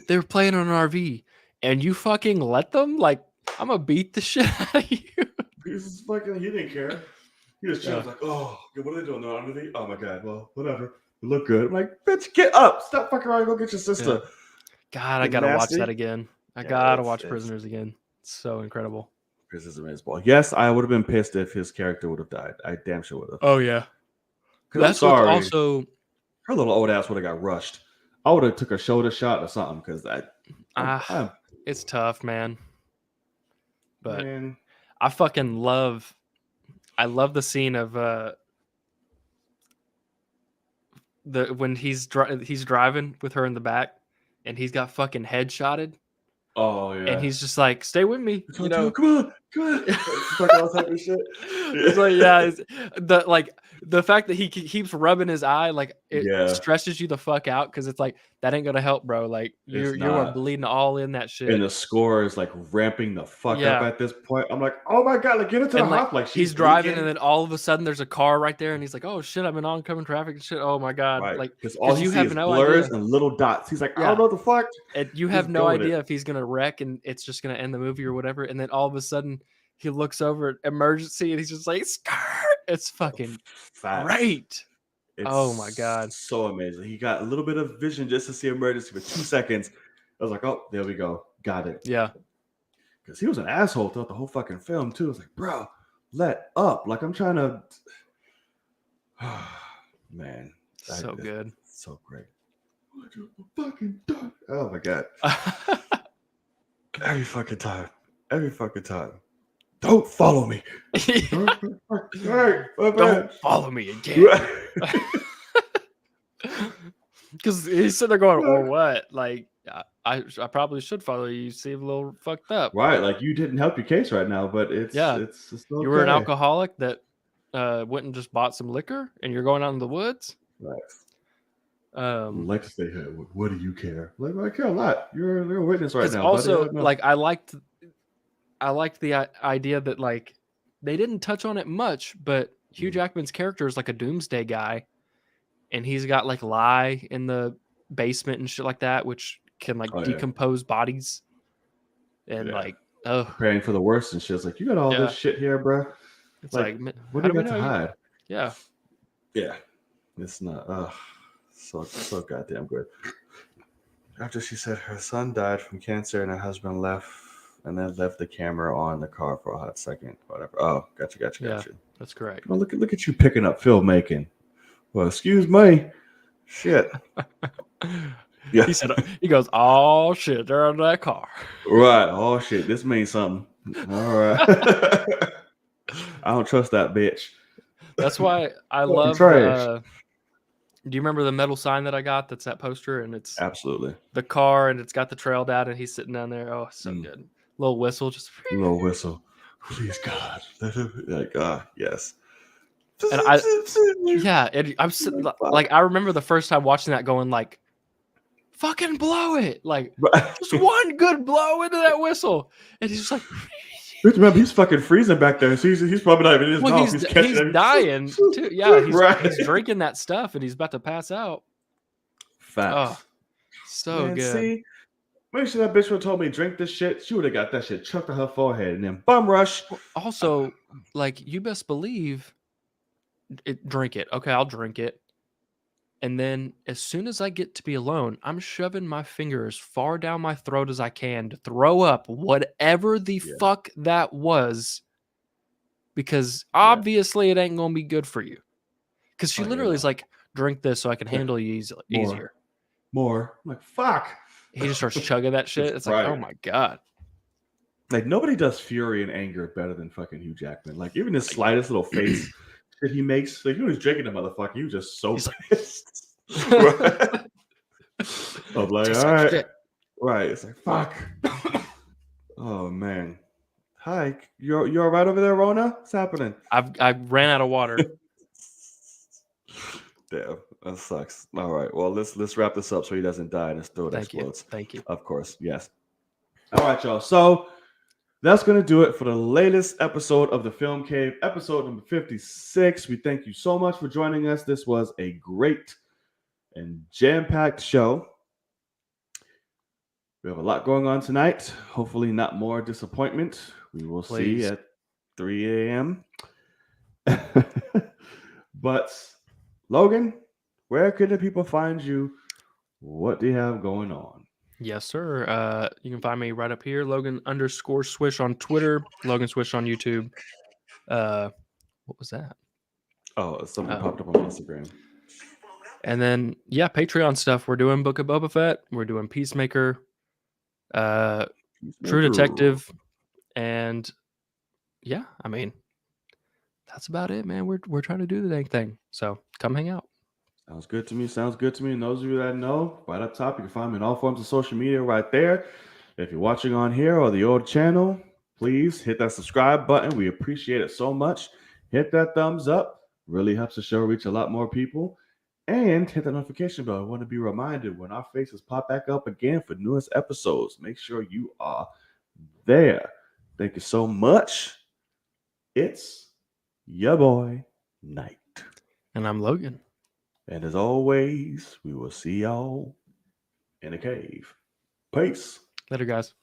They were playing on an RV, and you fucking let them? Like, I'm gonna beat the shit out of you. He didn't care. He was chilling. Like, oh, what are they doing? They're underneath. Oh my god. Well, whatever. You look good. I'm like, bitch, get up. Stop fucking around. Go get your sister. Yeah. God, I Get gotta watch nasty. that again. I Yeah, gotta watch Prisoners again. It's so incredible. Prisoners of Baseball. Yes, I would have been pissed if his character would have died. I damn sure would have. Oh yeah. I'm sorry. Also Her little old ass would have got rushed. I would have took a shoulder shot or something because it's tough, man. But man. I fucking love the scene of when he's driving with her in the back and he's got fucking headshotted. Oh yeah. And he's just like, stay with me. You know, come on. All type of shit. It's like, yeah, the fact that he keeps rubbing his eye, like it stresses you the fuck out because it's like that ain't gonna help, bro. Like you are bleeding all in that shit. And the score is like ramping the fuck up at this point. I'm like, oh my god, like get into the hop. Like he's driving, and then all of a sudden there's a car right there, and he's like, oh shit, I'm in oncoming traffic and shit. Oh my god, right. Like because all you have is no blurs idea. And little dots. He's like, I don't know what the fuck. And you have no idea if he's gonna wreck and it's just gonna end the movie or whatever. And then all of a sudden he looks over at emergency and he's just like, Skirt! It's fucking great. It's oh my god, so amazing. He got a little bit of vision just to see emergency for 2 seconds. I was like, oh, there we go, got it. Yeah, because he was an asshole throughout the whole fucking film too. I was like, bro, let up. Like I'm trying to. Man, so good, so great. Oh my god. Every fucking time. Don't follow me. Don't follow me again. Because he's sitting there going, "Well, what? Like, I probably should follow you. You seem a little fucked up." Right, like you didn't help your case right now, but it's okay. You were an alcoholic that went and just bought some liquor, and you're going out in the woods. Right. Like to stay here. What do you care? Like I care a lot. You're a witness right now. Also, like I liked the idea that like they didn't touch on it much, but Hugh Jackman's character is like a doomsday guy, and he's got like lye in the basement and shit like that, which can like decompose bodies, and like preparing for the worst and shit. It's like you got all this shit here, bro. It's like what do you got to hide? Yeah. It's not. So goddamn good. After she said her son died from cancer and her husband left and then left the camera on the car for a hot second, whatever. Oh, gotcha. Yeah, that's correct. Well, look at you picking up filmmaking. Well, excuse me. Shit. Yeah. He goes, oh shit, they're under that car. Right. Oh shit, this means something. All right. I don't trust that bitch. That's why I love do you remember the metal sign that I got? That's that poster, and it's absolutely the car, and it's got the trail down, and he's sitting down there. Oh, so good. Little whistle, just little whistle. Please God, like yes. And I'm sitting like I remember the first time watching that, going like, fucking blow it, like just one good blow into that whistle, and he's just like. Remember, he's fucking freezing back there. So he's probably not even in his mouth. He's dying too. Yeah, he's drinking that stuff and he's about to pass out. Facts. Oh, so good. See, make sure that bitch would have told me drink this shit. She would have got that shit chucked to her forehead and then bum rush. Also, like you best believe, drink it. Okay, I'll drink it. And then as soon as I get to be alone, I'm shoving my finger as far down my throat as I can to throw up whatever the fuck that was. Because obviously it ain't going to be good for you. Because she literally is like, drink this so I can handle you easier. More. I'm like, fuck. He just starts chugging that shit. It's like, oh my God. Like nobody does fury and anger better than fucking Hugh Jackman. Like even his slightest little face that he makes, like he was drinking the motherfucker, he was just so pissed. Right? I'm like, all right. Right. It's like, fuck. Oh man. Hi, you're all right over there, Rona? What's happening? I ran out of water. Damn, that sucks. All right. Well, let's wrap this up so he doesn't die and his throat explodes. Thank you. Of course, yes. All right, y'all. So that's going to do it for the latest episode of the Film Cave, episode number 56. We thank you so much for joining us. This was a great and jam-packed show. We have a lot going on tonight. Hopefully not more disappointment. We will see at 3 a.m. But Logan, where can the people find you? What do you have going on? Yes, sir. You can find me right up here, Logan_Swish on Twitter, Logan Swish on YouTube. What was that? Oh, something Oh, popped up on Instagram. and then yeah, Patreon stuff. We're doing Book of Boba Fett. We're doing Peacemaker, True Peacemaker. Detective, and yeah, I mean that's about it, man. We're trying to do the dang thing. So come hang out. Sounds good to me. Sounds good to me. And those of you that know, right up top, you can find me in all forms of social media right there. If you're watching on here or the old channel, please hit that subscribe button. We appreciate it so much. Hit that thumbs up. Really helps the show reach a lot more people. And hit the notification bell. I want to be reminded when our faces pop back up again for newest episodes. Make sure you are there. Thank you so much. It's your boy, Knight. And I'm Logan. And as always, we will see y'all in a cave. Peace. Later, guys.